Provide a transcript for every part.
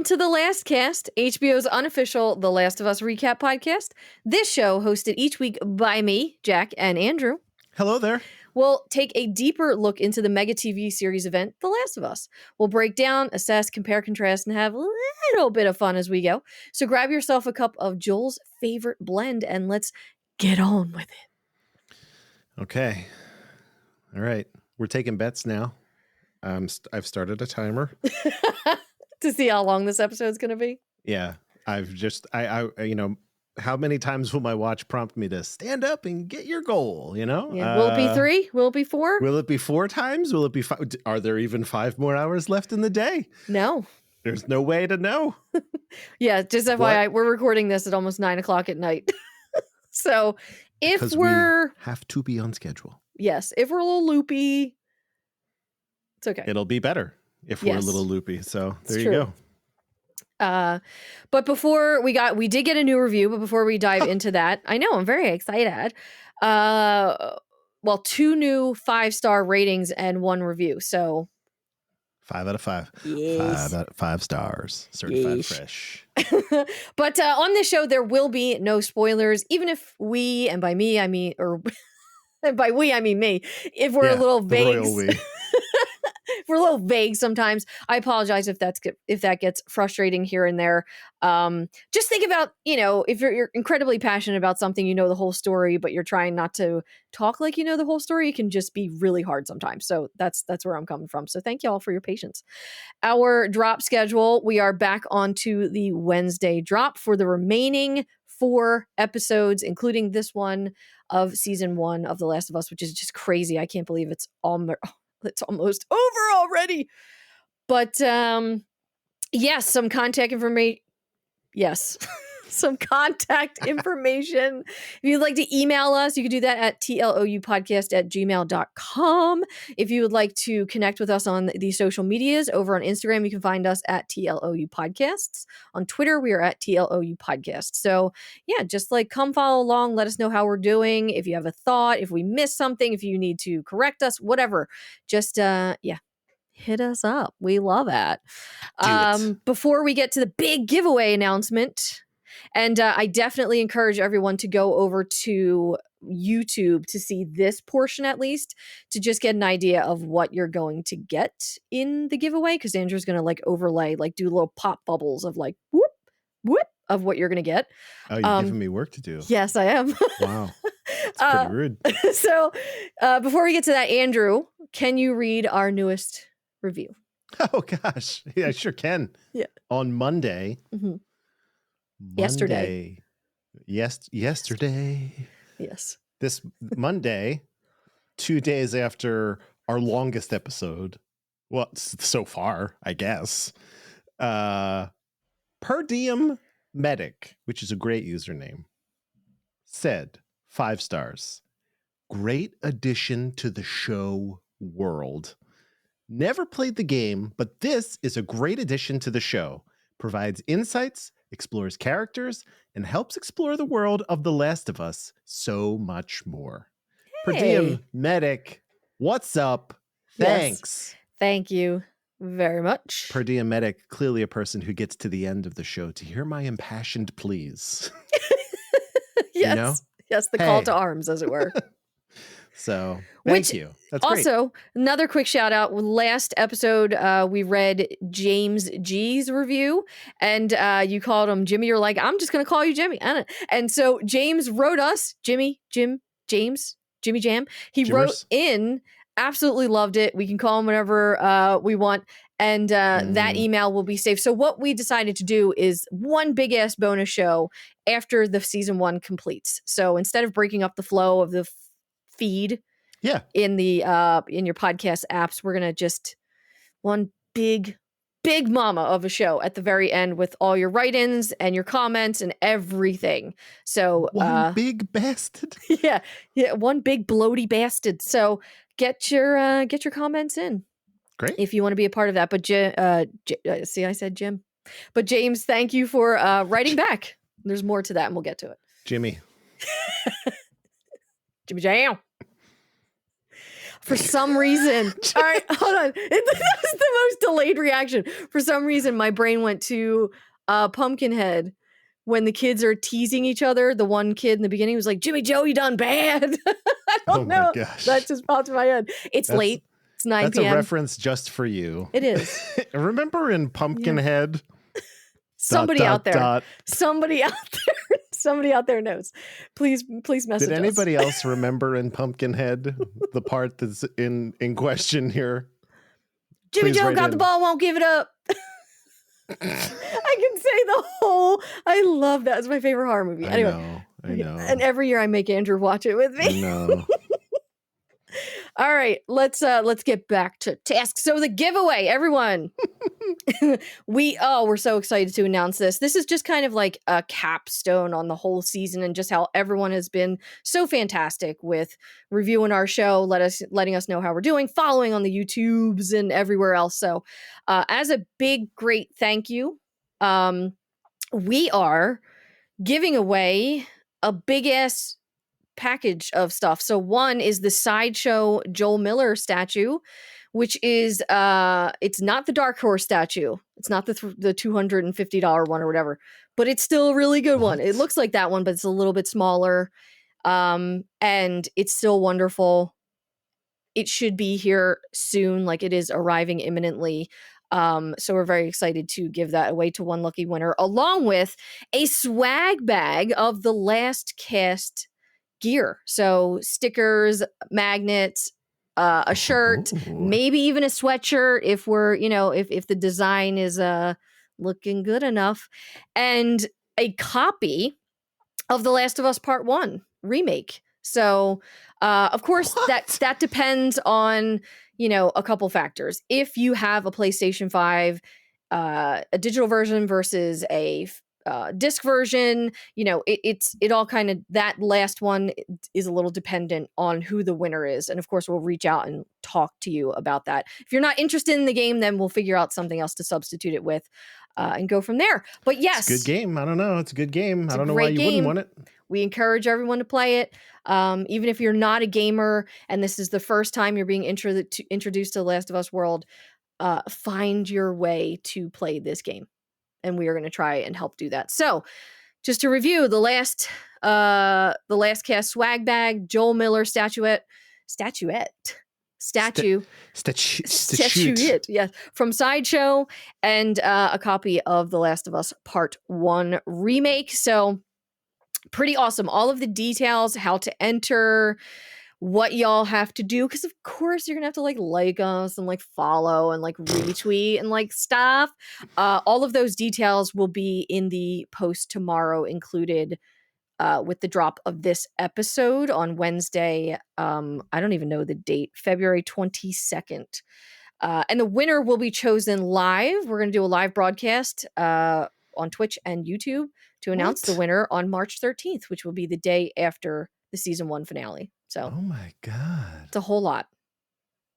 Welcome to The Last Cast, HBO's unofficial The Last of Us recap podcast. This show, hosted each week by me, Jack, and Andrew. Hello there. We'll take a deeper look into the mega TV series event, The Last of Us. We'll break down, assess, compare, contrast, and have a little bit of fun as we go. So grab yourself a cup of Joel's favorite blend and let's get on with it. Okay. All right. We're taking bets now. I've started a timer. To see how long this episode's going to be? Yeah. How many times will my watch prompt me to stand up and get your goal, Yeah. Will it be 3? Will it be 4? Will it be 4 times? Will it be 5? Are there even 5 more hours left in the day? No. There's no way to know. Yeah, just FYI, we're recording this at almost 9 o'clock at night. So if we have to be on schedule. Yes, if we're a little loopy, it's okay. It'll be better if we're a little loopy. So there you go. But before we did get a new review, but before we dive into that, I know I'm very excited. 2 new 5-star ratings and 1 review. So 5 out of 5. Yes. 5 out of 5 stars. Certified fresh. But on this show, there will be no spoilers, even if we, and by me, I mean, or and by we, I mean me, if we're a little vague. Royal we. We're a little vague sometimes. I apologize if that gets frustrating here and there. Just think about, if you're incredibly passionate about something, you know the whole story, but you're trying not to talk like you know the whole story. It can just be really hard sometimes. So that's where I'm coming from. So thank you all for your patience. Our drop schedule, we are back onto the Wednesday drop for the remaining 4 episodes, including this one of season 1 of The Last of Us, which is just crazy. I can't believe it's almost over already. But yes, some contact information. Yes. Some contact information. If you'd like to email us, you can do that at tloupodcast@gmail.com. If you would like to connect with us on the social medias, over on Instagram, you can find us at TLOU Podcasts. On Twitter, we are at TLOU Podcast. So yeah, just come follow along. Let us know how we're doing. If you have a thought, if we missed something, if you need to correct us, whatever, just hit us up. We love it. Before we get to the big giveaway announcement, and I definitely encourage everyone to go over to YouTube to see this portion, at least, to just get an idea of what you're going to get in the giveaway, because Andrew's going to overlay, do little pop bubbles of whoop, whoop of what you're going to get. Oh, you're giving me work to do. Yes, I am. Wow. It's pretty rude. So before we get to that, Andrew, can you read our newest review? Oh, gosh. Yeah, I sure can. Yeah. On Monday. Mm-hmm. Yesterday. Yesterday. Yes. This Monday, 2 days after our longest episode. Well, so far, I guess. Per Diem Medic, which is a great username, said 5 stars. Great addition to the show world. Never played the game, but this is a great addition to the show. Provides insights, explores characters, and helps explore the world of The Last of Us so much more. Hey. Per Diem Medic, what's up? Thanks. Yes. Thank you very much. Per Diem Medic, clearly a person who gets to the end of the show to hear my impassioned pleas. Yes. Yes, the call to arms, as it were. So, thank you. That's great. Also, another quick shout out. Last episode, we read James G's review, and you called him Jimmy. You're like, I'm just going to call you Jimmy. And so James wrote us, Jimmy Jam. He wrote in, absolutely loved it. We can call him whenever we want. And that email will be saved. So what we decided to do is one big ass bonus show after the season 1 completes. So instead of breaking up the flow of the feed in the in your podcast apps, we're gonna just one big mama of a show at the very end with all your write-ins and your comments and everything. So one big bastard. Yeah, one big bloaty bastard. So get your comments in. Great. If you want to be a part of that. But see, I said Jim. But James, thank you for writing back. There's more to that, and we'll get to it. Jimmy. Jimmy Jam. For some reason, all right, hold on. That's the most delayed reaction. For some reason, my brain went to Pumpkinhead when the kids are teasing each other. The one kid in the beginning was like, "Jimmy Joe, you done bad." I don't my know. gosh. That just popped in my head. It's late. It's 9 That's p.m. a reference just for you. It is. Remember in Pumpkinhead? Somebody out there. Somebody out there. Somebody out there knows. Please message us. Did anybody else remember in Pumpkinhead the part that's in question here? Jimmy Joe got the ball, won't give it up. I can say the whole. I love that. It's my favorite horror movie. Anyway, I know. And every year I make Andrew watch it with me. I know. All right, let's get back to task. So the giveaway, everyone. We're so excited to announce this. This is just kind of like a capstone on the whole season and just how everyone has been so fantastic with reviewing our show, letting us know how we're doing, following on the YouTubes and everywhere else. So, as a big great thank you, we are giving away a big ass package of stuff. So one is the Sideshow Joel Miller statue, which is it's not the Dark Horse statue. It's not the $250 one or whatever, but it's still a really good one. It looks like that one, but it's a little bit smaller. And it's still wonderful. It should be here soon, like it is arriving imminently. So we're very excited to give that away to one lucky winner, along with a swag bag of the Last Cast gear. So stickers, magnets, a shirt, maybe even a sweatshirt if we're, if the design is looking good enough, and a copy of The Last of Us Part 1 remake. So of course that depends on, a couple factors. If you have a PlayStation 5, a digital version versus a disc version, it all kind of, that last one is a little dependent on who the winner is, and of course we'll reach out and talk to you about that. If you're not interested in the game, then we'll figure out something else to substitute it with, and go from there. But yes, it's a good game. I don't know, it's a good game. I don't know why you wouldn't want it. We encourage everyone to play it, even if you're not a gamer and this is the first time you're being introduced to the Last of Us world. Find your way to play this game, and we are going to try and help do that. So just to review, the last cast swag bag, Joel Miller statue, yes, from Sideshow, and a copy of The Last of Us Part 1 remake. So pretty awesome. All of the details, how to enter, what y'all have to do, because of course you're gonna have to like us and follow and retweet and stuff. All of those details will be in the post tomorrow, included with the drop of this episode on Wednesday. I don't even know the date, February 22nd. And the winner will be chosen live. We're gonna do a live broadcast on Twitch and YouTube to announce the winner on March 13th, which will be the day after the season 1 finale. So, oh my God, it's a whole lot.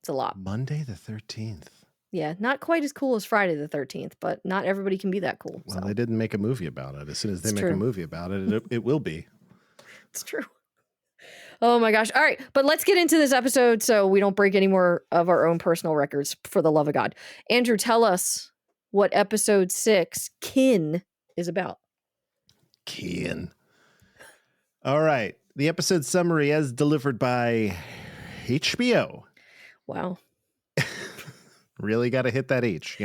It's a lot. Monday the 13th. Yeah, not quite as cool as Friday the 13th, but not everybody can be that cool. Well, they didn't make a movie about it. As soon as they make a movie about it, it will be. It's true. Oh my gosh. All right, but let's get into this episode so we don't break any more of our own personal records, for the love of God. Andrew, tell us what episode 6, Kin, is about. Kin. All right. The episode summary as delivered by HBO. Wow. Really got to hit that H,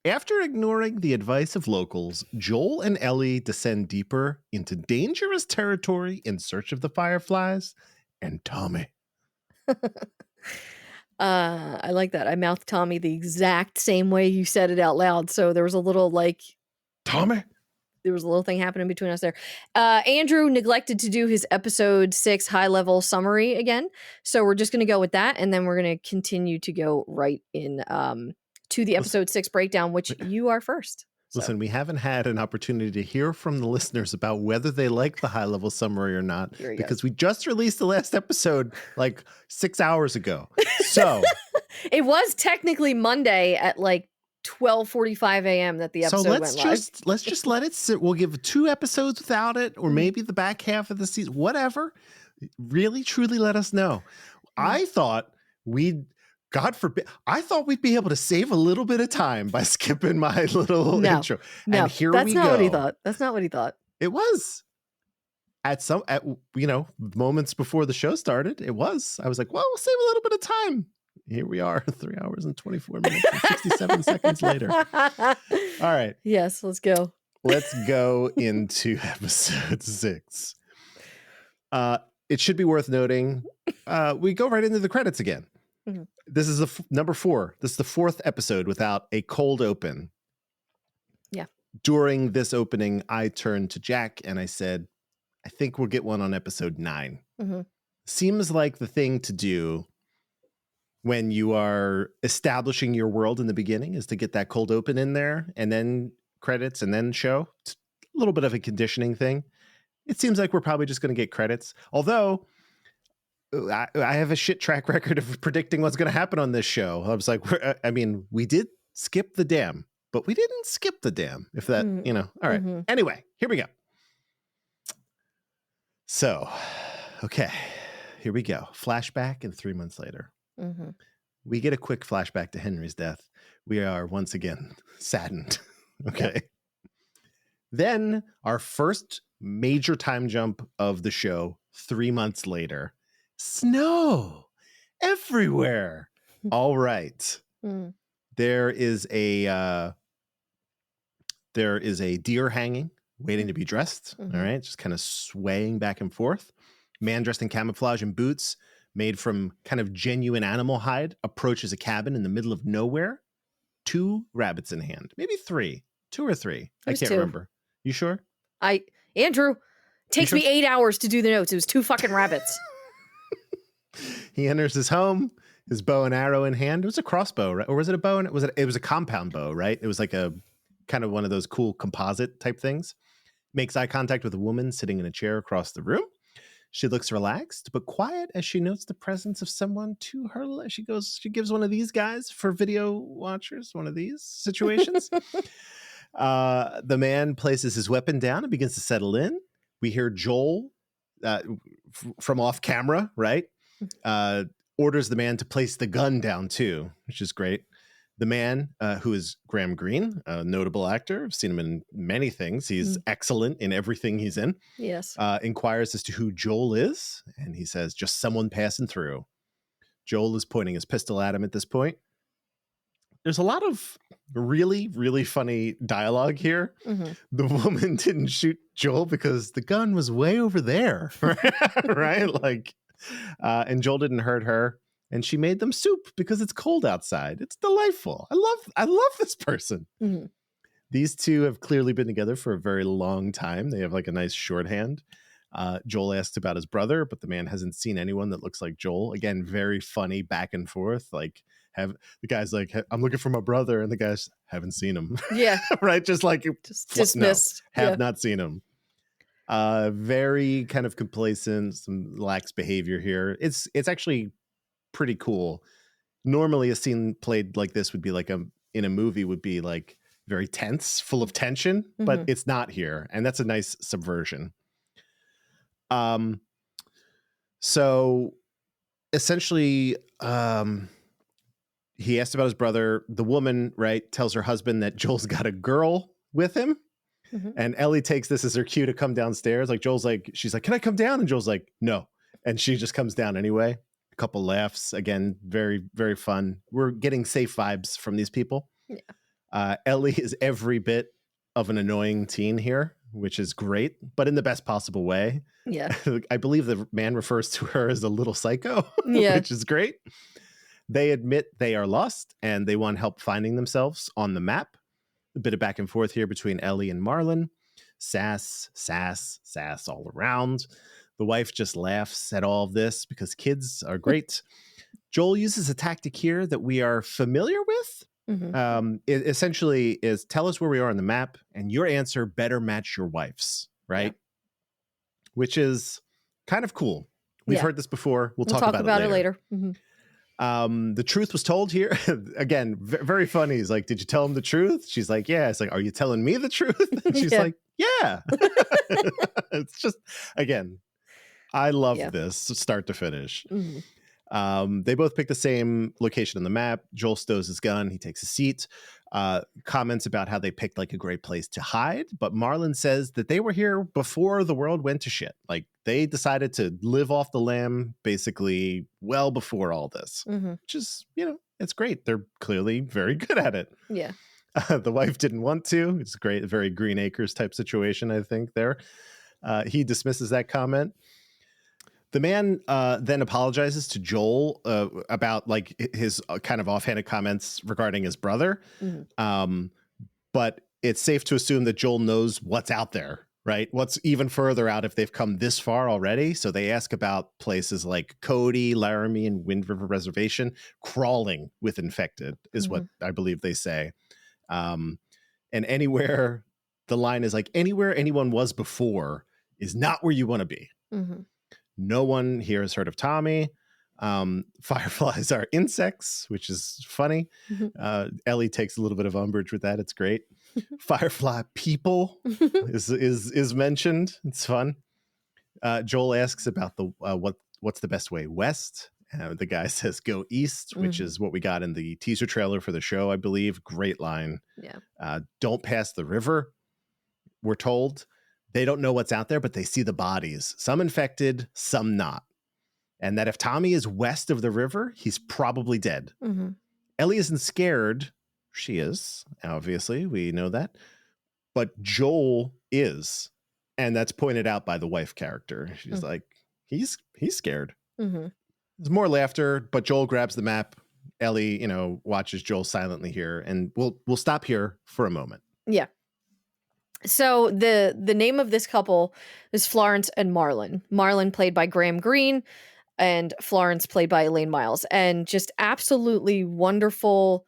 After ignoring the advice of locals, Joel and Ellie descend deeper into dangerous territory in search of the Fireflies and Tommy. I like that. I mouthed Tommy the exact same way you said it out loud. So there was a little Tommy. There was a little thing happening between us there. Andrew neglected to do his episode 6 high-level summary again. So we're just going to go with that. And then we're going to continue to go right in to the episode 6 breakdown, which you are first. So. Listen, we haven't had an opportunity to hear from the listeners about whether they like the high-level summary or not, because we just released the last episode 6 hours ago. So it was technically Monday at 12:45 a.m. that the episode went live. Let's just let it sit. We'll give 2 episodes without it, or maybe the back half of the season, whatever. Really, truly let us know. I thought God forbid, I thought we'd be able to save a little bit of time by skipping my little intro. No, And here that's we not go. what he thought. That's not what he thought. It was at moments before the show started. It was. I was like, well, we'll save a little bit of time. Here we are, 3 hours and 24 minutes and 67 seconds later. All right. Yes, let's go. Let's go into episode 6. It should be worth noting, we go right into the credits again. Mm-hmm. This is number 4. This is the 4th episode without a cold open. Yeah. During this opening, I turned to Jack and I said, I think we'll get one on episode 9. Mm-hmm. Seems like the thing to do when you are establishing your world in the beginning is to get that cold open in there and then credits and then show. It's a little bit of a conditioning thing. It seems like we're probably just going to get credits. Although I have a shit track record of predicting what's going to happen on this show. I was like, we did skip the dam, but we didn't skip the dam. If that, all right. Mm-hmm. Anyway, here we go. So, okay, here we go. Flashback and 3 months later. Mm-hmm. We get a quick flashback to Henry's death. We are once again saddened. Okay. Yep. Then our first major time jump of the show, 3 months later. Snow everywhere. All right. Mm. There is a deer hanging, waiting to be dressed. Mm-hmm. All right. Just kind of swaying back and forth. Man dressed in camouflage and boots made from kind of genuine animal hide approaches a cabin in the middle of nowhere. 2 rabbits in hand, maybe 3, 2 or 3. I can't remember. You sure? Andrew, takes me 8 hours to do the notes. It was 2 fucking rabbits. He enters his home, his bow and arrow in hand. It was a crossbow, right? Or was it a bow? It was a compound bow, right? It was like a kind of one of those cool composite type things. Makes eye contact with a woman sitting in a chair across the room. She looks relaxed but quiet as she notes the presence of someone to her left. She gives one of these guys for video watchers, one of these situations. The man places his weapon down and begins to settle in. We hear Joel from off camera, right? Orders the man to place the gun down too, which is great. The man, who is Graham Greene, a notable actor, I've seen him in many things. He's excellent in everything he's in. Yes. Inquires as to who Joel is, and he says, just someone passing through. Joel is pointing his pistol at him at this point. There's a lot of really, really funny dialogue here. Mm-hmm. The woman didn't shoot Joel because the gun was way over there, right? Like, and Joel didn't hurt her. And she made them soup because it's cold outside. It's delightful. I love this person. Mm-hmm. These two have clearly been together for a very long time. They have like a nice shorthand. Joel asks about his brother, but the man hasn't seen anyone that looks like Joel. Again, very funny back and forth. Like, the guy's like, I'm looking for my brother, and the guys haven't seen him. Yeah. Right? Just like dismissed. Have not seen him. Very kind of complacent, some lax behavior here. It's actually pretty cool. Normally a scene played like this would be like in a movie would be like very tense, full of tension, but it's not here. And that's a nice subversion. So essentially, he asked about his brother. The woman, right, tells her husband that Joel's got a girl with him. Mm-hmm. And Ellie takes this as her cue to come downstairs. Like she's like, can I come down? And Joel's like, no. And she just comes down anyway. A couple laughs. Again, very, very fun. We're getting safe vibes from these people. Yeah. Ellie is every bit of an annoying teen here, which is great, but in the best possible way. Yeah. I believe the man refers to her as a little psycho, yeah. which is great. They admit they are lost and they want help finding themselves on the map. A bit of back and forth here between Ellie and Marlon. Sass all around. The wife just laughs at all of this because kids are great. Joel uses a tactic here that we are familiar with. Mm-hmm. It essentially is tell us where we are on the map and your answer better match your wife's, right? Yeah. Which is kind of cool. We've heard this before. We'll talk about it later. Mm-hmm. The truth was told here. Again, very funny. He's like, did you tell him the truth? She's like, yeah. It's like, are you telling me the truth? And she's like, yeah. It's just, again, I love this start to finish. Mm-hmm. They both pick the same location on the map. Joel stows his gun. He takes a seat. Comments about how they picked like a great place to hide. But Marlon says that they were here before the world went to shit. Like they decided to live off the lam basically well before all this, which is, it's great. They're clearly very good at it. Yeah. The wife didn't want to. It's great. Very Green Acres type situation, I think, there. He dismisses that comment. The man then apologizes to Joel about like his kind of offhanded comments regarding his brother. But it's safe to assume that Joel knows what's out there, right? What's even further out if they've come this far already. So they ask about places like Cody, Laramie, and Wind River Reservation. Crawling with infected is what I believe they say. And anywhere, the line is like, anywhere anyone was before is not where you want to be. No one here has heard of Tommy. Fireflies are insects, which is funny. Ellie takes a little bit of umbrage with that. It's great. Firefly people is mentioned. It's fun. Joel asks about the what's the best way west. The guy says go east, which is what we got in the teaser trailer for the show, I believe. Great line. Yeah. Don't pass the river, we're told. They don't know what's out there, but they see the bodies. Some infected, some not. And that if Tommy is west of the river, he's probably dead. Ellie isn't scared. She is, obviously. We know that. But Joel is. And that's pointed out by the wife character. She's like, he's scared. There's more laughter, but Joel grabs the map. Ellie, watches Joel silently here. And we'll stop here for a moment. Yeah. So the name of this couple is Florence and Marlon. Marlon played by Graham Greene and Florence played by Elaine Miles. And just absolutely wonderful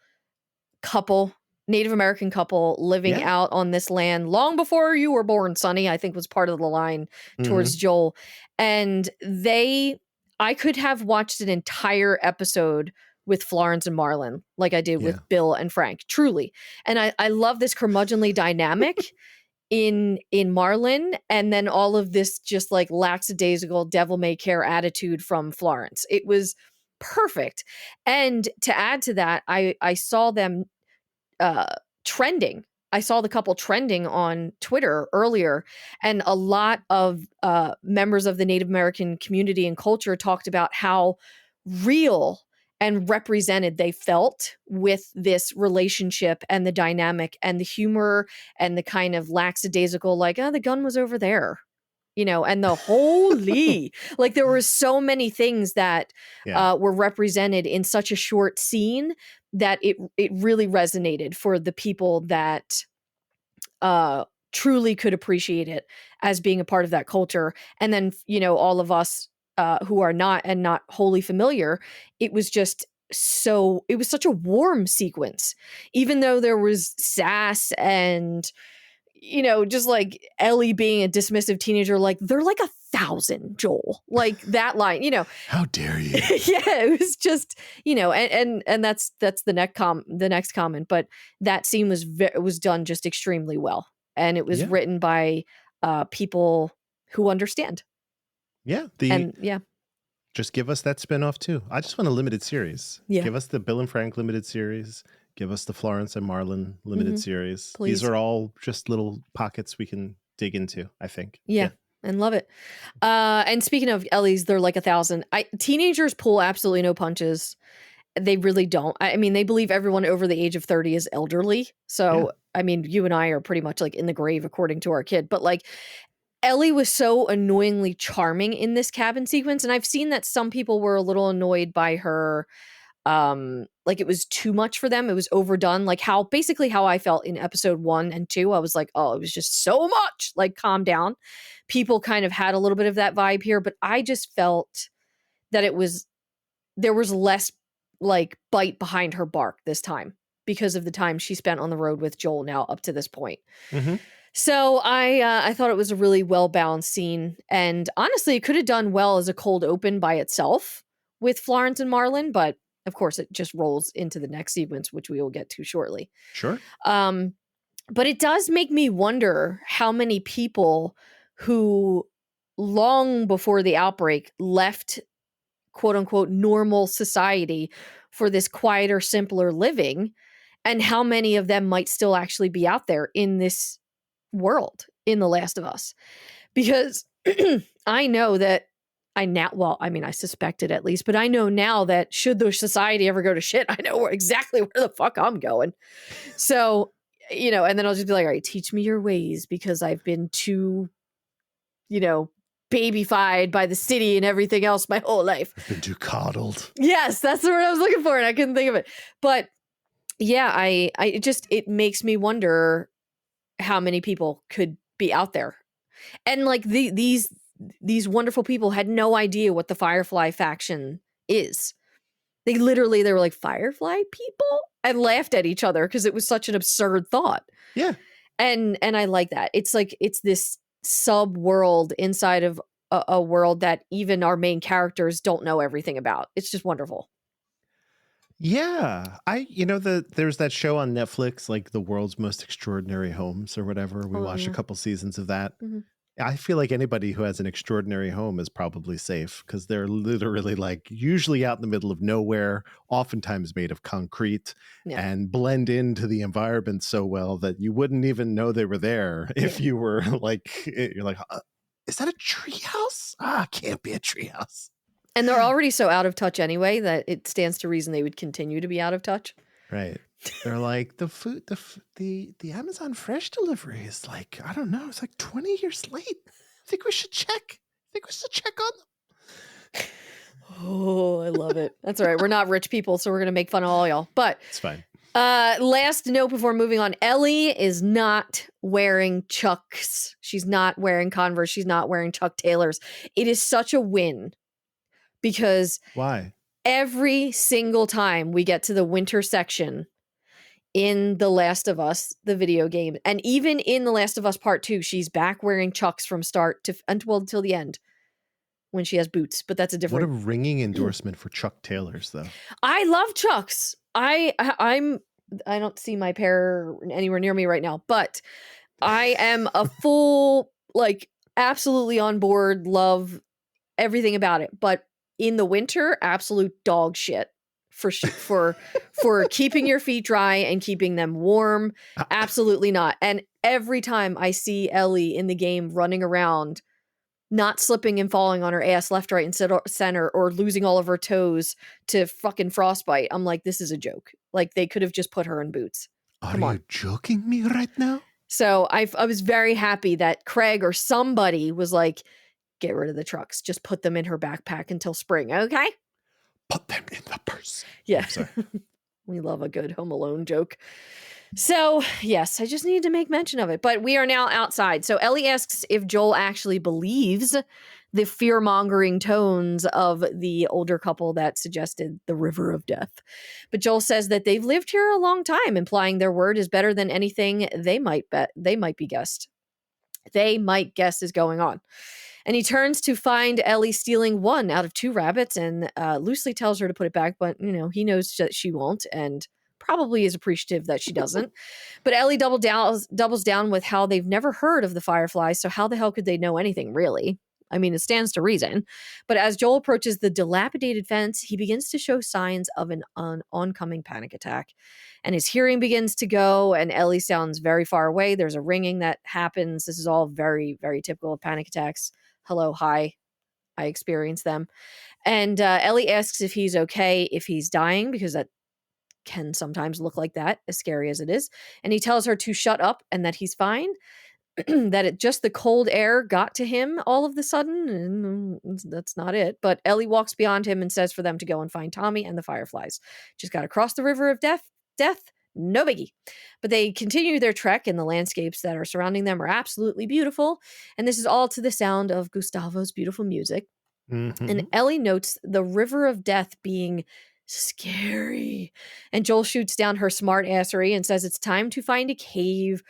couple, Native American couple living out on this land long before you were born, Sonny, I think was part of the line towards Joel. And I could have watched an entire episode with Florence and Marlon like I did with Bill and Frank, truly. And I love this curmudgeonly dynamic in Marlon, and then all of this just like lackadaisical devil may care attitude from Florence. It was perfect. And to add to that, I saw them trending. I saw the couple trending on Twitter earlier, and a lot of members of the Native American community and culture talked about how real and represented they felt with this relationship and the dynamic and the humor and the kind of lackadaisical, like, oh, the gun was over there, and the holy, like there were so many things that were represented in such a short scene that it really resonated for the people that truly could appreciate it as being a part of that culture. And then, all of us who are not wholly familiar, it was such a warm sequence, even though there was sass and, just like Ellie being a dismissive teenager, like they're like 1,000, Joel, like that line, how dare you? Yeah, it was just, and that's the next comment, but that scene was done just extremely well. And it was written by people who understand. Yeah. Just give us that spinoff too. I just want a limited series. Yeah. Give us the Bill and Frank limited series. Give us the Florence and Marlon limited series. Please. These are all just little pockets we can dig into, I think. Yeah. And love it. And speaking of Ellie's, they're like 1,000. Teenagers pull absolutely no punches. They really don't. I mean, they believe everyone over the age of 30 is elderly. So, I mean, you and I are pretty much like in the grave according to our kid. But like, Ellie was so annoyingly charming in this cabin sequence. And I've seen that some people were a little annoyed by her. Like it was too much for them. It was overdone. Like basically how I felt in episode 1 and 2. I was like, oh, it was just so much. Like, calm down. People kind of had a little bit of that vibe here, but I just felt that there was less like bite behind her bark this time because of the time she spent on the road with Joel now up to this point. So I thought it was a really well-balanced scene. And honestly, it could have done well as a cold open by itself with Florence and Marlon, but of course it just rolls into the next sequence, which we will get to shortly. Sure. But it does make me wonder how many people who long before the outbreak left quote unquote normal society for this quieter, simpler living, and how many of them might still actually be out there in this world in The Last of Us. Because I know that I suspected at least, but I know now that should the society ever go to shit, I know exactly where the fuck I'm going. So, and then I'll just be like, all right, teach me your ways because I've been too, babyfied by the city and everything else my whole life. I've been too coddled. Yes, that's the word I was looking for, and I couldn't think of it. But yeah, it makes me wonder how many people could be out there. And like these wonderful people had no idea what the Firefly faction is. They were like, Firefly people? And laughed at each other because it was such an absurd thought. Yeah. And I like that. It's like it's this sub world inside of a world that even our main characters don't know everything about. It's just wonderful. Yeah. There's that show on Netflix, like The World's Most Extraordinary Homes or whatever. We watched a couple seasons of that. Mm-hmm. I feel like anybody who has an extraordinary home is probably safe because they're literally like usually out in the middle of nowhere, oftentimes made of concrete, and blend into the environment so well that you wouldn't even know they were there if you were like, you're like, is that a treehouse? Can't be a treehouse. And they're already so out of touch anyway that it stands to reason they would continue to be out of touch. Right. They're like the Amazon Fresh delivery is like, I don't know, it's like 20 years late. I think we should check on them. Oh, I love it. That's all right. We're not rich people, so we're going to make fun of all y'all. But it's fine. Last note before moving on. Ellie is not wearing Chucks. She's not wearing Converse. She's not wearing Chuck Taylors. It is such a win because why? Every single time we get to the winter section in The Last of Us, the video game, and even in The Last of Us Part 2, she's back wearing Chucks from start to until the end when she has boots, but that's a different... What a ringing endorsement for Chuck Taylors, though. I love Chucks. I don't see my pair anywhere near me right now, but I am a full, like, absolutely on board, love everything about it. But in the winter, absolute dog shit for keeping your feet dry and keeping them warm. Absolutely not. And every time I see Ellie in the game running around, not slipping and falling on her ass left, right, and center, or losing all of her toes to fucking frostbite, I'm like, this is a joke. Like, they could have just put her in boots. Come on. Are you joking me right now? So I was very happy that Craig or somebody was like, get rid of the trucks. Just put them in her backpack until spring, okay? Put them in the purse. Yeah. We love a good Home Alone joke. So, yes, I just needed to make mention of it. But we are now outside. So Ellie asks if Joel actually believes the fear-mongering tones of the older couple that suggested the river of death. But Joel says that they've lived here a long time, implying their word is better than anything they might guess is going on. And he turns to find Ellie stealing one out of 2 rabbits and loosely tells her to put it back, but, he knows that she won't and probably is appreciative that she doesn't. But Ellie doubles down with how they've never heard of the Fireflies, so how the hell could they know anything, really? I mean, it stands to reason. But as Joel approaches the dilapidated fence, he begins to show signs of an oncoming panic attack. And his hearing begins to go, and Ellie sounds very far away. There's a ringing that happens. This is all very, very typical of panic attacks. Hello, hi. I experienced them. And Ellie asks if he's okay, if he's dying, because that can sometimes look like that, as scary as it is. And he tells her to shut up and that he's fine. That just the cold air got to him all of the sudden, and that's not it. But Ellie walks beyond him and says for them to go and find Tommy and the Fireflies. Just got to cross the river of death, no biggie. But they continue their trek, and the landscapes that are surrounding them are absolutely beautiful. And this is all to the sound of Gustavo's beautiful music. Mm-hmm. And Ellie notes the river of death being scary. And Joel shoots down her smart assery and says it's time to find a cave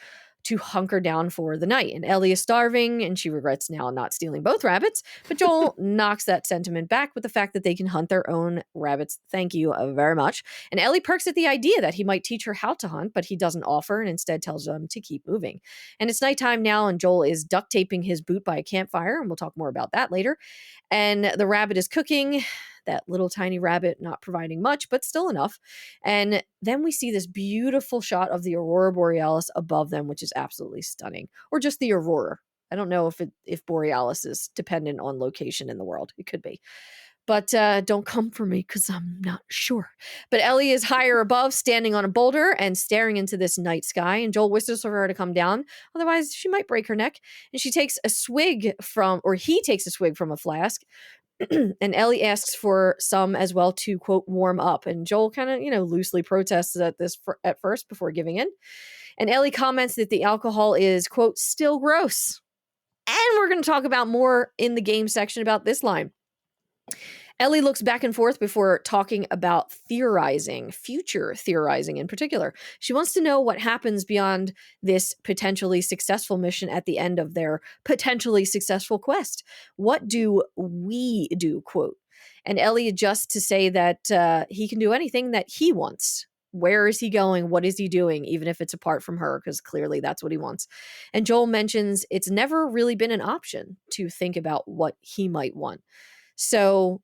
to hunker down for the night. And Ellie is starving, and she regrets now not stealing both rabbits. But Joel knocks that sentiment back with the fact that they can hunt their own rabbits. Thank you very much. And Ellie perks at the idea that he might teach her how to hunt, but he doesn't offer and instead tells them to keep moving. And it's nighttime now, and Joel is duct taping his boot by a campfire, and we'll talk more about that later. And the rabbit is cooking. that little tiny rabbit not providing much, but still enough. And then we see this beautiful shot of the aurora borealis above them, which is absolutely stunning, or just the aurora. I don't know if borealis is dependent on location in the world. It could be. But don't come for me because I'm not sure. But Ellie is higher above, standing on a boulder and staring into this night sky. And Joel whistles for her to come down. Otherwise, she might break her neck. And she takes a swig from, or he takes a swig from a flask. And Ellie asks for some as well to, quote, warm up. And Joel kind of, loosely protests at first before giving in. And Ellie comments that the alcohol is, quote, still gross. And we're going to talk about more in the game section about this line. Ellie looks back and forth before talking about theorizing, future theorizing in particular. She wants to know what happens beyond this potentially successful mission at the end of their potentially successful quest. What do we do, quote? And Ellie adjusts to say that he can do anything that he wants. Where is he going? What is he doing? Even if it's apart from her, because clearly that's what he wants. And Joel mentions it's never really been an option to think about what he might want. So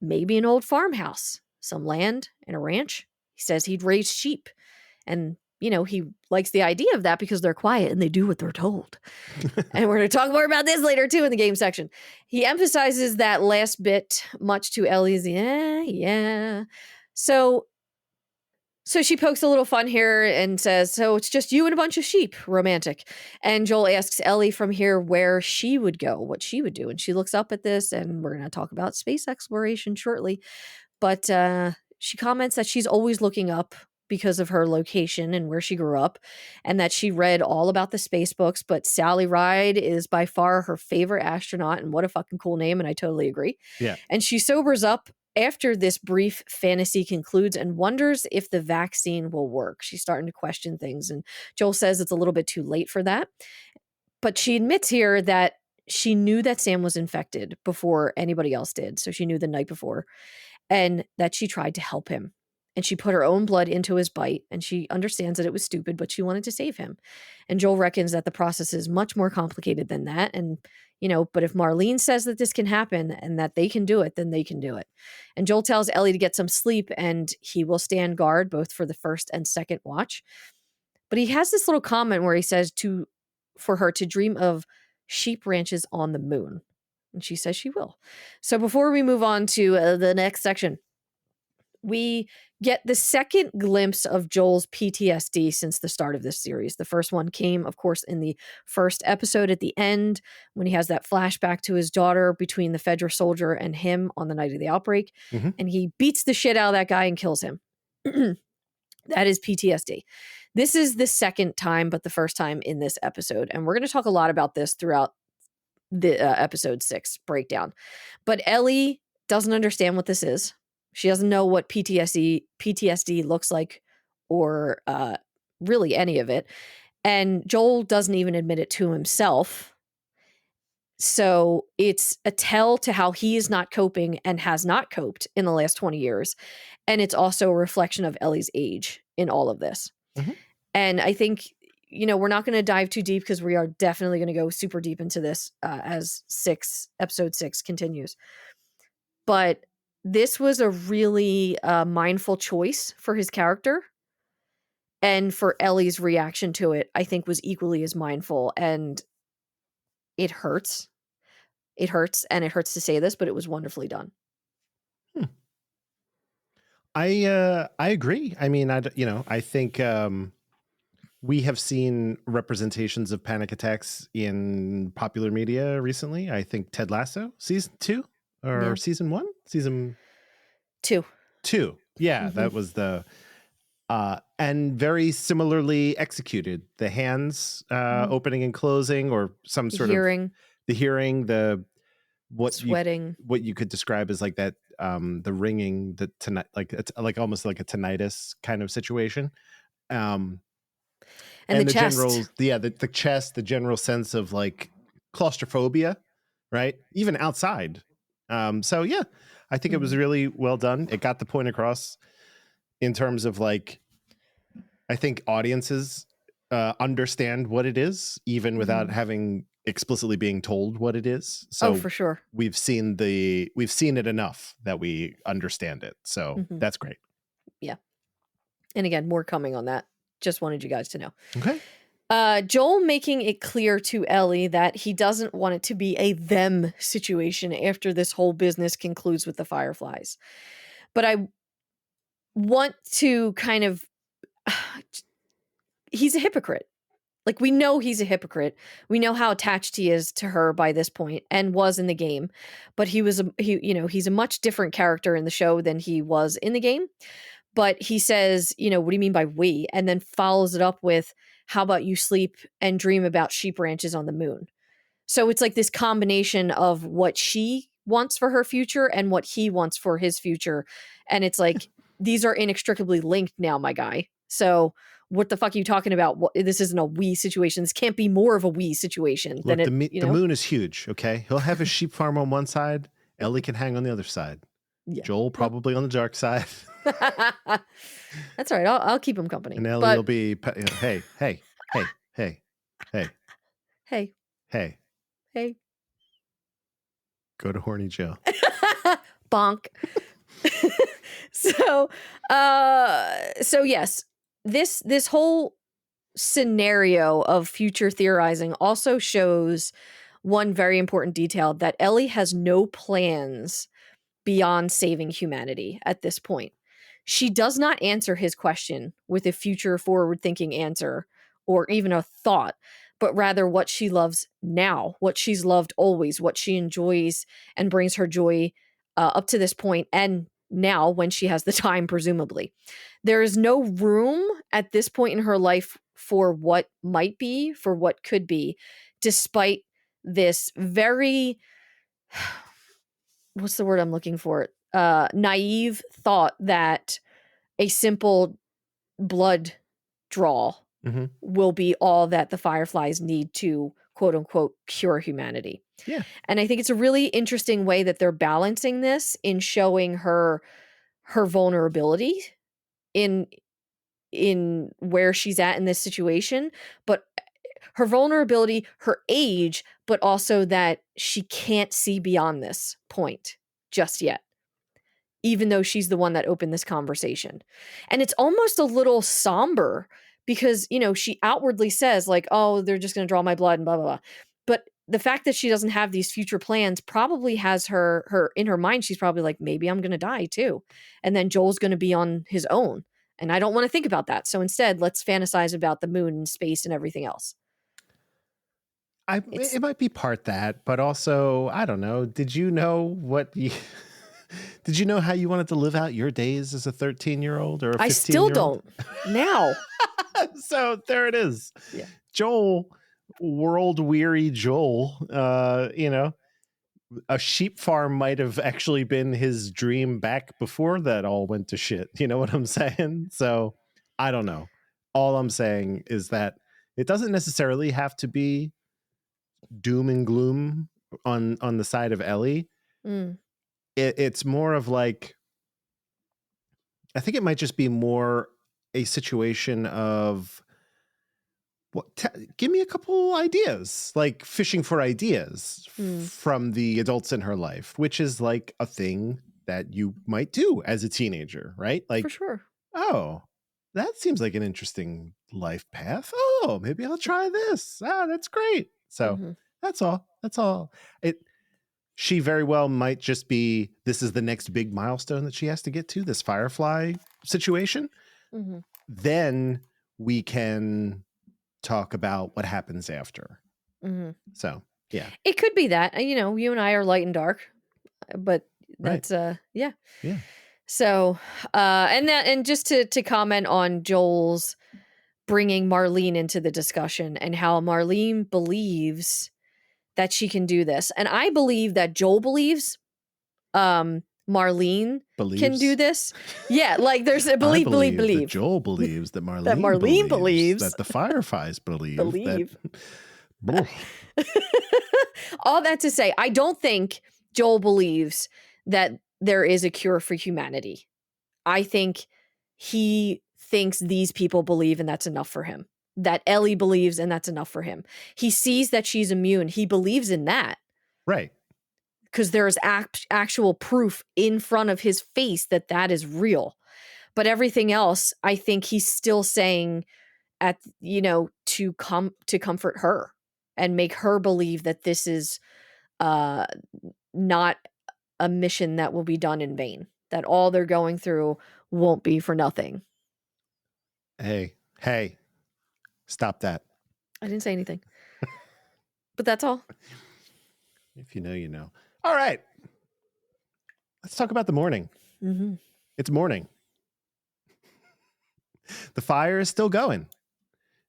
maybe an old farmhouse, some land and a ranch. He says he'd raise sheep. And, he likes the idea of that because they're quiet and they do what they're told. And we're going to talk more about this later, too, in the game section. He emphasizes that last bit, much to Ellie's, yeah. So she pokes a little fun here and says, so it's just you and a bunch of sheep, romantic. And Joel asks Ellie from here where she would go, what she would do. And she looks up at this, and we're going to talk about space exploration shortly. But she comments that she's always looking up because of her location and where she grew up, and that she read all about the space books. But Sally Ride is by far her favorite astronaut, and what a fucking cool name. And I totally agree. Yeah. And she sobers up after this brief fantasy concludes and wonders if the vaccine will work. She's starting to question things, and Joel says it's a little bit too late for that. But she admits here that she knew that Sam was infected before anybody else did. So she knew the night before, and that she tried to help him. And she put her own blood into his bite, and she understands that it was stupid, but she wanted to save him. And Joel reckons that the process is much more complicated than that. And, but if Marlene says that this can happen and that they can do it, then they can do it. And Joel tells Ellie to get some sleep, and he will stand guard both for the first and second watch. But he has this little comment where he says for her to dream of sheep ranches on the moon. And she says she will. So before we move on to the next section, we get the second glimpse of Joel's PTSD since the start of this series. The first one came, of course, in the first episode at the end when he has that flashback to his daughter between the Fedra soldier and him on the night of the outbreak. Mm-hmm. And he beats the shit out of that guy and kills him. That is PTSD. This is the second time, but the first time in this episode. And we're going to talk a lot about this throughout the episode 6 breakdown. But Ellie doesn't understand what this is. She doesn't know what PTSD looks like, or really any of it. And Joel doesn't even admit it to himself. So it's a tell to how he is not coping and has not coped in the last 20 years. And it's also a reflection of Ellie's age in all of this. Mm-hmm. And I think, we're not going to dive too deep because we are definitely going to go super deep into this as episode 6 continues. But this was a really mindful choice for his character. And for Ellie's reaction to it, I think, was equally as mindful. And it hurts. It hurts, and it hurts to say this, but it was wonderfully done. I agree. I mean, I think we have seen representations of panic attacks in popular media recently. I think Ted Lasso, season 2 or season 1, season 2. Yeah, Mm-hmm. that was the and very similarly executed. The hands opening and closing, or some sort of the hearing, what sweating, what you could describe as like that, the ringing, the tonight, like it's like almost like a tinnitus kind of situation. And the chest. General, the chest, the general sense of like claustrophobia, right? Even outside. So yeah, I think it was really well done. It got the point across in terms of like, I think audiences understand what it is, even without having explicitly being told what it is. So for sure. we've seen it enough that we understand it. So that's great. Yeah. And again, more coming on that. Just wanted you guys to know. Okay. Joel making it clear to Ellie that he doesn't want it to be a them situation after this whole business concludes with the Fireflies. But I want to kind of he's a hypocrite. Like, we know he's a hypocrite. We know how attached he is to her by this point and was in the game. But he's a much different character in the show than he was in the game. But he says, what do you mean by we? And then follows it up with, how about you sleep and dream about sheep ranches on the moon? So it's like this combination of what she wants for her future and what he wants for his future. And it's like, these are inextricably linked now, my guy. So what the fuck are you talking about? This isn't a we situation. This can't be more of a we situation than the moon is huge, okay? He'll have his sheep farm on one side. Ellie can hang on the other side. Yeah. Joel probably on the dark side. That's all right. I'll keep him company. And Ellie will be, hey. Go to horny Joe. Bonk. So yes, this whole scenario of future theorizing also shows one very important detail, that Ellie has no plans beyond saving humanity at this point. She does not answer his question with a future forward-thinking answer or even a thought, but rather what she loves now, what she's loved always, what she enjoys and brings her joy up to this point, and now when she has the time, presumably. There is no room at this point in her life for what might be, for what could be, despite this very, what's the word I'm looking for? Naive thought that a simple blood draw will be all that the Fireflies need to, quote unquote, cure humanity. Yeah. And I think it's a really interesting way that they're balancing this in showing her vulnerability in where she's at in this situation, but her vulnerability, her age, but also that she can't see beyond this point just yet, even though she's the one that opened this conversation. And it's almost a little somber because, she outwardly says like, oh, they're just going to draw my blood and blah, blah, blah. But the fact that she doesn't have these future plans probably has her in her mind. She's probably like, maybe I'm going to die too. And then Joel's going to be on his own. And I don't want to think about that. So instead, let's fantasize about the moon and space and everything else. It might be part that, but also, I don't know. Did you know did you know how you wanted to live out your days as a 13-year-old or a 15-year-old? I still don't now. So there it is. Yeah. Joel, world weary Joel, a sheep farm might have actually been his dream back before that all went to shit. You know what I'm saying? So I don't know. All I'm saying is that it doesn't necessarily have to be doom and gloom on the side of Ellie. It's more of like, I think it might just be more a situation of give me a couple ideas, like fishing for ideas from the adults in her life, which is like a thing that you might do as a teenager, right? Like, for sure. Oh, that seems like an interesting life path. Oh, maybe I'll try this. Ah, that's great. So that's all. She very well might just be, this is the next big milestone that she has to get to, this Firefly situation. Then we can talk about what happens after. So, yeah. It could be that, you and I are light and dark, but that's, right. Yeah. Yeah. So, and just to comment on Joel's bringing Marlene into the discussion and how Marlene believes that she can do this. And I believe that Joel believes Marlene can do this. Yeah, like there's a believe. That Joel believes that Marlene, believes that the Fireflies believe. That, all that to say, I don't think Joel believes that there is a cure for humanity. I think he thinks these people believe, and that's enough for him. that Ellie believes, and that's enough for him. He sees that she's immune. He believes in that Right. because there's actual proof in front of his face that that is real. But everything else, I think he's still saying to comfort her and make her believe that this is uh not a mission that will be done in vain, that all they're going through won't be for nothing. Hey, stop that. I didn't say anything. But that's all. If you know, you know. All right. Let's talk about the morning. Mm-hmm. It's morning. The fire is still going.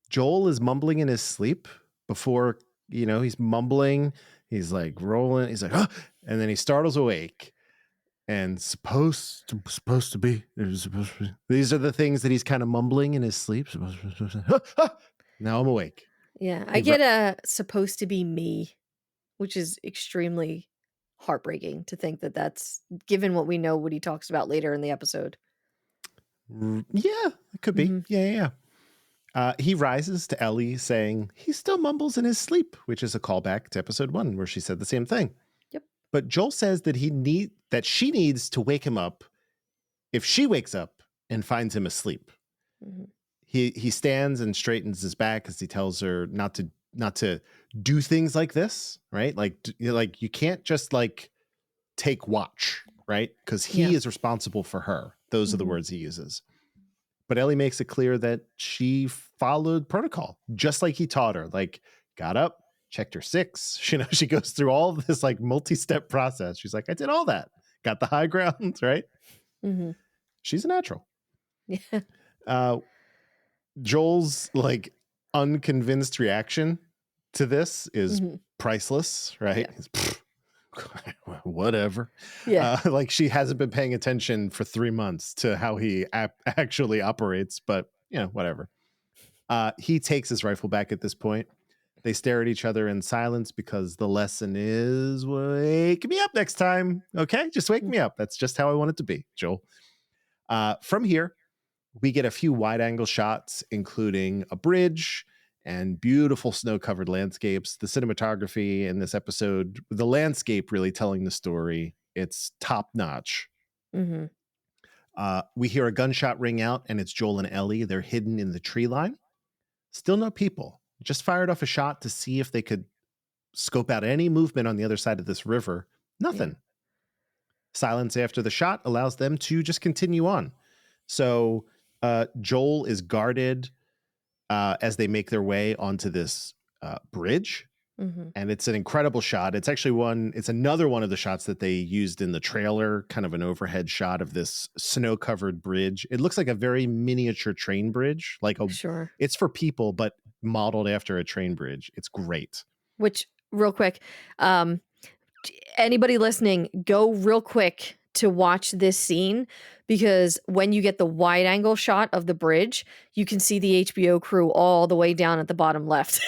Joel is mumbling in his sleep before, he's mumbling. He's like rolling. He's like, oh, and then he startles awake. And supposed to be. These are the things that he's kind of mumbling in his sleep. Now I'm awake. Yeah, I get a supposed to be me, which is extremely heartbreaking to think that that's given what we know what he talks about later in the episode. Yeah, it could be. Mm-hmm. Yeah. He rises to Ellie saying he still mumbles in his sleep, which is a callback to episode 1 where she said the same thing. Yep. But Joel says that she needs to wake him up if she wakes up and finds him asleep. Mm-hmm. He stands and straightens his back as he tells her not to do things like this, right? Like you can't just like take watch, right? Because he is responsible for her. Those are the words he uses. But Ellie makes it clear that she followed protocol, just like he taught her. Like, got up, checked her 6. She goes through all of this like multi-step process. She's like, I did all that. Got the high ground, right? Mm-hmm. She's a natural. Yeah. Joel's like unconvinced reaction to this is priceless, right? Yeah. Whatever. Yeah. Like she hasn't been paying attention for 3 months to how he actually operates, but whatever. He takes his rifle back at this point. They stare at each other in silence because the lesson is wake me up next time. Okay. Just wake me up. That's just how I want it to be, Joel. From here, we get a few wide angle shots, including a bridge and beautiful snow-covered landscapes. The cinematography in this episode, the landscape really telling the story, it's top-notch. Mm-hmm. We hear a gunshot ring out, and it's Joel and Ellie. They're hidden in the tree line. Still no people. Just fired off a shot to see if they could scope out any movement on the other side of this river. Nothing. Yeah. Silence after the shot allows them to just continue on. So Joel is guarded as they make their way onto this bridge. Mm-hmm. And it's an incredible shot. It's actually it's another one of the shots that they used in the trailer, kind of an overhead shot of this snow-covered bridge. It looks like a very miniature train bridge. It's for people, but modeled after a train bridge. It's great. Which, real quick, anybody listening, go real quick to watch this scene, because when you get the wide angle shot of the bridge, you can see the HBO crew all the way down at the bottom left.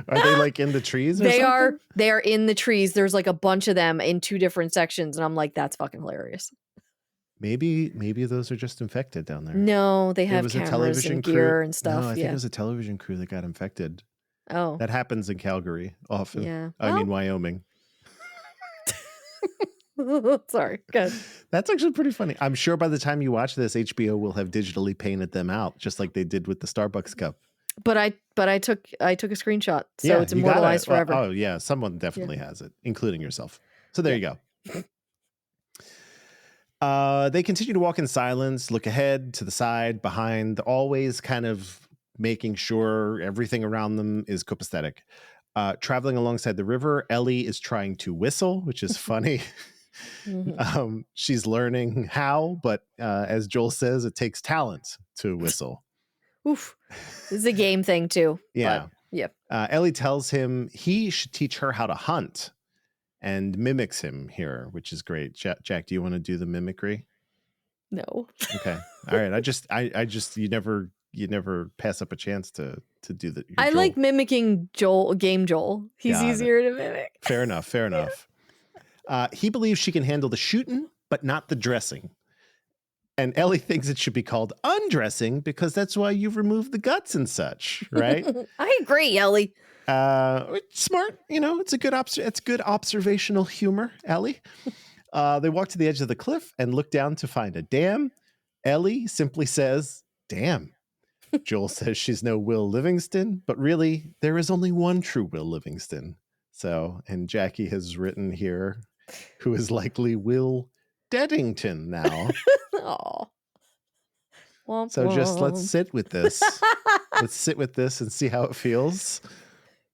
Are they like in the trees? They are in the trees. There's like a bunch of them in 2 different sections, and I'm like, that's fucking hilarious. Maybe those are just infected down there. No, they have cameras and gear and stuff. No, I think it was a television crew that got infected. Oh, that happens in Calgary often. Yeah, I mean Wyoming. Sorry, good. That's actually pretty funny. I'm sure by the time you watch this, HBO will have digitally painted them out, just like they did with the Starbucks cup. But I took a screenshot, so it's immortalized forever. Oh yeah, someone definitely has it, including yourself. So there you go. They continue to walk in silence, look ahead, to the side, behind, always kind of making sure everything around them is copacetic. Traveling alongside the river, Ellie is trying to whistle, which is funny. Mm-hmm. She's learning how, but as Joel says, it takes talent to whistle. Oof. This is a game thing too. Yeah. But, yeah. Ellie tells him he should teach her how to hunt and mimics him here, which is great. Jack, do you want to do the mimicry? No. Okay. All right. I just you never pass up a chance to do that. I Joel. Like mimicking Joel. He's easier to mimic. Fair enough. He believes she can handle the shooting, but not the dressing. And Ellie thinks it should be called undressing because that's why you've removed the guts and such, right? I agree, Ellie. Smart, it's a it's good observational humor, Ellie. They walk to the edge of the cliff and look down to find a dam. Ellie simply says, "Damn." Joel says she's no Will Livingston, but really, there is only one true Will Livingston. So, and Jackie has written here, who is likely Will Deddington now. Aw. Womp So just let's womp. sit with this. Let's sit with this and see how it feels.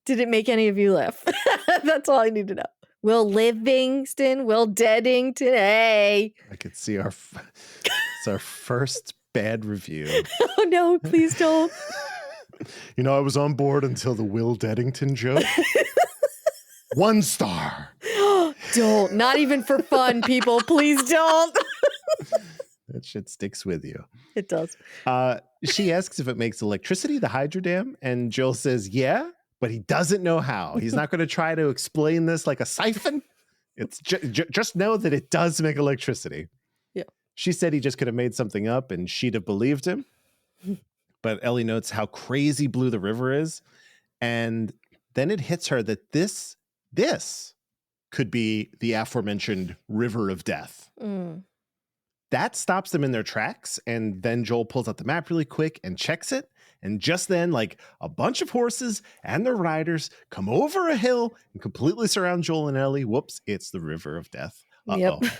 Did it make any of you laugh? That's all I need to know. Will Livingston, Will Deddington, hey. I could see it's our first bad review. Oh no, please don't. I was on board until the Will Deddington joke. 1 star. Don't. Not even for fun, people. Please don't. That shit sticks with you. It does. She asks if it makes electricity, the hydro dam, and Joel says, yeah, but he doesn't know how. He's not going to try to explain this like a siphon. It's just know that it does make electricity. Yeah. She said he just could have made something up and she'd have believed him. But Ellie notes how crazy blue the river is. And then it hits her that this could be the aforementioned river of death. Mm. That stops them in their tracks. And then Joel pulls out the map really quick and checks it. And just then, like, a bunch of horses and their riders come over a hill and completely surround Joel and Ellie. Whoops, it's the river of death. Uh-oh. Yep.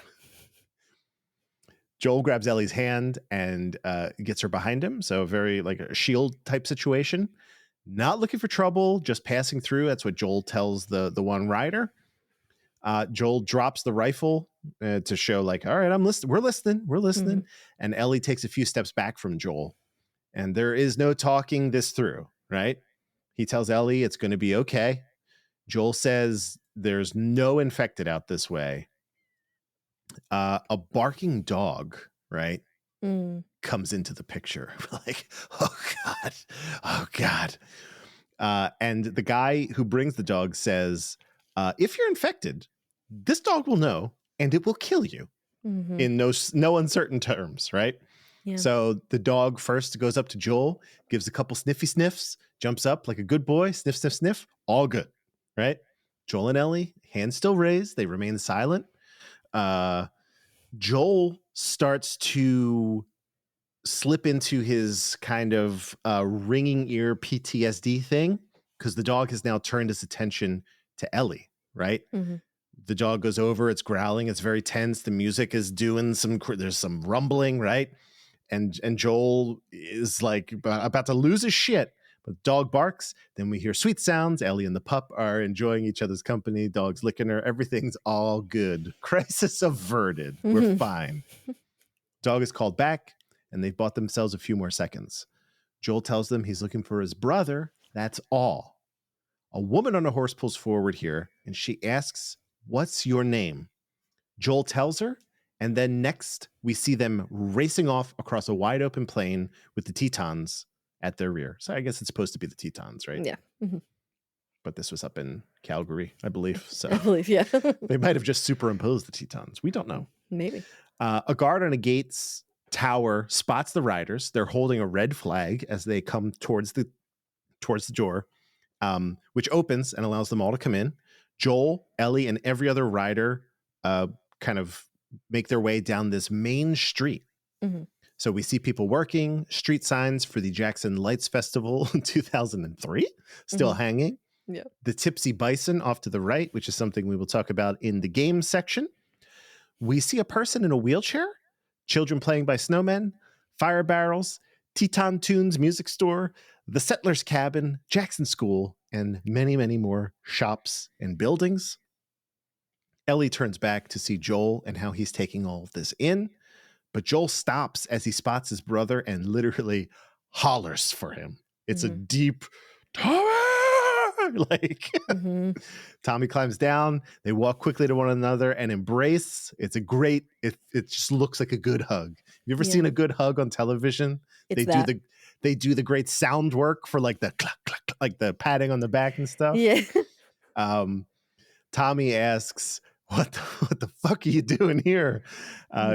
Joel grabs Ellie's hand and gets her behind him. So very like a shield type situation. Not looking for trouble, just passing through. That's what Joel tells the one rider. Joel drops the rifle to show like, all right, I'm listening. We're listening. Mm-hmm. And Ellie takes a few steps back from Joel. And there is no talking this through, right? He tells Ellie it's going to be okay. Joel says there's no infected out this way. A barking dog, right, comes into the picture. Like, oh God. And the guy who brings the dog says, if you're infected, this dog will know and it will kill you in no uncertain terms, right? Yeah. So the dog first goes up to Joel, gives a couple sniffy sniffs, jumps up like a good boy, sniff, sniff, sniff, all good, right? Joel and Ellie, hands still raised, they remain silent. Joel starts to slip into his kind of ringing ear PTSD thing because the dog has now turned his attention to Ellie, right? Mm-hmm. The dog goes over, it's growling, it's very tense. The music is doing there's some rumbling, right? And Joel is like about to lose his shit, but the dog barks. Then we hear sweet sounds. Ellie and the pup are enjoying each other's company. Dog's licking her. Everything's all good. Crisis averted. Mm-hmm. We're fine. Dog is called back, and they've bought themselves a few more seconds. Joel tells them he's looking for his brother. That's all. A woman on a horse pulls forward here, and she asks, "What's your name?" Joel tells her, and then next we see them racing off across a wide open plain with the Tetons at their rear. So I guess it's supposed to be the Tetons, right? Yeah. Mm-hmm. But this was up in Calgary, I believe. So I believe, yeah. They might have just superimposed the Tetons. We don't know. Maybe. A guard on a gate's tower spots the riders. They're holding a red flag as they come towards the door, which opens and allows them all to come in. Joel, Ellie, and every other rider kind of make their way down this main street. Mm-hmm. So we see people working, street signs for the Jackson Lights Festival in 2003, still hanging. Yeah. The Tipsy Bison off to the right, which is something we will talk about in the game section. We see a person in a wheelchair, children playing by snowmen, fire barrels, Teton Tunes music store, the Settler's Cabin, Jackson School, and many, many more shops and buildings. Ellie turns back to see Joel and how he's taking all of this in, but Joel stops as he spots his brother and literally hollers for him. It's a deep, Tommy! Like, Tommy climbs down. They walk quickly to one another and embrace. It's a great, it just looks like a good hug. You ever seen a good hug on television? They do the great sound work for like the clack, clack, like the patting on the back and stuff. Yeah. Tommy asks, what the fuck are you doing here?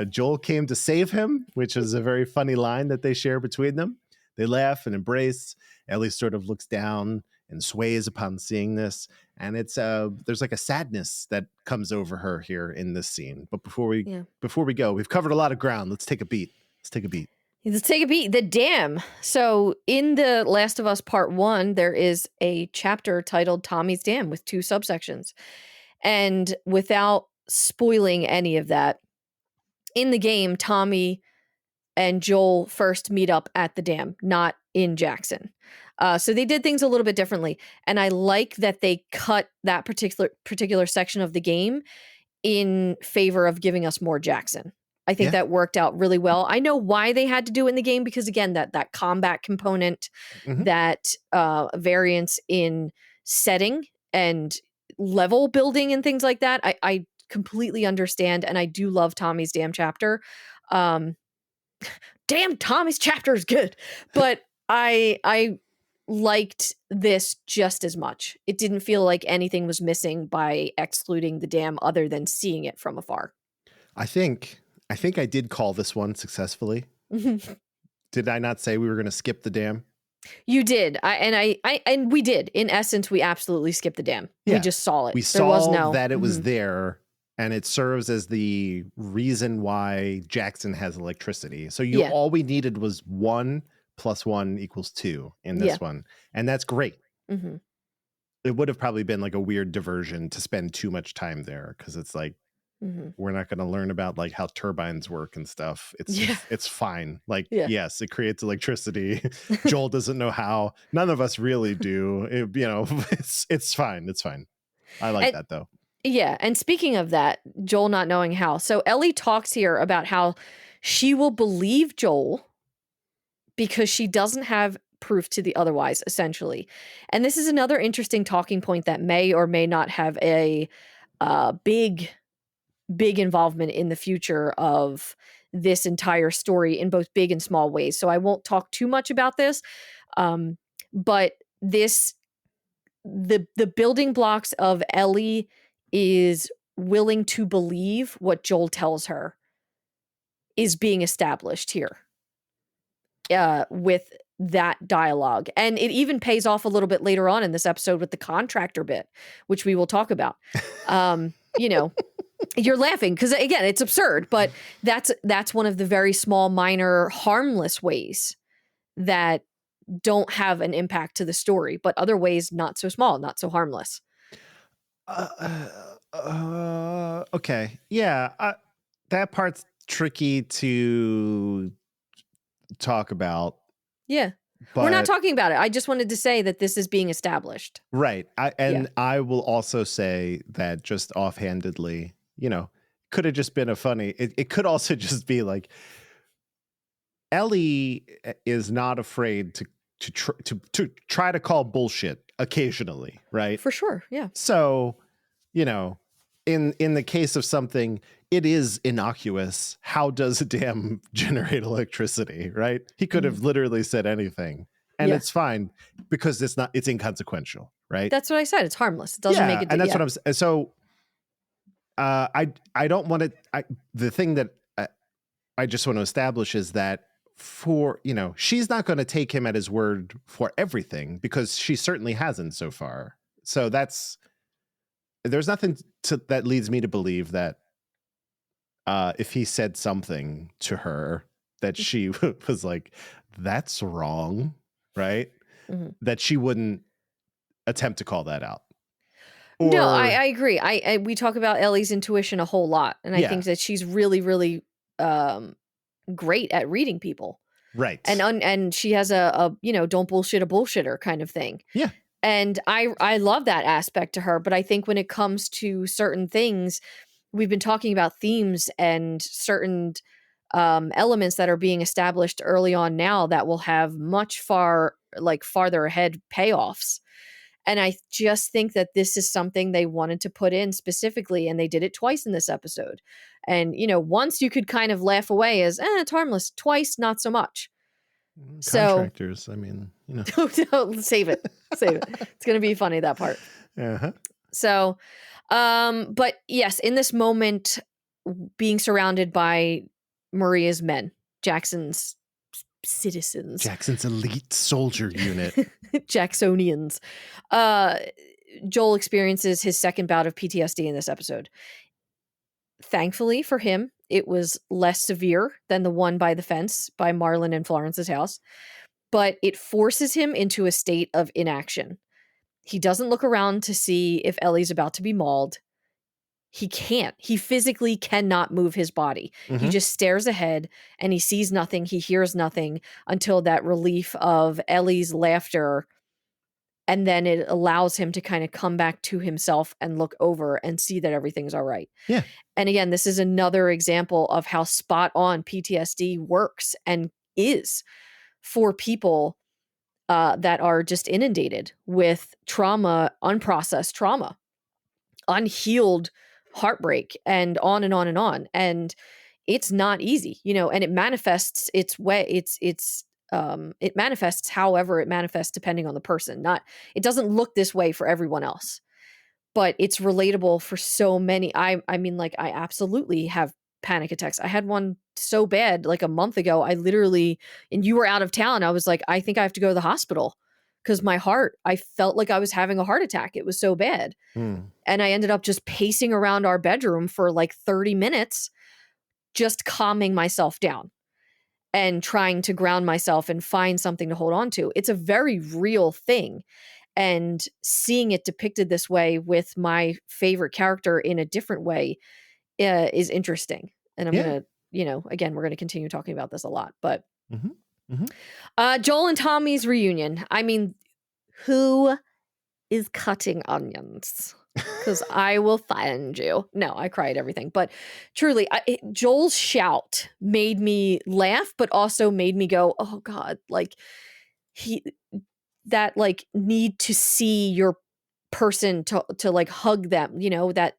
Joel came to save him, which is a very funny line that they share between them. They laugh and embrace. Ellie sort of looks down and sways upon seeing this, and it's there's like a sadness that comes over her here in this scene. But before we go, we've covered a lot of ground. Let's take a beat. Let's take a beat. The dam. So in The Last of Us Part 1, there is a chapter titled Tommy's Dam with 2 subsections. And without spoiling any of that, in the game, Tommy and Joel first meet up at the dam, not in Jackson. So they did things a little bit differently. And I like that they cut that particular section of the game in favor of giving us more Jackson. I think that worked out really well. I know why they had to do it in the game, because again, that combat component, that variance in setting and level building and things like that, I completely understand, and I do love Tommy's Dam chapter. Damn, Tommy's chapter is good, but I liked this just as much. It didn't feel like anything was missing by excluding the dam other than seeing it from afar. I think I did call this one successfully. Did I not say we were going to skip the dam? You did. And we did. In essence, we absolutely skipped the dam. Yeah. We just saw it. We saw that it was there, and it serves as the reason why Jackson has electricity. So all we needed was 1 + 1 = 2 in this one. And that's great. It would have probably been like a weird diversion to spend too much time there, because it's like, we're not going to learn about like how turbines work and stuff. It's fine. Like, yes, it creates electricity. Joel doesn't know how. None of us really do. It's fine. It's fine. I like that though. Yeah. And speaking of that, Joel not knowing how. So Ellie talks here about how she will believe Joel because she doesn't have proof to the otherwise, essentially. And this is another interesting talking point that may or may not have a big involvement in the future of this entire story in both big and small ways. So I won't talk too much about this. But the building blocks of Ellie is willing to believe what Joel tells her is being established here with that dialogue. And it even pays off a little bit later on in this episode with the contractor bit, which we will talk about. You're laughing because, again, it's absurd, but that's one of the very small, minor, harmless ways that don't have an impact to the story, but other ways not so small, not so harmless. Okay. Yeah. That part's tricky to talk about. Yeah. But we're not talking about it. I just wanted to say that this is being established. Right. I will also say that just offhandedly, could have just been a funny, it could also just be like, Ellie is not afraid to try to call bullshit occasionally, right? For sure, yeah. So, in the case of something, it is innocuous. How does a dam generate electricity, right? He could have literally said anything, and it's fine because it's inconsequential, right? That's what I said. It's harmless. It doesn't make it. And that's what I'm saying. So, I don't want to. The thing that I just want to establish is that she's not going to take him at his word for everything, because she certainly hasn't so far. So there's nothing that leads me to believe that if he said something to her that she was like, that's wrong, right? That she wouldn't attempt to call that out. No, I agree. We talk about Ellie's intuition a whole lot, and I think that she's really, really great at reading people, right? And she has a don't bullshit a bullshitter kind of thing. Yeah, and I love that aspect to her. But I think when it comes to certain things, we've been talking about themes and certain elements that are being established early on now that will have much farther ahead payoffs. And I just think that this is something they wanted to put in specifically, and they did it twice in this episode. And, once you could kind of laugh away as, it's harmless. Twice, not so much. Contractors, Save it. It's going to be funny, that part. Uh-huh. So, but yes, in this moment, being surrounded by Maria's men, Jackson's citizens, Jackson's elite soldier unit. Jacksonians, uh, Joel experiences his second bout of PTSD in this episode. Thankfully for him, it was less severe than the one by the fence by Marlon and Florence's house, but it forces him into a state of inaction. He doesn't look around to see if Ellie's about to be mauled. He can't. He physically cannot move his body. He just stares ahead and he sees nothing. He hears nothing until that relief of Ellie's laughter. And then it allows him to kind of come back to himself and look over and see that everything's all right. Yeah. And again, this is another example of how spot on PTSD works and is for people that are just inundated with trauma, unprocessed trauma, unhealed heartbreak, and on and on and on. And it's not easy, and it manifests its way. It manifests however it manifests depending on the person. It doesn't look this way for everyone else, but it's relatable for so many. I mean, like, I absolutely have panic attacks. I had one so bad like a month ago. I literally, and you were out of town, I was like, I think I have to go to the hospital because I felt like I was having a heart attack. It was so bad. And I ended up just pacing around our bedroom for like 30 minutes, just calming myself down and trying to ground myself and find something to hold on to. It's a very real thing. And seeing it depicted this way with my favorite character in a different way is interesting. And I'm going to, again, we're going to continue talking about this a lot. But Joel and Tommy's reunion. I mean, who is cutting onions? Because I will find you. No, I cry at everything. But truly, Joel's shout made me laugh, but also made me go, oh God, like that like need to see your person to like hug them, that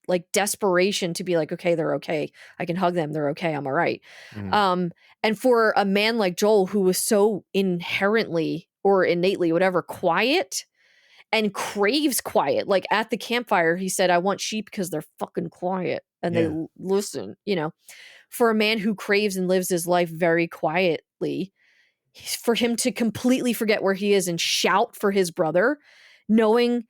like desperation to be like, okay, they're okay. I can hug them. They're okay. I'm all right. And for a man like Joel, who was so inherently or innately, whatever, quiet and craves quiet. Like at the campfire, he said, I want sheep because they're fucking quiet and they listen, for a man who craves and lives his life very quietly, for him to completely forget where he is and shout for his brother, knowing,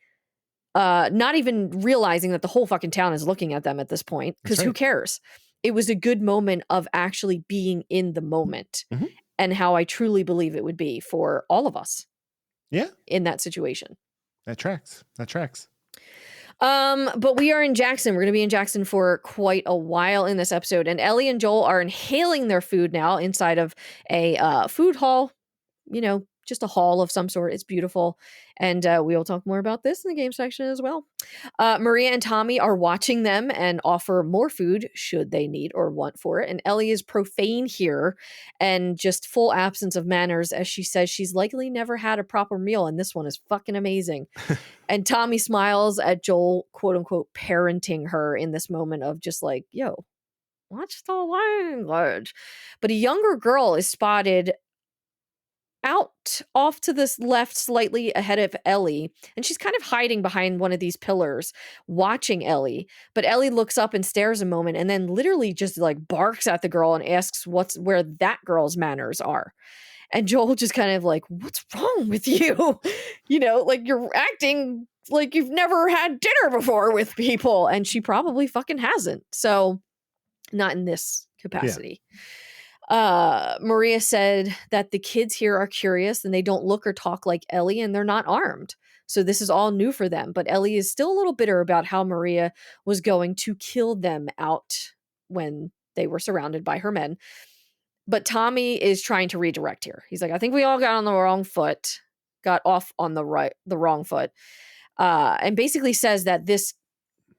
not even realizing that the whole fucking town is looking at them at this point, because who cares? It was a good moment of actually being in the moment and how I truly believe it would be for all of us. Yeah. In that situation. That tracks. But we are in Jackson. We're going to be in Jackson for quite a while in this episode. And Ellie and Joel are inhaling their food now inside of a food hall, just a hall of some sort. It's beautiful. And we will talk more about this in the game section as well. Maria and Tommy are watching them and offer more food should they need or want for it. And Ellie is profane here and just full absence of manners as she says she's likely never had a proper meal and this one is fucking amazing. And Tommy smiles at Joel, quote unquote, parenting her in this moment of just like, yo, watch the language. But a younger girl is spotted out off to this left slightly ahead of Ellie, and she's kind of hiding behind one of these pillars watching Ellie. But Ellie looks up and stares a moment and then literally just like barks at the girl and asks where that girl's manners are. And Joel just kind of like, what's wrong with you? Like you're acting like you've never had dinner before with people, and she probably fucking hasn't. So not in this capacity. Maria said that the kids here are curious and they don't look or talk like Ellie and they're not armed. So this is all new for them. But Ellie is still a little bitter about how Maria was going to kill them out when they were surrounded by her men. But Tommy is trying to redirect here. He's like, I think we all got off on the wrong foot. And basically says that this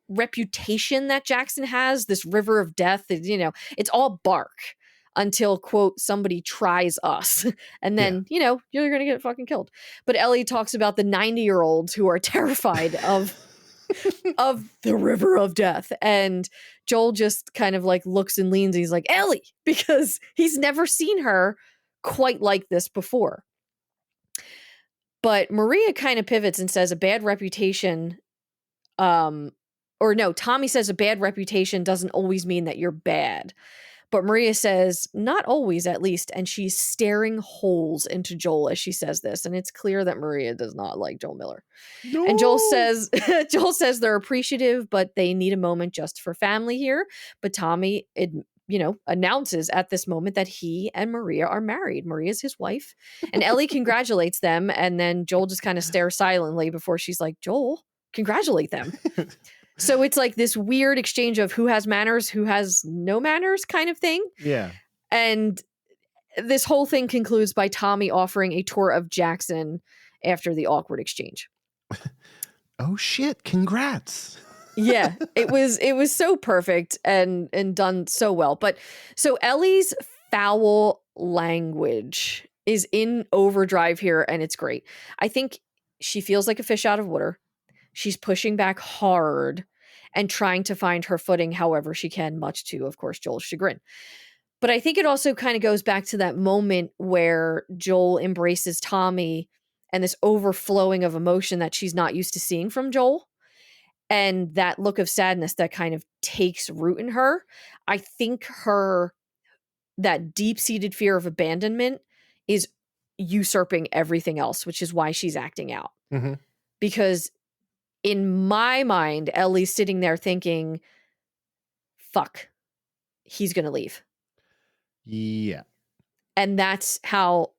reputation that Jackson has, this river of death, it's all bark. Until, quote, somebody tries us. And then, you're going to get fucking killed. But Ellie talks about the 90-year-olds who are terrified of the river of death. And Joel just kind of like looks and leans. And he's like, Ellie, because he's never seen her quite like this before. But Maria kind of pivots and says a bad reputation or no, Tommy says a bad reputation doesn't always mean that you're bad. But Maria says, not always, at least. And she's staring holes into Joel as she says this. And it's clear that Maria does not like Joel Miller. And Joel No. says, Joel says they're appreciative, but they need a moment just for family here. But Tommy, announces at this moment that he and Maria are married. Maria's his wife. And Ellie congratulates them. And then Joel just kind of stares silently before she's like, Joel, congratulate them. So it's like this weird exchange of who has manners, who has no manners kind of thing. Yeah. And this whole thing concludes by Tommy offering a tour of Jackson after the awkward exchange. Oh shit, congrats. Yeah, it was so perfect and done so well. But so Ellie's foul language is in overdrive here, and it's great. I think she feels like a fish out of water. She's pushing back hard and trying to find her footing however she can, much to, of course, Joel's chagrin. But I think it also kind of goes back to that moment where Joel embraces Tommy and this overflowing of emotion that she's not used to seeing from Joel. And that look of sadness that kind of takes root in her. I think that deep-seated fear of abandonment is usurping everything else, which is why she's acting out. Mm-hmm. Because in my mind, Ellie's sitting there thinking, fuck, he's going to leave. Yeah. And that's how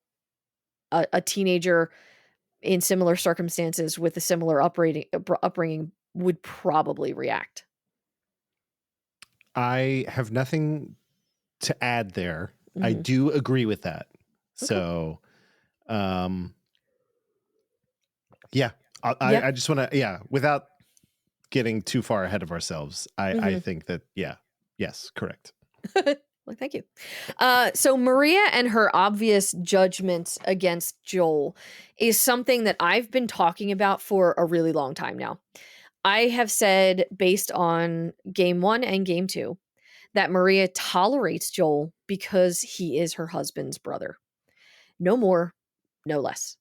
a teenager in similar circumstances with a similar upbringing would probably react. I have nothing to add there. Mm-hmm. I do agree with that. Okay. So, I just want to, without getting too far ahead of ourselves, I think that, yes, correct. Well, thank you. So Maria and her obvious judgments against Joel is something that I've been talking about for a really long time now. I have said, based on game 1 and game 2, that Maria tolerates Joel because he is her husband's brother. No more, no less.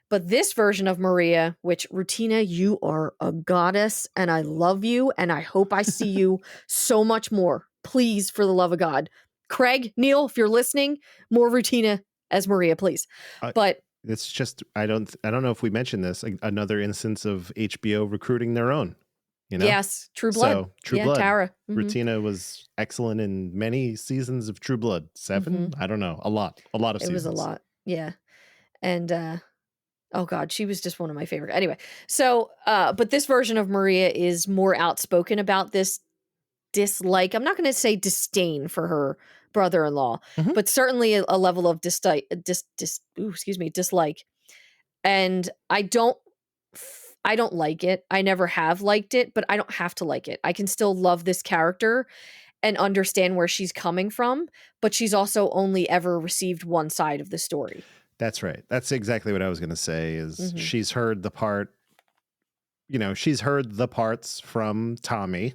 But this version of Maria, which, Rutina, you are a goddess and I love you and I hope I see you so much more. Please, for the love of God. Craig, Neil, if you're listening, more Rutina as Maria, please. But it's just, I don't know if we mentioned this, another instance of HBO recruiting their own. Yes, True Blood. So, True Blood. Tara. Rutina was excellent in many seasons of True Blood. 7? I don't know. A lot of seasons. It was a lot. Yeah. And, oh God, she was just one of my favorite. Anyway, so, but this version of Maria is more outspoken about this dislike. I'm not going to say disdain for her brother-in-law, but certainly a level of dislike. And I don't like it. I never have liked it, but I don't have to like it. I can still love this character and understand where she's coming from, but she's also only ever received one side of the story. That's right. That's exactly what I was going to say is she's heard the parts from Tommy.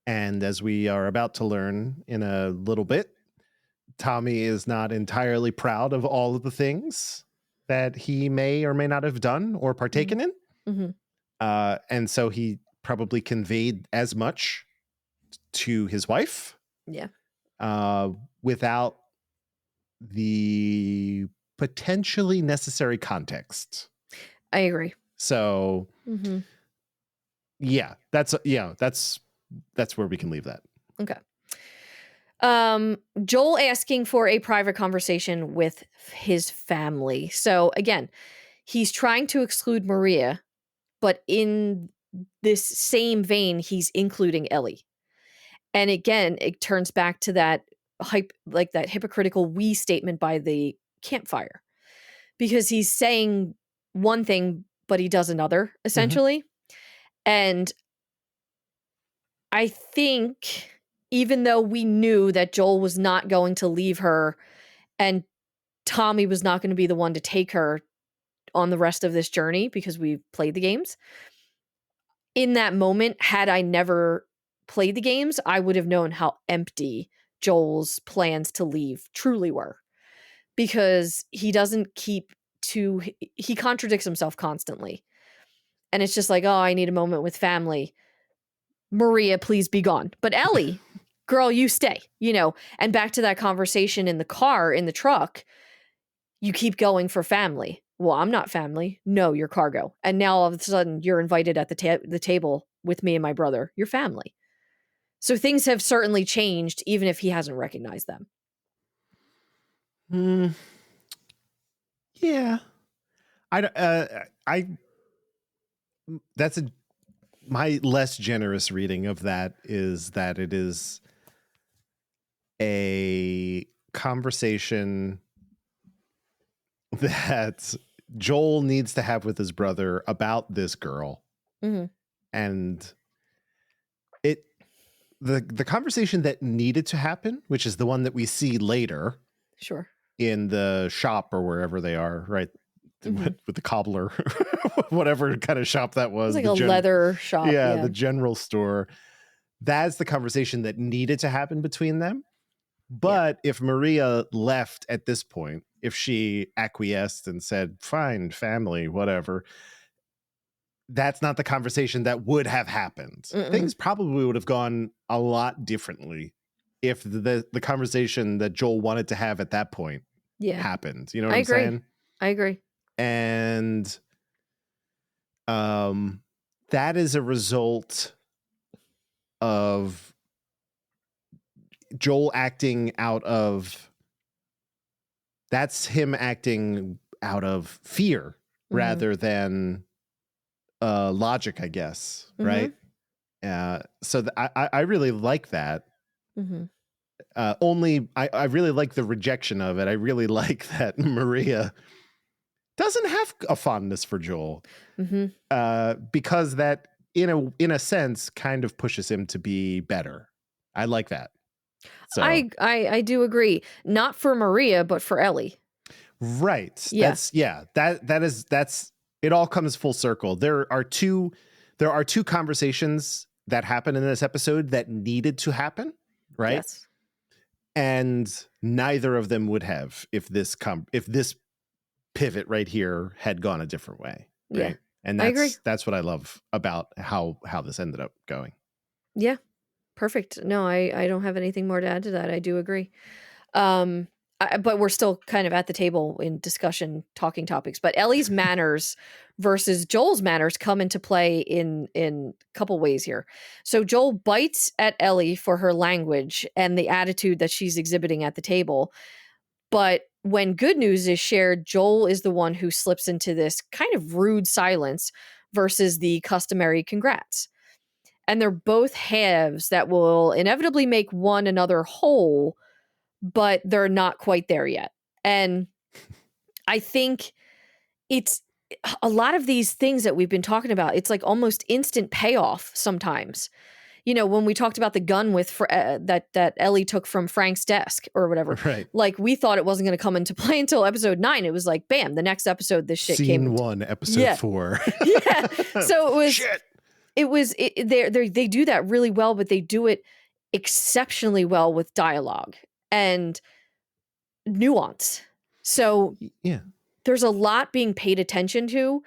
And as we are about to learn in a little bit, Tommy is not entirely proud of all of the things that he may or may not have done or partaken in. And so he probably conveyed as much to his wife. Yeah. Without the potentially necessary context. I agree. So, that's where we can leave that. Okay. Joel asking for a private conversation with his family. So again, he's trying to exclude Maria, but in this same vein, he's including Ellie. And again, it turns back to that that hypocritical we statement by the campfire, because he's saying one thing, but he does another, essentially. And I think, even though we knew that Joel was not going to leave her and Tommy was not going to be the one to take her on the rest of this journey because we played the games, in that moment, had I never played the games, I would have known how empty Joel's plans to leave truly were, because he doesn't he contradicts himself constantly. and it's just like, oh, I need a moment with family. Maria, please be gone. But Ellie, girl, you stay, and back to that conversation in the car, in the truck, you keep going for family. Well, I'm not family. No, you're cargo. And now all of a sudden you're invited at the table with me and my brother. You're family. So things have certainly changed, even if he hasn't recognized them. Yeah. That's my less generous reading of that is that it is a conversation that Joel needs to have with his brother about this girl. Mm-hmm. And the conversation that needed to happen, which is the one that we see later. Sure. In the shop or wherever they are, right? Mm-hmm. With the cobbler, whatever kind of shop that was. It was like a leather shop. Yeah, the general store. That's the conversation that needed to happen between them. But if Maria left at this point, if she acquiesced and said, fine, family, whatever, that's not the conversation that would have happened. Mm-mm. Things probably would have gone a lot differently if the conversation that Joel wanted to have at that point happened. You know what I'm saying? I agree. And that is a result of Joel acting out of, that's him acting out of fear rather than logic, I guess. Right. So I really like that. Only I really like the rejection of it. I really like that Maria doesn't have a fondness for Joel, because that in a sense kind of pushes him to be better. I like that. So I do agree. Not for Maria, but for Ellie. Right. Yeah. That's it. All comes full circle. There are two conversations that happen in this episode that needed to happen. Right. Yes. And neither of them would have if this pivot right here had gone a different way. Right? Yeah. And I agree. That's what I love about how this ended up going. Yeah. Perfect. No, I don't have anything more to add to that. I do agree. But we're still kind of at the table in discussion, talking topics. But Ellie's manners versus Joel's manners come into play in a couple ways here. So Joel bites at Ellie for her language and the attitude that she's exhibiting at the table. But when good news is shared, Joel is the one who slips into this kind of rude silence versus the customary congrats. And they're both halves that will inevitably make one another whole, but they're not quite there yet. And I think it's a lot of these things that we've been talking about. It's like almost instant payoff sometimes. When we talked about the gun with that Ellie took from Frank's desk or whatever, right? Like we thought it wasn't going to come into play until episode 9. It was like, bam, the next episode, this shit came. Scene 1, episode 4. Yeah. So it was. Shit. They do that really well, but they do it exceptionally well with dialogue and nuance. So yeah, there's a lot being paid attention to,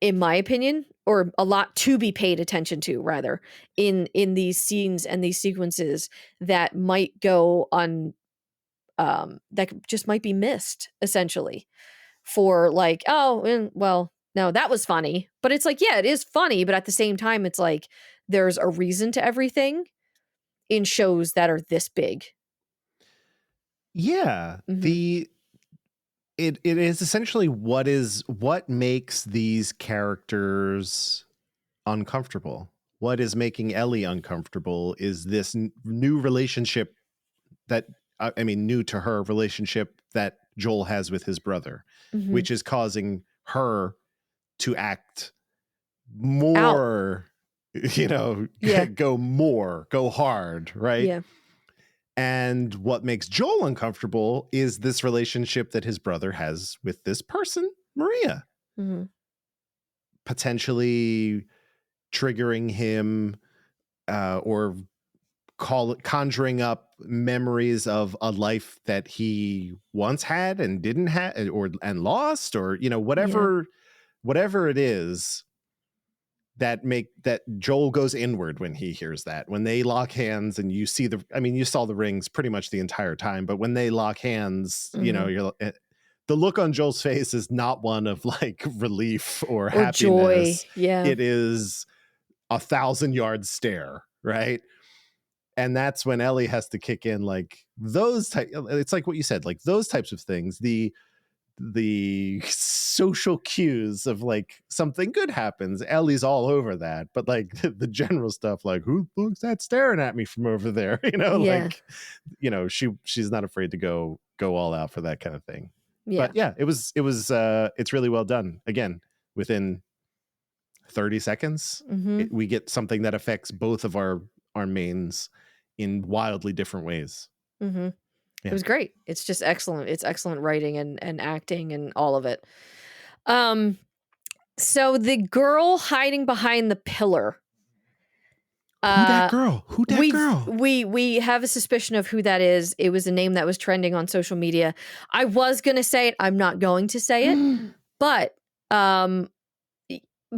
in my opinion, or a lot to be paid attention to rather in these scenes and these sequences that might go on, that just might be missed essentially for like, no, that was funny. But it's like, yeah, it is funny. But at the same time, it's like there's a reason to everything in shows that are this big. Yeah. It is essentially what makes these characters uncomfortable. What is making Ellie uncomfortable is this new relationship that, new to her relationship that Joel has with his brother, which is causing her to act more, go hard, right? Yeah. And what makes Joel uncomfortable is this relationship that his brother has with this person, Maria. Potentially triggering him or conjuring up memories of a life that he once had and didn't have and lost, or whatever whatever it is that Joel goes inward when he hears that. When they lock hands and you see you saw the rings pretty much the entire time, but when they lock hands, you're the look on Joel's face is not one of like relief or happiness. Joy. Yeah. It is 1,000-yard stare, right? And that's when Ellie has to kick in, like it's like what you said, like those types of things, the social cues of like something good happens. Ellie's all over that, but like the general stuff, like who looks that staring at me from over there? She's not afraid to go all out for that kind of thing. Yeah. But yeah, it's really well done. Again, within 30 seconds, we get something that affects both of our mains in wildly different ways. Yeah. It was great. It's just excellent. It's excellent writing and acting and all of it. So the girl hiding behind the pillar. Who that girl? We have a suspicion of who that is. It was a name that was trending on social media. I was going to say it. I'm not going to say it. But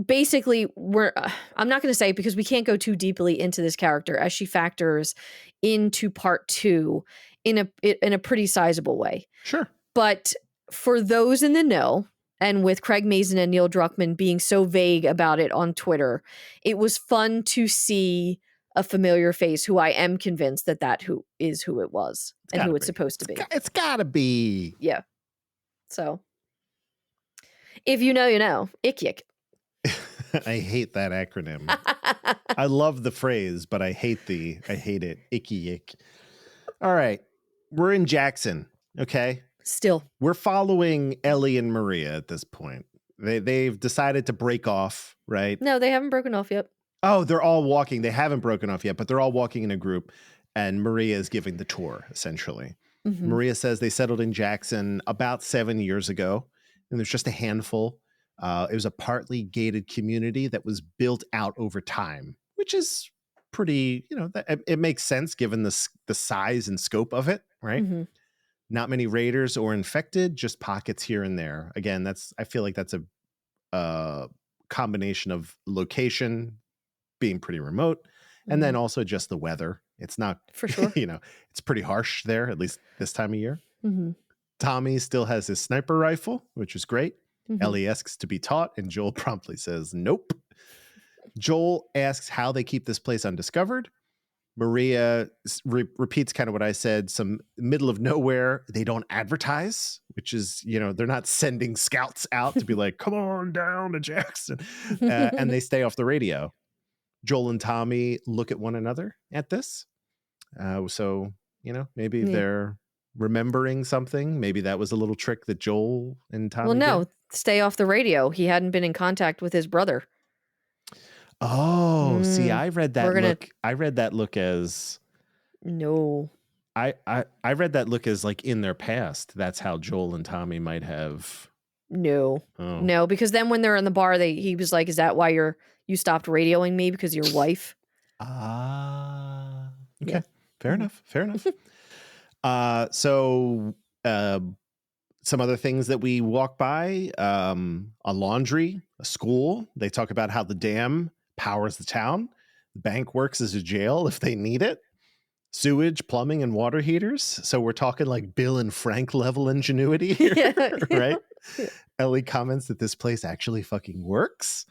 basically, I'm not going to say it because we can't go too deeply into this character as she factors into part 2 in a pretty sizable way. Sure. But for those in the know, and with Craig Mazin and Neil Druckmann being so vague about it on Twitter, it was fun to see a familiar face who I am convinced that who it was and who it's supposed to be. It's gotta be. Yeah. So if you know, you know. Ick yick. I hate that acronym. I love the phrase, but I hate it. Icky ick. All right. We're in Jackson. Okay. Still. We're following Ellie and Maria at this point. They've decided to break off, right? No, they haven't broken off yet. Oh, they're all walking. They haven't broken off yet, but they're all walking in a group, and Maria is giving the tour, essentially. Maria says they settled in Jackson about 7 years ago, and there's just a handful. It was a partly gated community that was built out over time, which is pretty, it makes sense given the size and scope of it, right? Not many raiders or infected, just pockets here and there. Again, I feel like that's a combination of location being pretty remote, and then also just the weather. It's not, for sure. It's pretty harsh there, at least this time of year. Tommy still has his sniper rifle, which is great. Ellie asks to be taught, and Joel promptly says nope. Joel asks how they keep this place undiscovered. Maria repeats kind of what I said, some middle of nowhere. They don't advertise, which is, they're not sending scouts out to be like, come on down to Jackson. And they stay off the radio. Joel and Tommy look at one another at this. So, maybe they're remembering something. Maybe that was a little trick that Joel and Tommy did. Stay off the radio. He hadn't been in contact with his brother. Oh, see, I read that look as no. I read that look as like in their past. That's how Joel and Tommy might have. No. Oh. No, because then when they're in the bar, he was like, "Is that why you stopped radioing me because of your wife?" Okay. Yeah. Fair enough. So some other things that we walk by, a laundry, a school. They talk about how the dam powers the town. The bank works as a jail if they need it. Sewage, plumbing, and water heaters. So we're talking like Bill and Frank level ingenuity here, right? Yeah. Ellie comments that this place actually fucking works.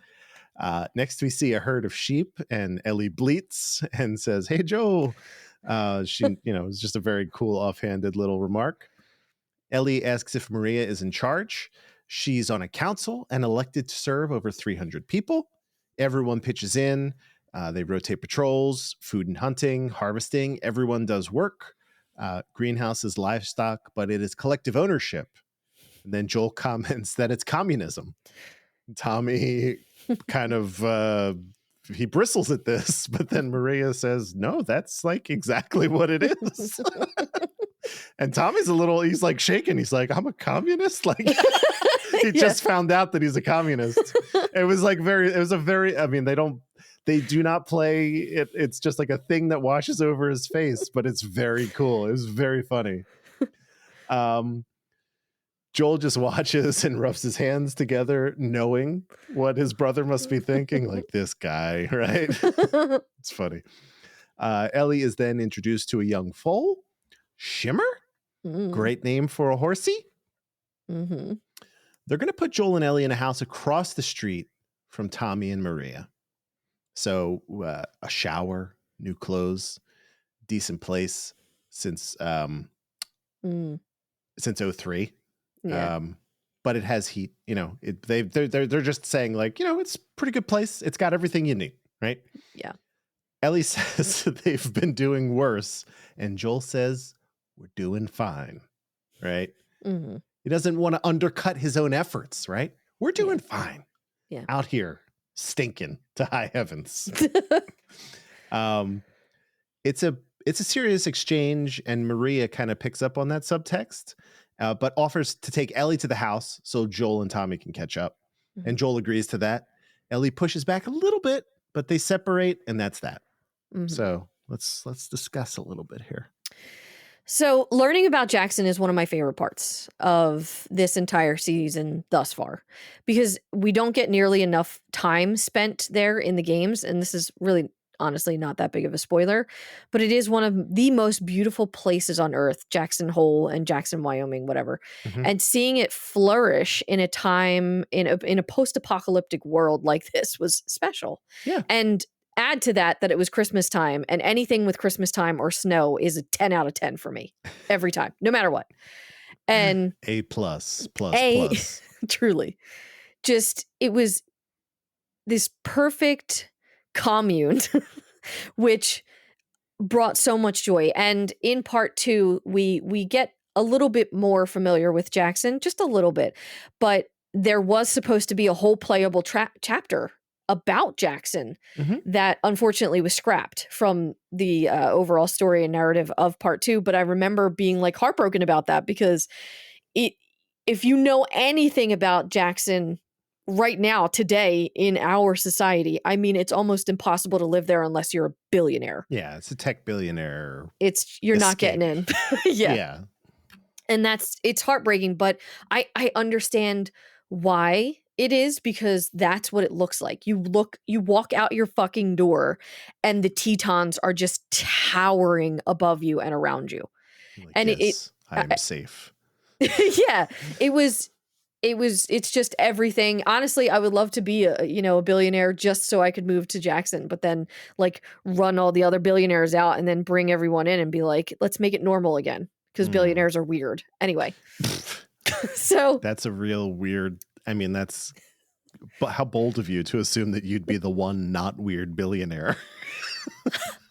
Next we see a herd of sheep, and Ellie bleats and says, "Hey, Joe." She, it's just a very cool offhanded little remark. Ellie asks if Maria is in charge. She's on a council and elected to serve over 300 people. Everyone pitches in. They rotate patrols, food and hunting, harvesting. Everyone does work. Greenhouse is livestock, but it is collective ownership. And then Joel comments that it's communism. Tommy kind of, he bristles at this, but then Maria says, no, that's like exactly what it is. And Tommy's he's like shaking. He's like, I'm a communist? Like, he just found out that he's a communist. It was they do not play it. It's just like a thing that washes over his face, but it's very cool. It was very funny. Joel just watches and rubs his hands together, knowing what his brother must be thinking. Like, this guy, right? It's funny. Ellie is then introduced to a young foal, Shimmer. Great name for a horsey. Mm-hmm. They're going to put Joel and Ellie in a house across the street from Tommy and Maria. So a shower, new clothes, decent place since '03. Yeah. But it has heat. They're just saying, like, it's a pretty good place. It's got everything you need, right? Yeah. Ellie says they've been doing worse, and Joel says we're doing fine, right? Mm-hmm. He doesn't want to undercut his own efforts, right? We're doing fine. Yeah. Out here stinking to high heavens. It's a serious exchange, and Maria kind of picks up on that subtext, but offers to take Ellie to the house so Joel and Tommy can catch up. Mm-hmm. And Joel agrees to that. Ellie pushes back a little bit, but they separate, and that's that. Mm-hmm. So let's discuss a little bit here. So learning about Jackson is one of my favorite parts of this entire season thus far, because we don't get nearly enough time spent there in the games. And this is really, honestly, not that big of a spoiler, but it is one of the most beautiful places on earth, Jackson Hole and Jackson, Wyoming, whatever. Mm-hmm. And seeing it flourish in a time in a post-apocalyptic world like this was special. Yeah. And add to that it was Christmas time, and anything with Christmas time or snow is a 10 out of 10 for me every time, no matter what. And A plus. Truly. Just, it was this perfect commune, which brought so much joy. And in part 2, we get a little bit more familiar with Jackson, just a little bit, but there was supposed to be a whole playable chapter about Jackson that unfortunately was scrapped from the overall story and narrative of part 2. But I remember being like heartbroken about that, because if you know anything about Jackson right now, today in our society, I mean, it's almost impossible to live there unless you're a billionaire. Yeah, it's a tech billionaire. You're not getting in. Yeah. And it's heartbreaking, but I understand why it is, because that's what it looks like. You walk out your fucking door and the Tetons are just towering above you and around you. Like, and yes, I'm safe. Yeah, it's just everything. Honestly, I would love to be a billionaire just so I could move to Jackson, but then like run all the other billionaires out and then bring everyone in and be like, let's make it normal again, because billionaires are weird. Anyway. So that's a real weird, I mean, but how bold of you to assume that you'd be the one not weird billionaire.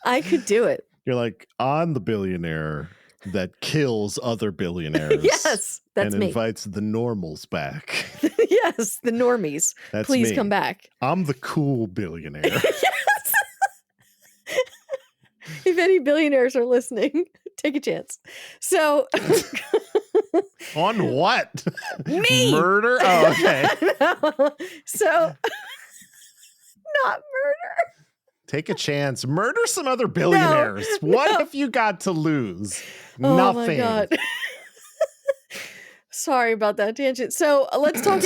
I could do it. You're like, I'm the billionaire that kills other billionaires. Yes, that's and me. Invites the normals back. Yes, the normies. That's Please me. Come back. I'm the cool billionaire. Yes. If any billionaires are listening, take a chance. So on what? Me. Murder? Oh, okay. No. So not murder. Take a chance. Murder some other billionaires. No. What have you got to lose? Oh Nothing. My God. Sorry about that tangent. So let's talk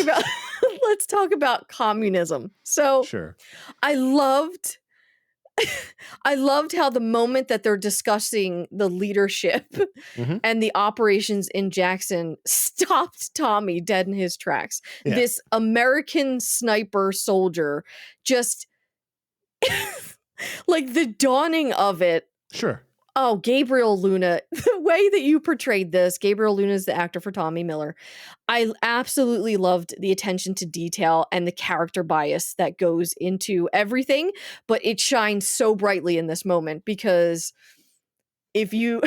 about communism. So sure. I loved how the moment that they're discussing the leadership and the operations in Jackson stopped Tommy dead in his tracks. Yeah. This American sniper soldier just like the dawning of it. Sure. Oh, Gabriel Luna, the way that you portrayed this, Gabriel Luna is the actor for Tommy Miller. I absolutely loved the attention to detail and the character bias that goes into everything, but it shines so brightly in this moment, because if you,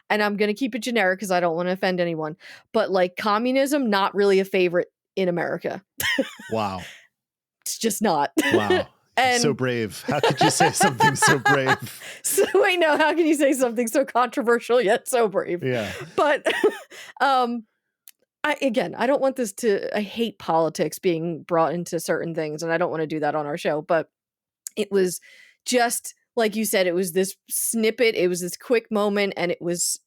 and I'm going to keep it generic because I don't want to offend anyone, but like communism, not really a favorite in America. Wow. It's just not. Wow. And so brave. How could you say something so brave? So wait, no, how can you say something so controversial yet so brave? Yeah. But I don't want this I hate politics being brought into certain things, and I don't want to do that on our show, but it was just like you said, it was this snippet, it was this quick moment, and it was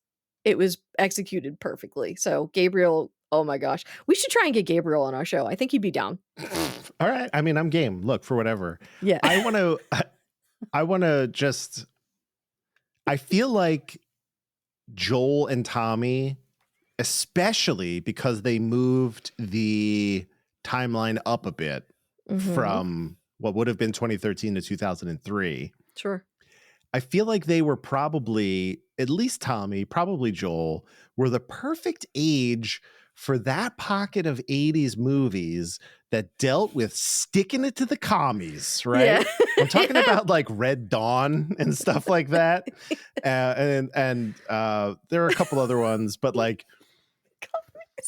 executed perfectly. So Gabriel Oh my gosh. We should try and get Gabriel on our show. I think he'd be down. All right. I mean, I'm game. Look, for whatever. Yeah. I want to just, I feel like Joel and Tommy, especially because they moved the timeline up a bit from what would have been 2013 to 2003. Sure. I feel like they were probably, at least Tommy, probably Joel, were the perfect age for that pocket of 80s movies that dealt with sticking it to the commies, right? Yeah. I'm talking about like Red Dawn and stuff like that. And there are a couple other ones, but like,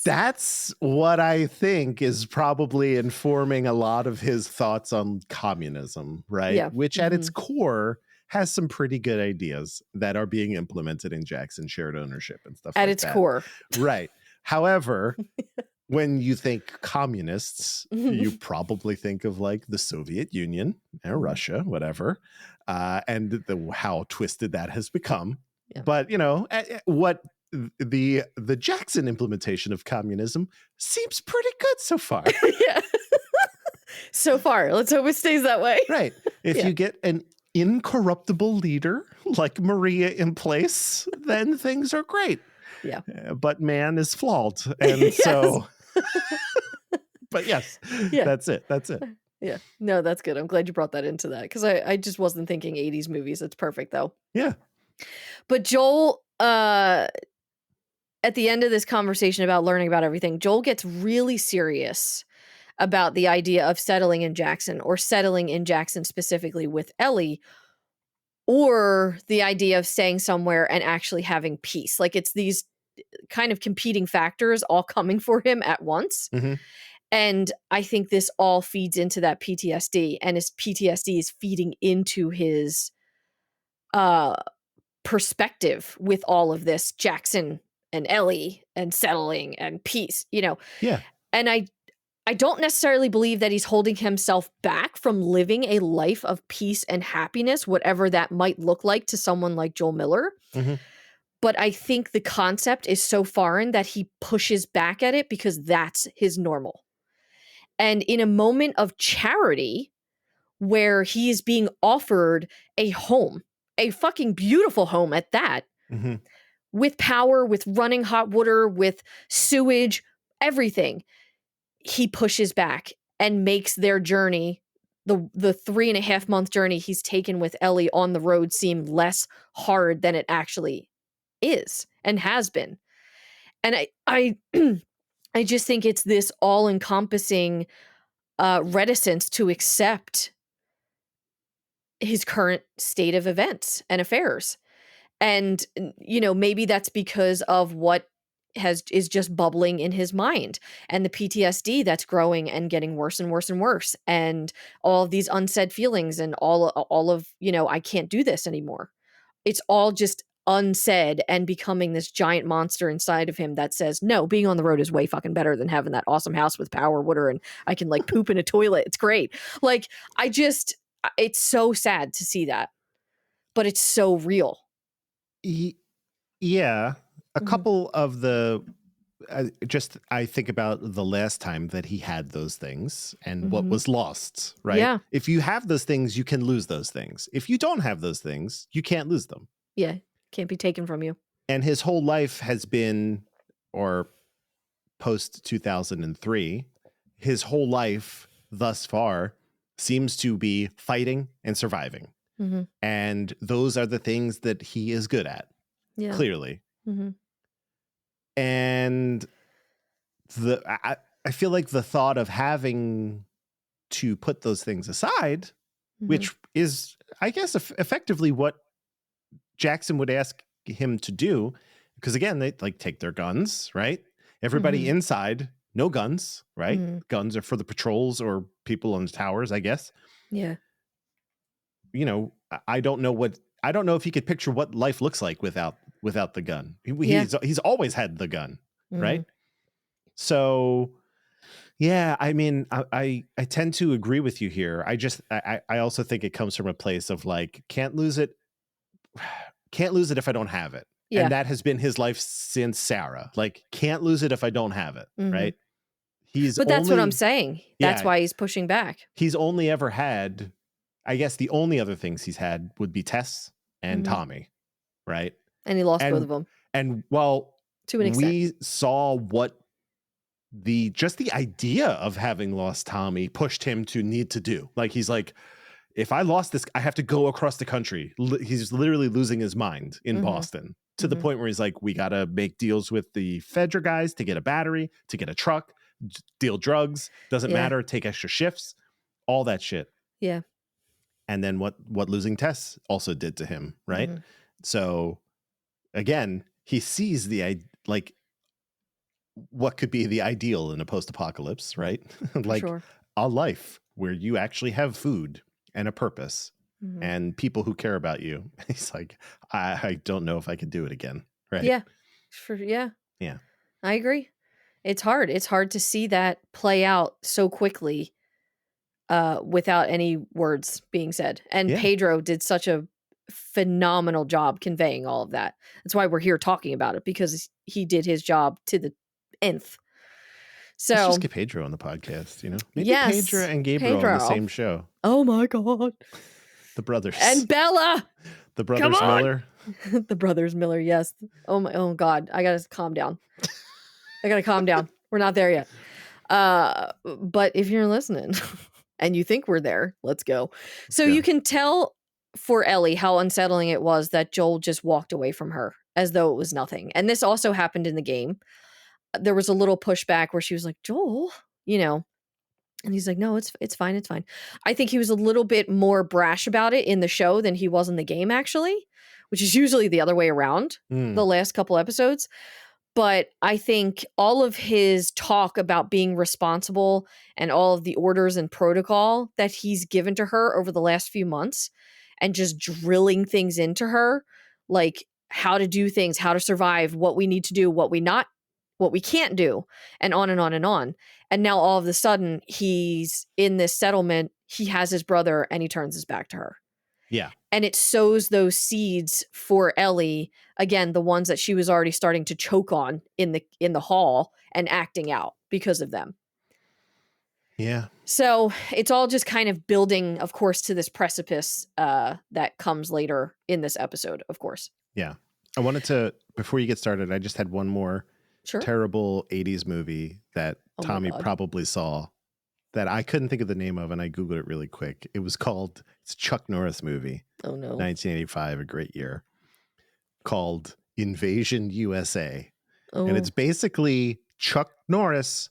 that's what I think is probably informing a lot of his thoughts on communism, right? Yeah. Which at its core has some pretty good ideas that are being implemented in Jackson shared ownership and stuff At like its that. core. Right. However, when you think communists, you probably think of like the Soviet Union and Russia, whatever, and how twisted that has become. Yeah. But, you know, what the Jackson implementation of communism seems pretty good so far. Yeah. So far. Let's hope it stays that way. Right. If you get an incorruptible leader like Maria in place, then things are great. Yeah. But man is flawed. And so, but yes, that's it. That's it. Yeah. No, that's good. I'm glad you brought that into that because I just wasn't thinking 80s movies. It's perfect though. Yeah. But Joel, at the end of this conversation about learning about everything, Joel gets really serious about the idea of settling in Jackson or settling in Jackson specifically with Ellie, or the idea of staying somewhere and actually having peace. Like it's these kind of competing factors all coming for him at once. And I think this all feeds into that PTSD, and his PTSD is feeding into his perspective with all of this Jackson and Ellie and settling and peace, you know? Yeah. And I don't necessarily believe that he's holding himself back from living a life of peace and happiness, whatever that might look like to someone like Joel Miller. But I think the concept is so foreign that he pushes back at it because that's his normal. And in a moment of charity, where he is being offered a home, a fucking beautiful home at that, with power, with running hot water, with sewage, everything, he pushes back and makes their journey, the 3.5 month journey he's taken with Ellie on the road, seem less hard than it actually is and has been. And I I just think it's this all-encompassing reticence to accept his current state of events and affairs. And, you know, maybe that's because of what is just bubbling in his mind, and the PTSD that's growing and getting worse and worse and worse, and all of these unsaid feelings and all of, you know, I can't do this anymore. It's all just unsaid and becoming this giant monster inside of him that says, no, being on the road is way fucking better than having that awesome house with power, water, and I can like poop in a toilet. It's great. Like, it's so sad to see that, but it's so real. Yeah. A couple of the, I think about the last time that he had those things and what was lost, right? Yeah. If you have those things, you can lose those things. If you don't have those things, you can't lose them. Yeah. Can't be taken from you. And his whole life has been, or post 2003, his whole life thus far seems to be fighting and surviving. And those are the things that he is good at, clearly. And I feel like the thought of having to put those things aside, which is, I guess, effectively what Jackson would ask him to do, because again, they like take their guns, right? Everybody inside, no guns, right? Guns are for the patrols or people on the towers, I guess. Yeah. You know, I don't know if he could picture what life looks like without the gun. He's always had the gun, right? So, yeah, I mean, I tend to agree with you here. I also think it comes from a place of like, can't lose it if I don't have it. Yeah. And that has been his life since Sarah. Like, can't lose it if I don't have it, right? But that's what I'm saying. That's Yeah. why he's pushing back. He's only ever had, I guess the only other things he's had would be Tess and Tommy, right? And he lost both of them. And well, to an extent. we saw what just the idea of having lost Tommy pushed him to need to do. Like, he's like, if I lost this, I have to go across the country. He's literally losing his mind in Boston to the point where he's like, we got to make deals with the Fedra guys to get a battery, to get a truck, deal drugs. Doesn't matter. Take extra shifts, all that shit. Yeah. And then what losing Tess also did to him, right? So again, he sees like what could be the ideal in a post-apocalypse, right? Like a life where you actually have food and a purpose and people who care about you. He's like, I don't know if I could do it again, right? Yeah. Yeah. I agree. It's hard. It's hard to see that play out so quickly without any words being said. And Pedro did such a phenomenal job conveying all of that. That's why we're here talking about it, because he did his job to the nth. So let's just get Pedro on the podcast, you know? Maybe Pedro and Gabriel on the same show. Oh my God. The brothers. And Bella. The brothers Miller. The brothers Miller, yes. Oh God. I gotta calm down. We're not there yet. But if you're listening and you think we're there, let's go. You can tell for Ellie how unsettling it was that Joel just walked away from her as though it was nothing. And this also happened in the game. There was a little pushback where she was like, Joel, you know, and he's like, no, it's fine. It's fine. I think he was a little bit more brash about it in the show than he was in the game, actually, which is usually the other way around the last couple episodes. But I think all of his talk about being responsible and all of the orders and protocol that he's given to her over the last few months and just drilling things into her, like how to do things, how to survive, what we need to do, what we can't do, and on and on and on. And now all of a sudden he's in this settlement, he has his brother, and he turns his back to her. Yeah. And it sows those seeds for Ellie, again, the ones that she was already starting to choke on in the hall and acting out because of them. Yeah. So it's all just kind of building, of course, to this precipice that comes later in this episode, of course. Yeah. I wanted to, before you get started, I just had one more terrible 80s movie that Tommy probably saw that I couldn't think of the name of, and I Googled it really quick. It was called, it's a Chuck Norris movie. Oh, no. 1985, a great year, called Invasion USA. Oh. And it's basically Chuck Norris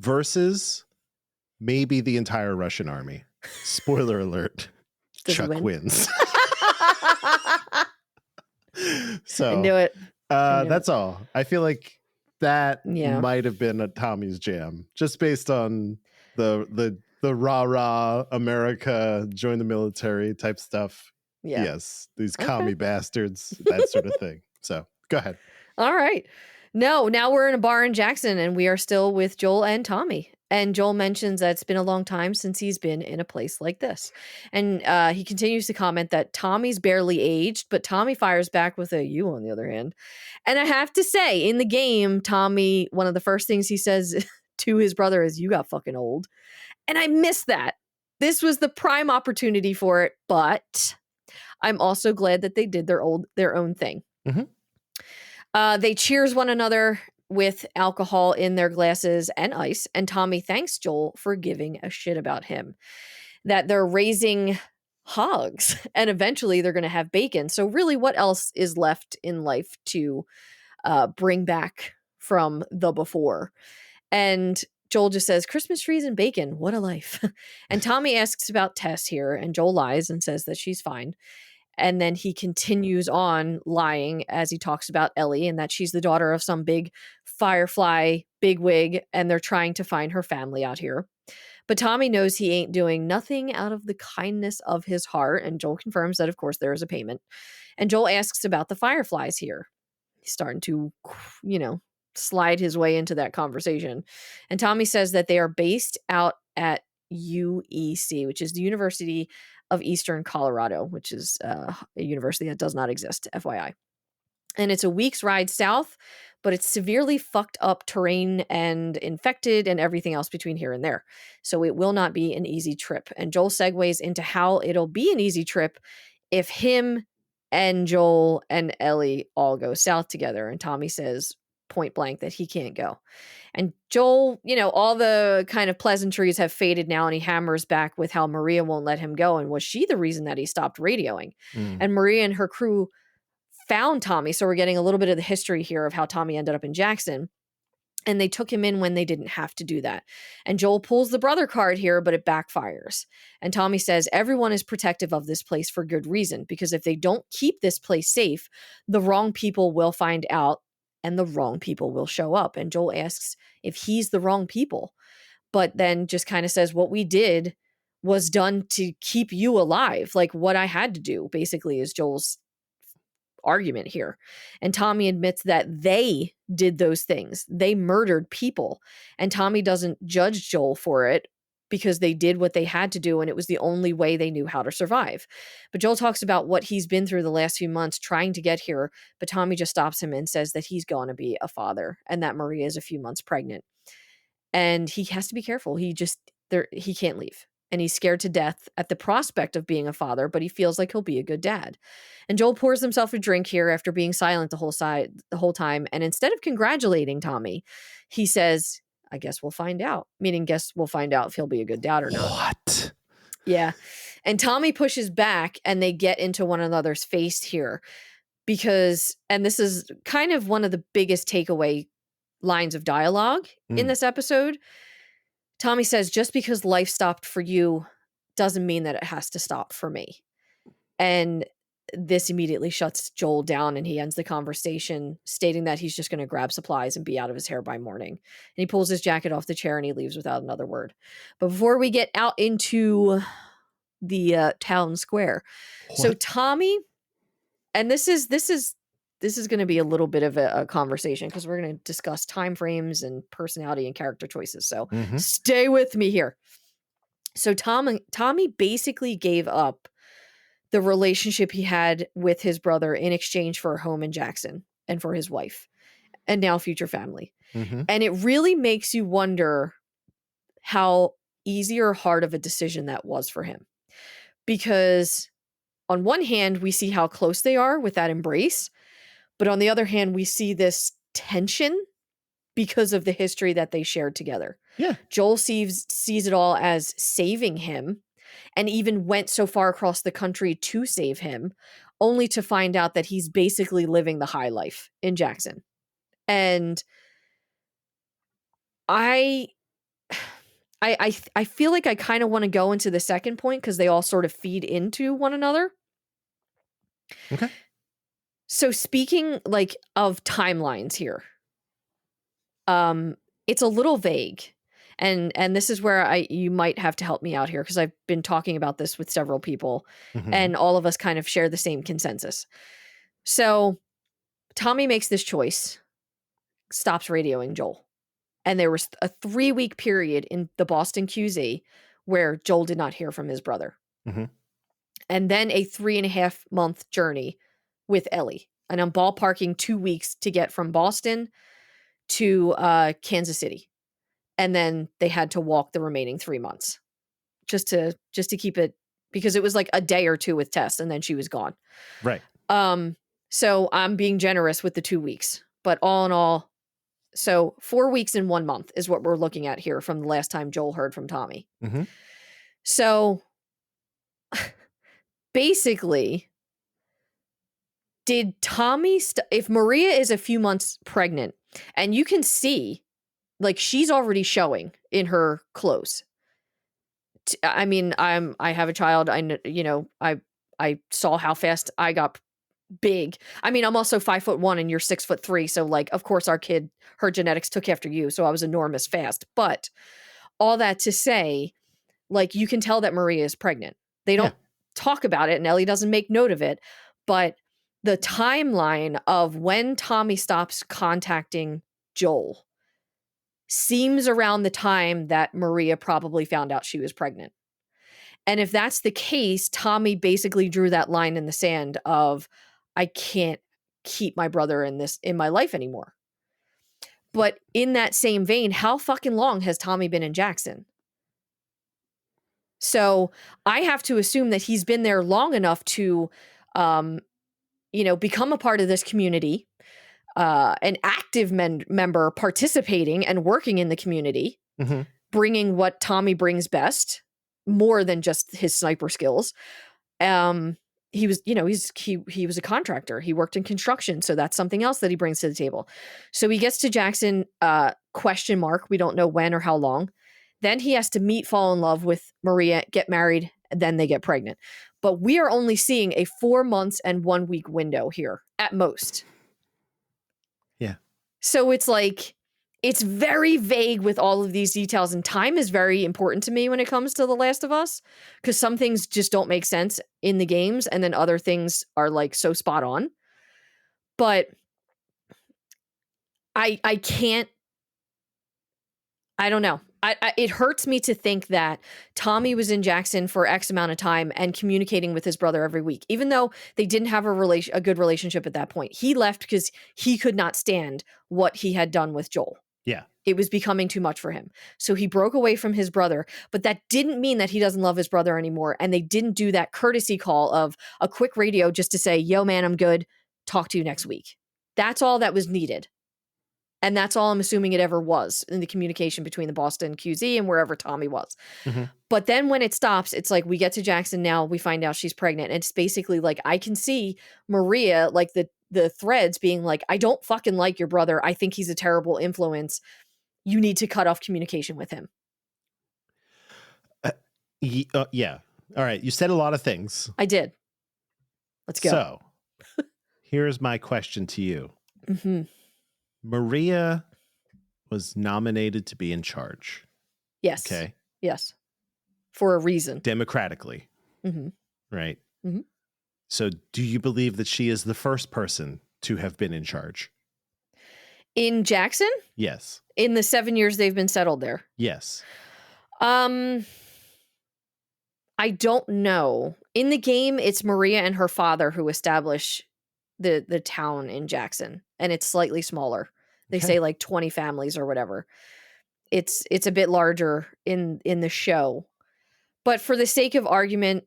versus maybe the entire Russian army. Spoiler alert. Chuck wins. So I knew it. That's all. I feel like that might have been a Tommy's jam, just based on the rah-rah America, join the military type stuff. Yeah. Yes, these commie bastards, that sort of thing. So go ahead. All right. No, now we're in a bar in Jackson and we are still with Joel and Tommy. And Joel mentions that it's been a long time since he's been in a place like this. And he continues to comment that Tommy's barely aged, but Tommy fires back with a "you" on the other hand. And I have to say, in the game, Tommy, one of the first things he says to his brother is, "You got fucking old." And I miss that. This was the prime opportunity for it, but I'm also glad that they did their own thing. They cheers one another with alcohol in their glasses and ice, and Tommy thanks Joel for giving a shit about him. That they're raising hogs, and eventually they're going to have bacon. So really, what else is left in life to bring back from the before? And Joel just says, Christmas trees and bacon, what a life. And Tommy asks about Tess here, and Joel lies and says that she's fine. And then he continues on lying as he talks about Ellie and that she's the daughter of some big Firefly bigwig, and they're trying to find her family out here. But Tommy knows he ain't doing nothing out of the kindness of his heart, and Joel confirms that, of course, there is a payment. And Joel asks about the Fireflies here. He's starting to, slide his way into that conversation. And Tommy says that they are based out at UEC, which is the University of Eastern Colorado, which is a university that does not exist, FYI. And it's a week's ride south, but it's severely fucked up terrain and infected and everything else between here and there. So it will not be an easy trip. And Joel segues into how it'll be an easy trip if him and Joel and Ellie all go south together. And Tommy says point blank that he can't go. And Joel, all the kind of pleasantries have faded now, and he hammers back with how Maria won't let him go. And was she the reason that he stopped radioing? Mm. And Maria and her crew found Tommy. So we're getting a little bit of the history here of how Tommy ended up in Jackson. And they took him in when they didn't have to do that. And Joel pulls the brother card here, but it backfires. And Tommy says everyone is protective of this place for good reason, because if they don't keep this place safe, the wrong people will find out and the wrong people will show up. And Joel asks if he's the wrong people, but then just kind of says what we did was done to keep you alive. Like what I had to do, basically, is Joel's argument here. And Tommy admits that they did those things. They murdered people. And Tommy doesn't judge Joel for it because they did what they had to do, and it was the only way they knew how to survive. But Joel talks about what he's been through the last few months trying to get here, but Tommy just stops him and says that he's going to be a father and that Maria is a few months pregnant. And he has to be careful. He can't leave. And he's scared to death at the prospect of being a father, but he feels like he'll be a good dad. And Joel pours himself a drink here after being silent the whole time. And instead of congratulating Tommy, he says, I guess we'll find out. Meaning, guess we'll find out if he'll be a good dad or not. What? Yeah. And Tommy pushes back and they get into one another's face here because, and this is kind of one of the biggest takeaway lines of dialogue in this episode. Tommy says, just because life stopped for you doesn't mean that it has to stop for me. And this immediately shuts Joel down, and he ends the conversation stating that he's just going to grab supplies and be out of his hair by morning. And he pulls his jacket off the chair and he leaves without another word. But before we get out into the town square, so Tommy, and this is going to be a little bit of a conversation because we're going to discuss time frames and personality and character choices. So stay with me here. So Tommy basically gave up the relationship he had with his brother in exchange for a home in Jackson and for his wife and now future family. And it really makes you wonder how easy or hard of a decision that was for him. Because on one hand, we see how close they are with that embrace. But on the other hand, we see this tension because of the history that they shared together. Yeah. Joel sees it all as saving him and even went so far across the country to save him, only to find out that he's basically living the high life in Jackson. And I feel like I kind of want to go into the second point because they all sort of feed into one another. Okay. So speaking like of timelines here, it's a little vague. And this is where you might have to help me out here because I've been talking about this with several people and all of us kind of share the same consensus. So Tommy makes this choice, stops radioing Joel. And there was a 3-week period in the Boston QZ where Joel did not hear from his brother. And then a 3.5-month journey with Ellie. And I'm ballparking 2 weeks to get from Boston to Kansas City. And then they had to walk the remaining 3 months just to keep it, because it was like a day or two with Tess and then she was gone. Right. So I'm being generous with the 2 weeks, but all in all, so 4 weeks and 1 month is what we're looking at here from the last time Joel heard from Tommy. So basically, did Tommy, if Maria is a few months pregnant and you can see, like she's already showing in her clothes. I mean, I have a child. I saw how fast I got big. I mean, I'm also 5'1" and you're 6'3". So like, of course her genetics took after you. So I was enormous fast, but all that to say, like, you can tell that Maria is pregnant. They don't talk about it and Ellie doesn't make note of it, but the timeline of when Tommy stops contacting Joel seems around the time that Maria probably found out she was pregnant. And if that's the case, Tommy basically drew that line in the sand of, I can't keep my brother in my life anymore. But in that same vein, how fucking long has Tommy been in Jackson? So I have to assume that he's been there long enough to, become a part of this community, an active member participating and working in the community, bringing what Tommy brings best, more than just his sniper skills. He was, he was a contractor. He worked in construction, so that's something else that he brings to the table. So he gets to Jackson, question mark. We don't know when or how long. Then he has to meet, fall in love with Maria, get married, and then they get pregnant. But we are only seeing a 4 months and 1 week window here at most. Yeah. So it's like, it's very vague with all of these details, and time is very important to me when it comes to The Last of Us, because some things just don't make sense in the games, and then other things are like so spot on. But I can't, I don't know. It hurts me to think that Tommy was in Jackson for X amount of time and communicating with his brother every week, even though they didn't have a good relationship at that point. He left because he could not stand what he had done with Joel. Yeah. It was becoming too much for him. So he broke away from his brother, but that didn't mean that he doesn't love his brother anymore. And they didn't do that courtesy call of a quick radio just to say, yo, man, I'm good. Talk to you next week. That's all that was needed. And that's all I'm assuming it ever was in the communication between the Boston QZ and wherever Tommy was. But then when it stops, it's like we get to Jackson now, we find out she's pregnant. And it's basically like, I can see Maria, like the threads being like, I don't fucking like your brother. I think he's a terrible influence. You need to cut off communication with him. Yeah. All right. You said a lot of things. I did. Let's go. So here's my question to you. Maria was nominated to be in charge. Yes. Okay. Yes. For a reason. Democratically. Right. So do you believe that she is the first person to have been in charge? In Jackson? Yes. In the 7 years they've been settled there? Yes. I don't know. In the game, it's Maria and her father who establish the town in Jackson, and it's slightly smaller. They say like 20 families or whatever. It's a bit larger in the show. But for the sake of argument,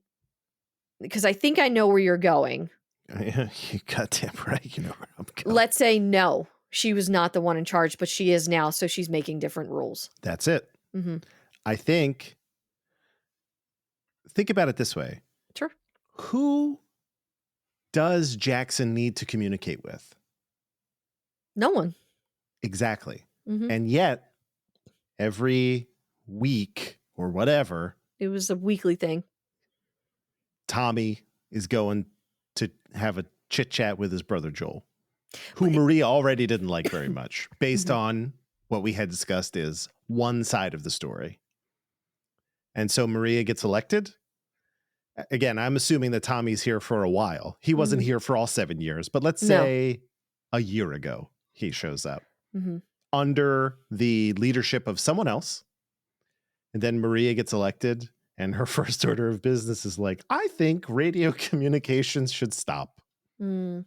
because I think I know where you're going. You goddamn right. You know where I'm going. Let's say no, she was not the one in charge, but she is now, so she's making different rules. That's it. I think about it this way. Sure. Who does Jackson need to communicate with? No one. Exactly. And yet, every week or whatever, it was a weekly thing. Tommy is going to have a chit chat with his brother Joel, who Maria already didn't like very much, based on what we had discussed is one side of the story. And so Maria gets elected. Again, I'm assuming that Tommy's here for a while. He wasn't here for all 7 years, but let's say a year ago he shows up under the leadership of someone else. And then Maria gets elected, and her first order of business is like, I think radio communications should stop. And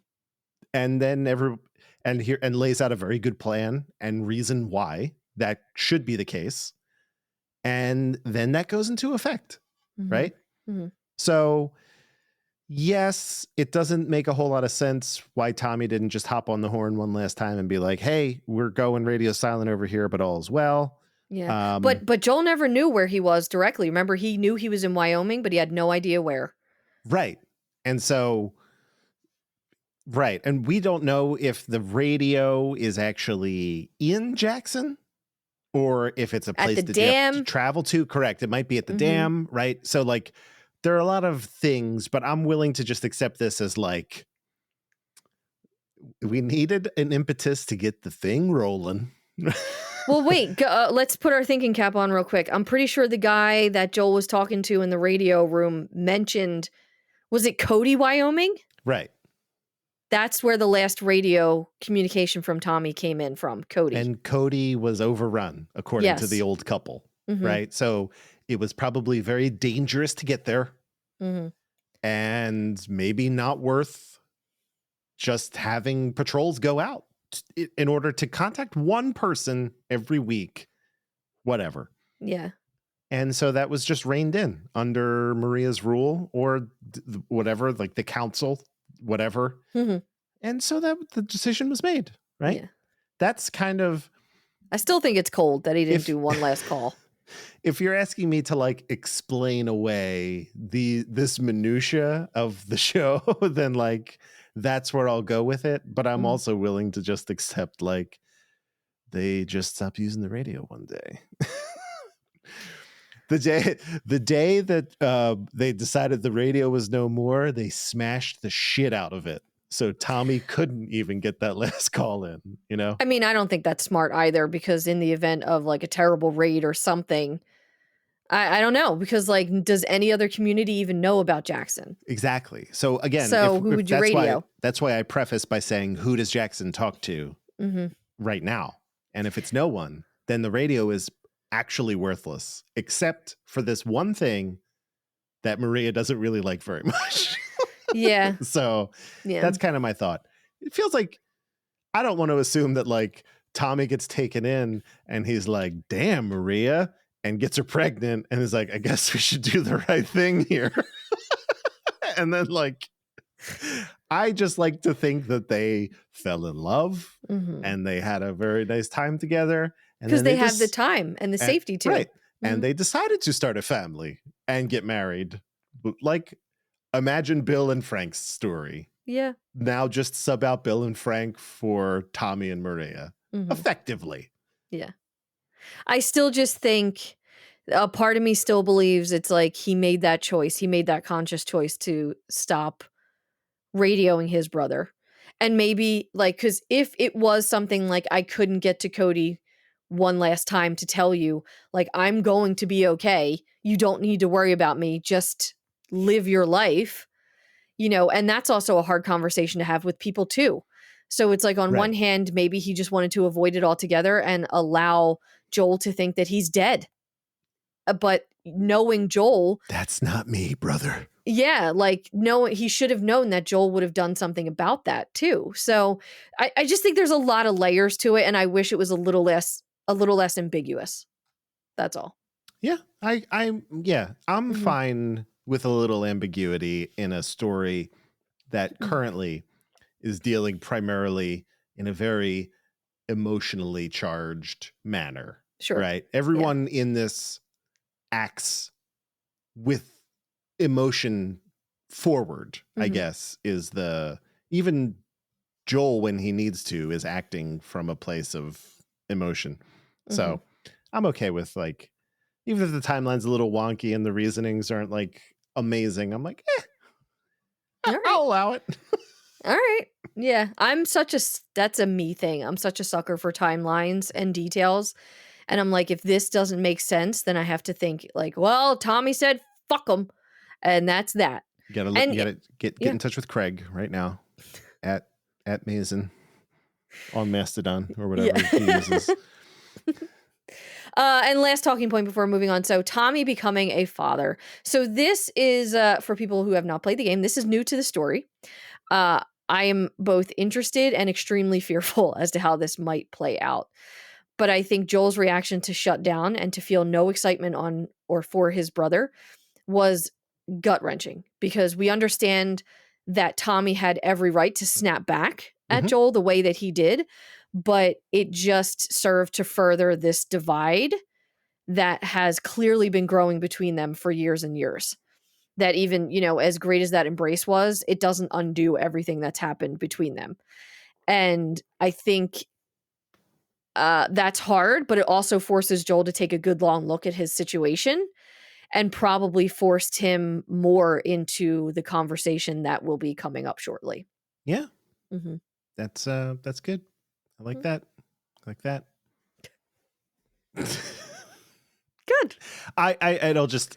then lays out a very good plan and reason why that should be the case. And then that goes into effect, right? So, yes, it doesn't make a whole lot of sense why Tommy didn't just hop on the horn one last time and be like, hey, we're going radio silent over here, but all's well. Yeah. But Joel never knew where he was directly. Remember, he knew he was in Wyoming, but he had no idea where. Right. And so, right. And we don't know if the radio is actually in Jackson or if it's a place that you have to travel to. Correct. It might be at the dam, right? So, like, there are a lot of things, but I'm willing to just accept this as like, we needed an impetus to get the thing rolling. Well, wait, let's put our thinking cap on real quick. I'm pretty sure the guy that Joel was talking to in the radio room mentioned, was it Cody, Wyoming? Right. That's where the last radio communication from Tommy came in from, Cody. And Cody was overrun, according to the old couple, right? So it was probably very dangerous to get there and maybe not worth just having patrols go out in order to contact one person every week, whatever. Yeah. And so that was just reined in under Maria's rule, or whatever, like the council, whatever. Mm-hmm. And so that the decision was made, right? Yeah. That's kind of... I still think it's cold that he didn't do one last call. If you're asking me to like explain away this minutia of the show, then like that's where I'll go with it. But I'm also willing to just accept like they just stopped using the radio one day. The day that they decided the radio was no more, they smashed the shit out of it. So Tommy couldn't even get that last call in, you know? I mean, I don't think that's smart either, because in the event of like a terrible raid or something, I don't know, because like, does any other community even know about Jackson? Exactly. So again, who would you radio? That's why I preface by saying, who does Jackson talk to right now? And if it's no one, then the radio is actually worthless, except for this one thing that Maria doesn't really like very much. Yeah. So that's kind of my thought. It feels like, I don't want to assume that like Tommy gets taken in and he's like, damn, Maria, and gets her pregnant and is like, I guess we should do the right thing here. And then like, I just like to think that they fell in love and they had a very nice time together. Because they have the time and the safety too. Right. And they decided to start a family and get married. Like, imagine Bill and Frank's story. Yeah. Now just sub out Bill and Frank for Tommy and Maria. Effectively. Yeah. I still just think a part of me still believes it's like he made that choice. He made that conscious choice to stop radioing his brother. And maybe like, because if it was something like, I couldn't get to Cody one last time to tell you, like, I'm going to be okay. You don't need to worry about me. Just live your life, you know, and that's also a hard conversation to have with people too. So it's like, on one hand, maybe he just wanted to avoid it altogether and allow Joel to think that he's dead. But knowing Joel... That's not me, brother. Yeah, like, no, he should have known that Joel would have done something about that too. So I just think there's a lot of layers to it, and I wish it was a little less ambiguous. That's all. Yeah, I'm fine with a little ambiguity in a story that currently is dealing primarily in a very emotionally charged manner. Sure. Right? Everyone in this acts with emotion forward, I guess, is even Joel, when he needs to, is acting from a place of emotion. So I'm okay with, like, even if the timeline's a little wonky and the reasonings aren't like amazing, I'm like, I'll allow it. All right. Yeah. That's a me thing. I'm such a sucker for timelines and details. And I'm like, if this doesn't make sense, then I have to think like, well, Tommy said, fuck him. And that's that. You gotta get in touch with Craig right now at Mason on Mastodon or whatever he uses. And last talking point before moving on. So Tommy becoming a father. So this is, for people who have not played the game, this is new to the story. I am both interested and extremely fearful as to how this might play out. But I think Joel's reaction to shut down and to feel no excitement on or for his brother was gut-wrenching, because we understand that Tommy had every right to snap back at Joel the way that he did, but it just served to further this divide that has clearly been growing between them for years and years. That even, you know, as great as that embrace was, it doesn't undo everything that's happened between them. And I think that's hard, but it also forces Joel to take a good long look at his situation, and probably forced him more into the conversation that will be coming up shortly. Yeah. That's good. I like that. Good.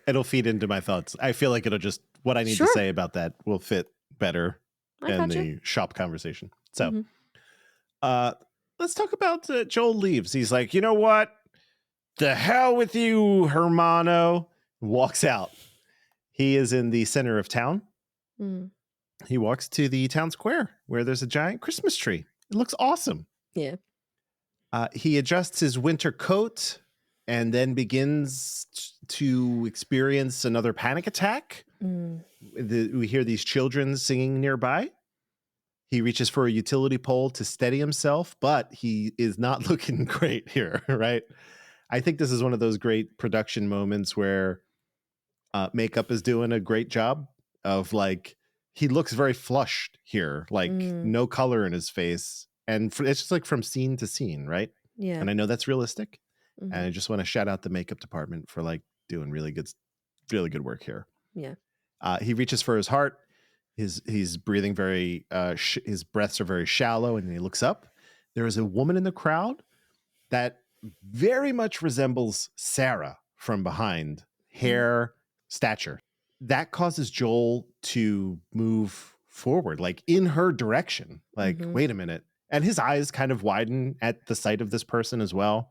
It'll feed into my thoughts. I feel like what I need to say about that will fit better in the shop conversation. So, let's talk about Joel leaves. He's like, you know what? The hell with you, Hermano. Walks out. He is in the center of town. he walks to the town square where there's a giant Christmas tree. It looks awesome. Yeah. He adjusts his winter coat and then begins to experience another panic attack. We hear these children singing nearby. He reaches for a utility pole to steady himself, but he is not looking great here, right? I think this is one of those great production moments where makeup is doing a great job of like, he looks very flushed here, like no color in his face. And it's just like from scene to scene, right? Yeah. And I know that's realistic. And I just want to shout out the makeup department for like doing really good work here. Yeah. He reaches for his heart. He's breathing very, his breaths are very shallow, and he looks up. There is a woman in the crowd that very much resembles Sarah from behind, hair, stature. That causes Joel to move forward, like in her direction. Like, wait a minute. And his eyes kind of widen at the sight of this person as well.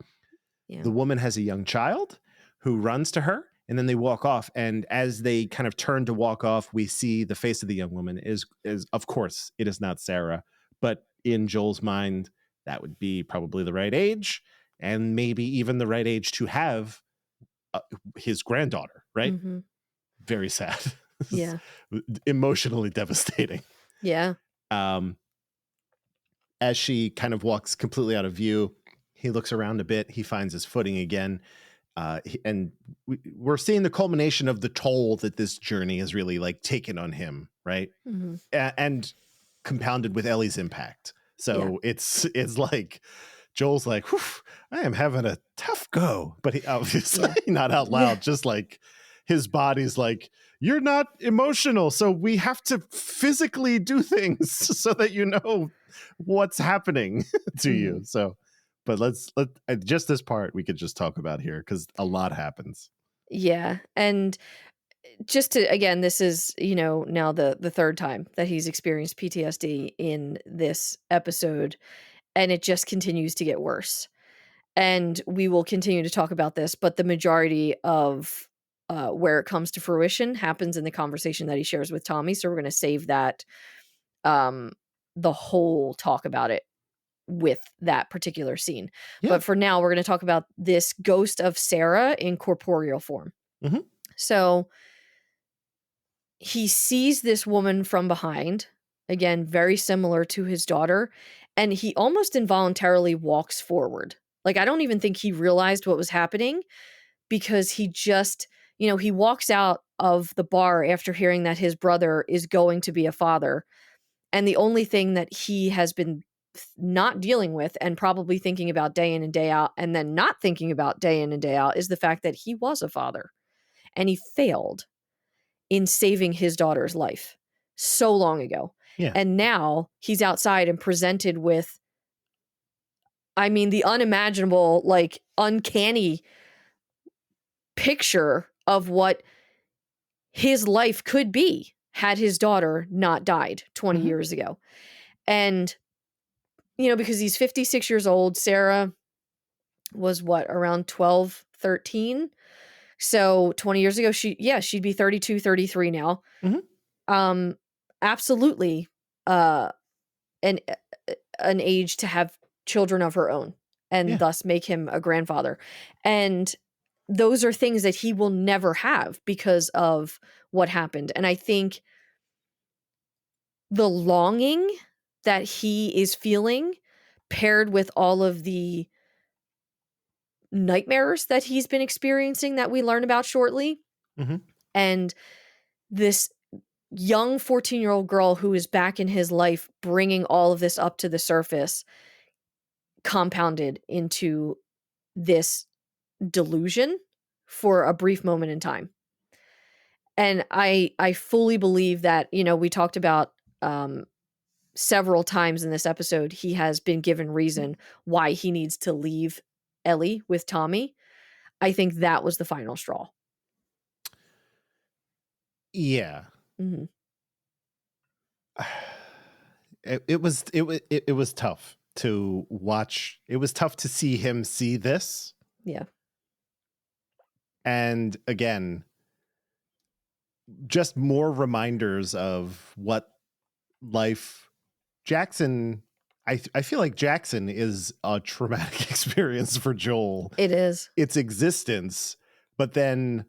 Yeah. The woman has a young child who runs to her, and then they walk off. And as they kind of turn to walk off, we see the face of the young woman is of course, it is not Sarah, but in Joel's mind, that would be probably the right age, and maybe even the right age to have his granddaughter, right? Very sad. Yeah. Emotionally devastating. Yeah. As she kind of walks completely out of view, he looks around a bit. He finds his footing again. And we're seeing the culmination of the toll that this journey has really like taken on him, right? And compounded with Ellie's impact. So it's like Joel's like, I am having a tough go, but he obviously not out loud, just like his body's like, you're not emotional, so we have to physically do things so that you know what's happening to you. So, but let just this part we could just talk about here because a lot happens. Yeah. And just to, again, this is, now the third time that he's experienced PTSD in this episode, and it just continues to get worse. And we will continue to talk about this, but the majority of where it comes to fruition happens in the conversation that he shares with Tommy. So we're going to save that, the whole talk about it with that particular scene. But for now, we're going to talk about this ghost of Sarah in corporeal form. So he sees this woman from behind, again, very similar to his daughter, and he almost involuntarily walks forward. Like, I don't even think he realized what was happening because he just, he walks out of the bar after hearing that his brother is going to be a father. And the only thing that he has been not dealing with and probably thinking about day in and day out, and then not thinking about day in and day out, is the fact that he was a father and he failed in saving his daughter's life so long ago. Yeah. And now he's outside and presented with, the unimaginable, like uncanny picture of what his life could be had his daughter not died 20 years ago. And, because he's 56 years old, Sarah was around 12, 13. So 20 years ago, she'd be 32, 33 now. Absolutely. An age to have children of her own and thus make him a grandfather. And those are things that he will never have because of what happened. And I think the longing that he is feeling paired with all of the nightmares that he's been experiencing that we learn about shortly. And this young 14-year-old girl who is back in his life, bringing all of this up to the surface, compounded into this delusion for a brief moment in time. And I fully believe that, we talked about several times in this episode, he has been given reason why he needs to leave Ellie with Tommy. I think that was the final straw. Yeah. It was tough to watch. It was tough to see him see this. Yeah. And again, just more reminders of what life. Jackson, I feel like Jackson is a traumatic experience for Joel. It is. Its existence, but then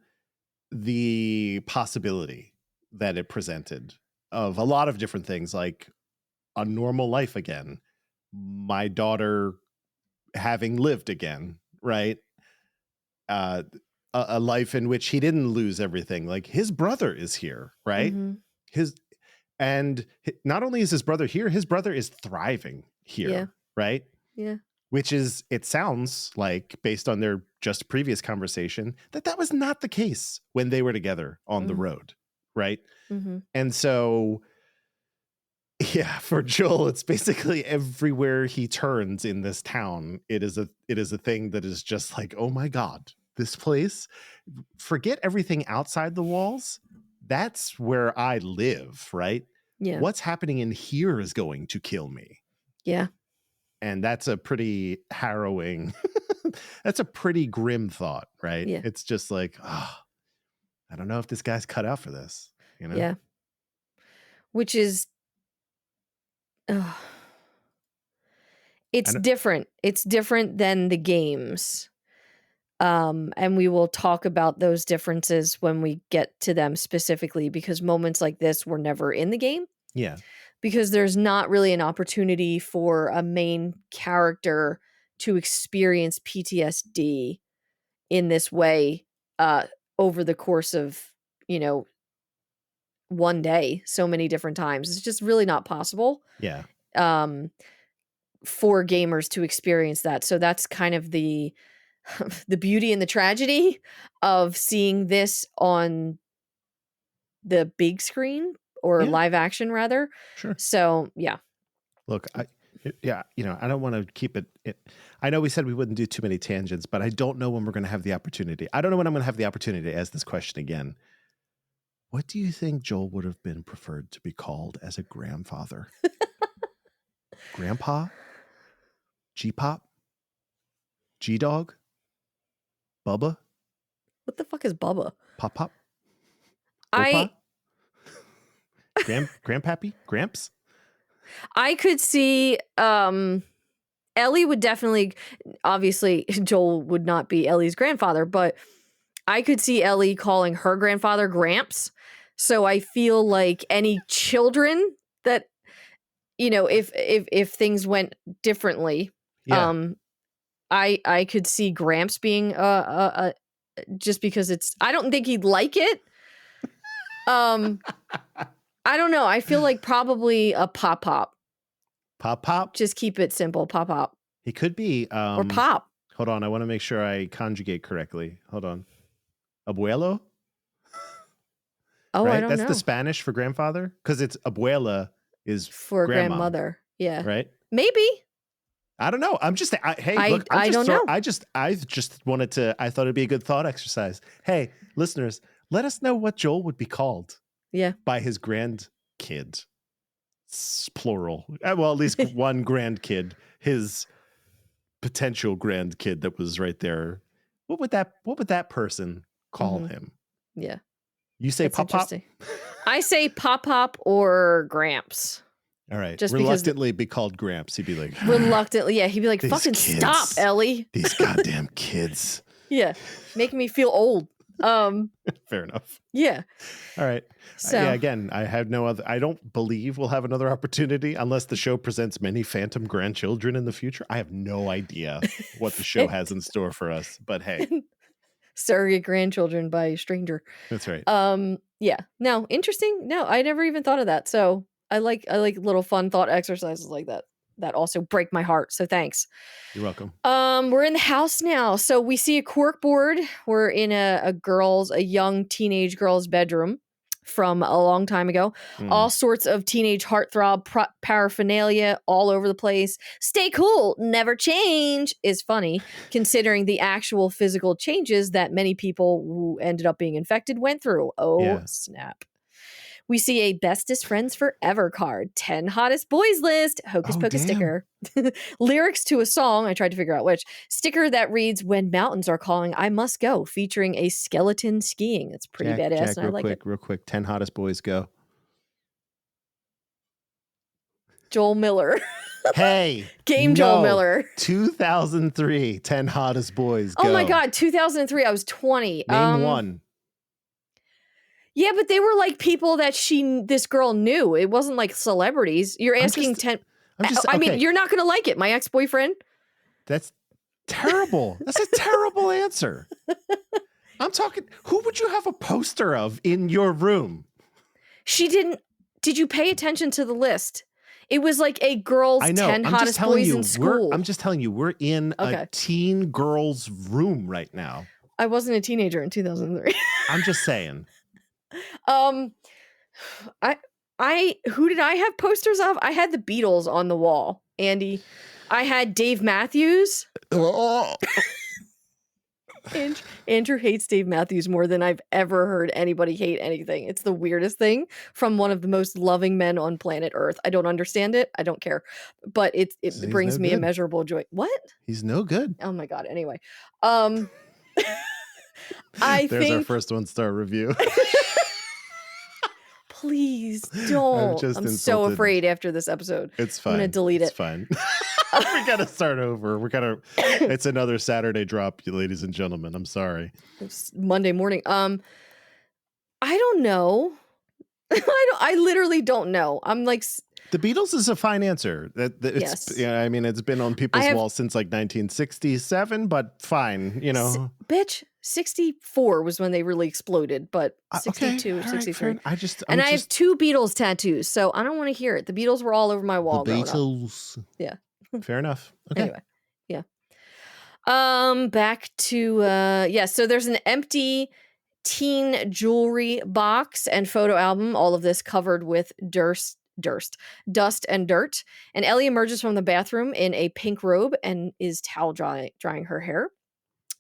the possibility that it presented of a lot of different things, like a normal life again, my daughter having lived again, right? A life in which he didn't lose everything. Like his brother is here, right? Mhm. Not only is his brother here, his brother is thriving here, Yeah. right? Yeah. Which is, it sounds like, based on their just previous conversation, that was not the case when they were together on the road, right? Mhm. And so, yeah, for Joel, it's basically everywhere he turns in this town. It is a thing that is just like, oh my God, this place, forget everything outside the walls. That's where I live, right? Yeah. What's happening in here is going to kill me. Yeah. And that's a pretty harrowing, that's a pretty grim thought, right? Yeah. It's just like, oh, I don't know if this guy's cut out for this, you know? Yeah. Which is, it's different. It's different than the games. And we will talk about those differences when we get to them specifically, because moments like this were never in the game. Yeah. Because there's not really an opportunity for a main character to experience PTSD in this way over the course of, one day, so many different times. It's just really not possible. Yeah. For gamers to experience that. So that's kind of the beauty and the tragedy of seeing this on the big screen, or live action rather. Sure. So, yeah. Look, I don't want to keep it. I know we said we wouldn't do too many tangents, but I don't know when we're going to have the opportunity. I don't know when I'm going to have the opportunity to ask this question again. What do you think Joel would have been preferred to be called as a grandfather? Grandpa? G-pop? G-dog? Bubba? What the fuck is Bubba? Pop-pop? I Grandpappy? Gramps? I could see Ellie would definitely, obviously Joel would not be Ellie's grandfather, but I could see Ellie calling her grandfather Gramps. So I feel like any children that, if things went differently, I could see Gramps being just because I don't think he'd like it. I don't know. I feel like probably a Pop-Pop. Pop-Pop? Just keep it simple. Pop-Pop. He could be. Or Pop. Hold on. I want to make sure I conjugate correctly. Hold on. Abuelo? Oh, right? I don't That's know. the Spanish for grandfather? Because it's abuela is for grandma, grandmother. Yeah. Right? Maybe. I don't know. I'm just, look, I don't know. I just wanted to, I thought it'd be a good thought exercise. Hey, listeners, let us know what Joel would be called. Yeah. By his grandkid. Plural. Well, at least one grandkid. His potential grandkid that was right there. What would that person call him? Yeah. You say Pop-Pop? I say Pop-Pop or Gramps. All right. Just reluctantly be called Gramps. He'd be like, reluctantly, yeah. He'd be like, fucking kids, stop, Ellie. These goddamn kids. Yeah. Making me feel old. Fair enough. Yeah. All right. So yeah, again, I don't believe we'll have another opportunity unless the show presents many phantom grandchildren in the future. I have no idea what the show has in store for us, but hey. Surrogate grandchildren by a stranger. That's right. Yeah. No, interesting. No, I never even thought of that. So I like little fun thought exercises like that also break my heart. So thanks. You're welcome. We're in the house now. So we see a cork board. We're in a young teenage girl's bedroom from a long time ago. All sorts of teenage heartthrob paraphernalia all over the place. Stay cool, never change is funny considering the actual physical changes that many people who ended up being infected went through. Snap. We see a bestest friends forever card, 10 hottest boys list, hocus pocus sticker, lyrics to a song, I tried to figure out which, sticker that reads, when mountains are calling, I must go, featuring a skeleton skiing. It's pretty badass. Jack, and I like it. Real quick, 10 hottest boys go. Joel Miller. Hey, Game Joel Miller. 2003, 10 Hottest Boys. Go. Oh my God, 2003. I was 20. Name one. Yeah, but they were like people that this girl knew. It wasn't like celebrities. You're asking 10. I mean, you're not going to like it. My ex-boyfriend. That's terrible. That's a terrible answer. I'm talking, who would you have a poster of in your room? She didn't. Did you pay attention to the list? It was like a girl's 10 hottest boys in school. I'm just telling you, we're in a teen girl's room right now. I wasn't a teenager in 2003. I'm just saying. Who did I have posters of? I had the Beatles on the wall, Andy. I had Dave Matthews. Andrew hates Dave Matthews more than I've ever heard anybody hate anything. It's the weirdest thing from one of the most loving men on planet Earth. I don't understand it. I don't care. But it brings me immeasurable joy. What? He's no good. Oh my God. Anyway. There's our first 1-star review. Please don't. I'm so afraid after this episode. It's fine. I'm going to delete it. It's fine. We got to start over. It's another Saturday drop, ladies and gentlemen. I'm sorry. It's Monday morning. I don't know. I literally don't know. I'm like, the Beatles is a fine answer. Yes. Yeah, I mean, it's been on people's walls since like 1967, but fine, you know. Bitch, 64 was when they really exploded, but 62, 63. Right, I have 2 Beatles tattoos, so I don't want to hear it. The Beatles were all over my wall. The Beatles. Yeah. Fair enough. Okay. Anyway, yeah. Back to so there's an empty teen jewelry box and photo album. All of this covered with dust and dirt. And Ellie emerges from the bathroom in a pink robe and is towel drying her hair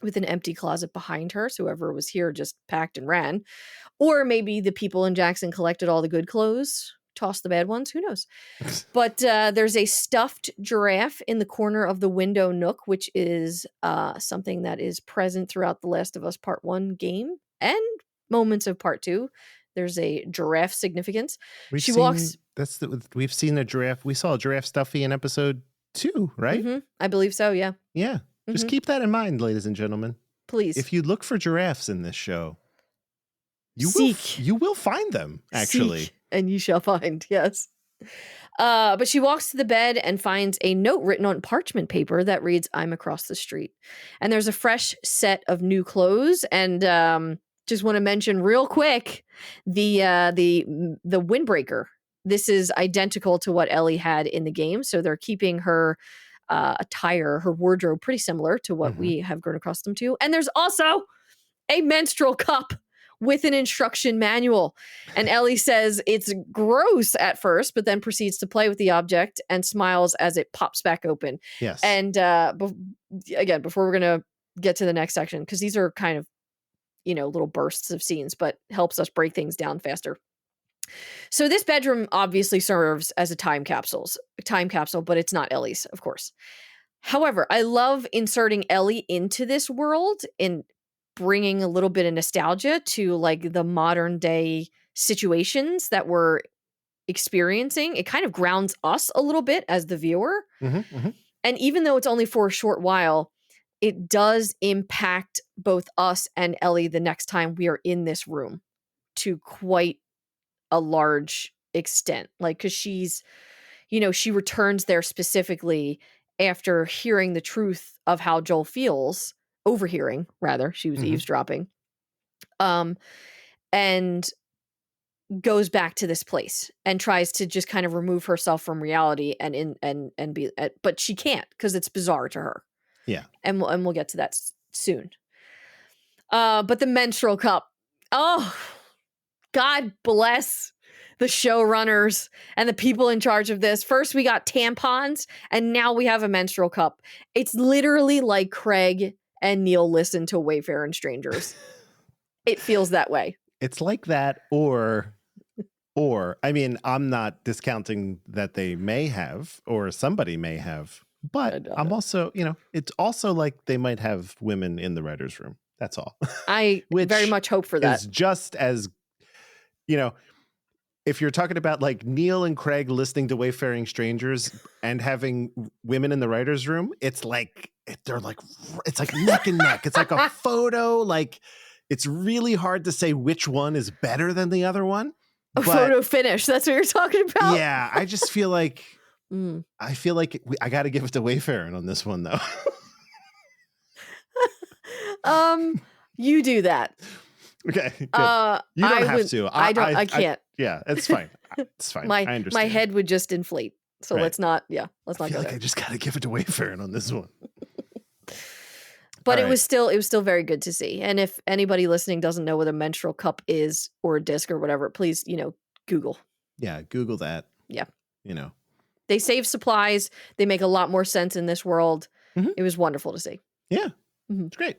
with an empty closet behind her. So whoever was here just packed and ran. Or maybe the people in Jackson collected all the good clothes, tossed the bad ones. Who knows? But there's a stuffed giraffe in the corner of the window nook, which is something that is present throughout the Last of Us Part 1 game and moments of Part 2. There's a giraffe significance. We've seen a giraffe. We saw a giraffe stuffy in episode 2, right? Mm-hmm. I believe so. Yeah. Yeah. Mm-hmm. Just keep that in mind, ladies and gentlemen. Please. If you look for giraffes in this show, you will find them, actually. Seek, and you shall find. Yes. But she walks to the bed and finds a note written on parchment paper that reads, "I'm across the street." And there's a fresh set of new clothes. And just want to mention real quick the windbreaker. This is identical to what Ellie had in the game. So they're keeping her attire, her wardrobe, pretty similar to what we have grown accustomed to. And there's also a menstrual cup with an instruction manual. And Ellie says it's gross at first, but then proceeds to play with the object and smiles as it pops back open. Yes. And again, before we're going to get to the next section, because these are kind of, little bursts of scenes, but helps us break things down faster. So this bedroom obviously serves as a time capsule, but it's not Ellie's, of course. However, I love inserting Ellie into this world and bringing a little bit of nostalgia to like the modern day situations that we're experiencing. It kind of grounds us a little bit as the viewer. And even though it's only for a short while, it does impact both us and Ellie the next time we are in this room to quite a large extent. Like, because she's, she returns there specifically after hearing the truth of how Joel feels, overhearing, rather. She was eavesdropping. And goes back to this place and tries to just kind of remove herself from reality and be, but she can't because it's bizarre to her. Yeah. And we'll get to that soon. But the menstrual cup. Oh, God bless the showrunners and the people in charge of this. First, we got tampons, and now we have a menstrual cup. It's literally like Craig and Neil listen to Wayfarer and Strangers. It feels that way. It's like that, or I mean, I'm not discounting that they may have, or somebody may have, but I'm also, it's also like they might have women in the writer's room. That's all. I very much hope for that. It's just as, if you're talking about like Neil and Craig listening to Wayfaring Strangers and having women in the writer's room, it's like they're like it's like neck and neck. It's like a photo. Like it's really hard to say which one is better than the other one. A photo finish. That's what you're talking about. Yeah, I just feel like I got to give it to Wayfaring on this one though. You do that. Okay, good. You don't have to. I can't. Yeah, it's fine. It's fine. I understand. My head would just inflate. So let's not. Yeah, let's not. I feel like I just got to give it to Wayfaring on this one. But it was still very good to see. And if anybody listening doesn't know what a menstrual cup is or a disc or whatever, please, Google. Yeah, Google that. Yeah. They save supplies. They make a lot more sense in this world. Mm-hmm. It was wonderful to see. Yeah. Mm-hmm. It's great.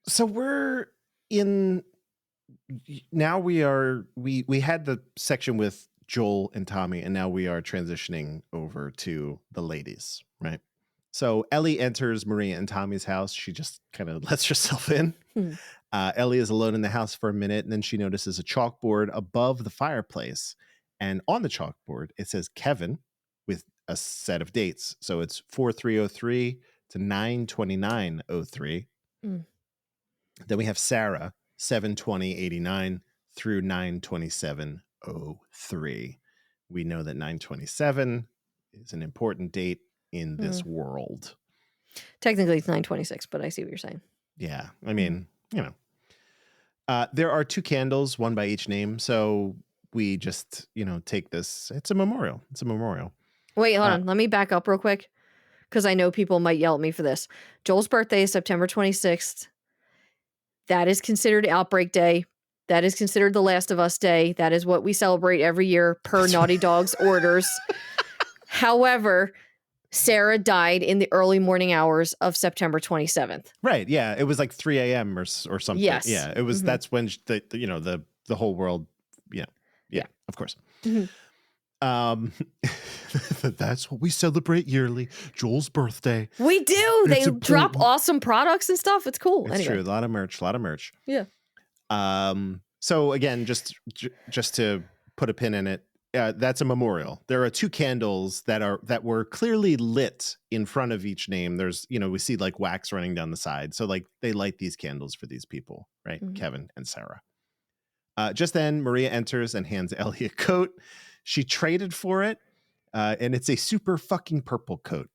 So we're in now we had the section with Joel and Tommy, and now we are transitioning over to the ladies, right? So Ellie enters Maria and Tommy's house. She just kind of lets herself in. Ellie is alone in the house for a minute, and then she notices a chalkboard above the fireplace. And on the chalkboard, it says Kevin with a set of dates. So it's 4303 to 9/29/03. Then we have Sarah, 7/20/89 through 9/27/03. We know that 9/27 is an important date in this world. Technically, it's 9/26, but I see what you're saying. Yeah, I mean, there are 2 candles, one by each name. So we just, take this. It's a memorial. Wait, hold on. Let me back up real quick because I know people might yell at me for this. Joel's birthday is September 26th. That is considered Outbreak Day. That is considered the Last of Us Day. That is what we celebrate every year per Naughty Dog's orders. However, Sarah died in the early morning hours of September 27th. Right. Yeah. It was like 3 a.m. or something. Yes. Yeah. It was. That's when the whole world. Yeah. Of course. Mm-hmm. That's what we celebrate yearly. Joel's birthday. We do. They drop awesome products and stuff. It's cool. It's true. A lot of merch. Yeah. So again, just to put a pin in it, that's a memorial. There are 2 candles that were clearly lit in front of each name. There's, we see like wax running down the side. So like they light these candles for these people, right? Mm-hmm. Kevin and Sarah. Just then, Maria enters and hands Ellie a coat. She traded for it, and it's a super fucking purple coat.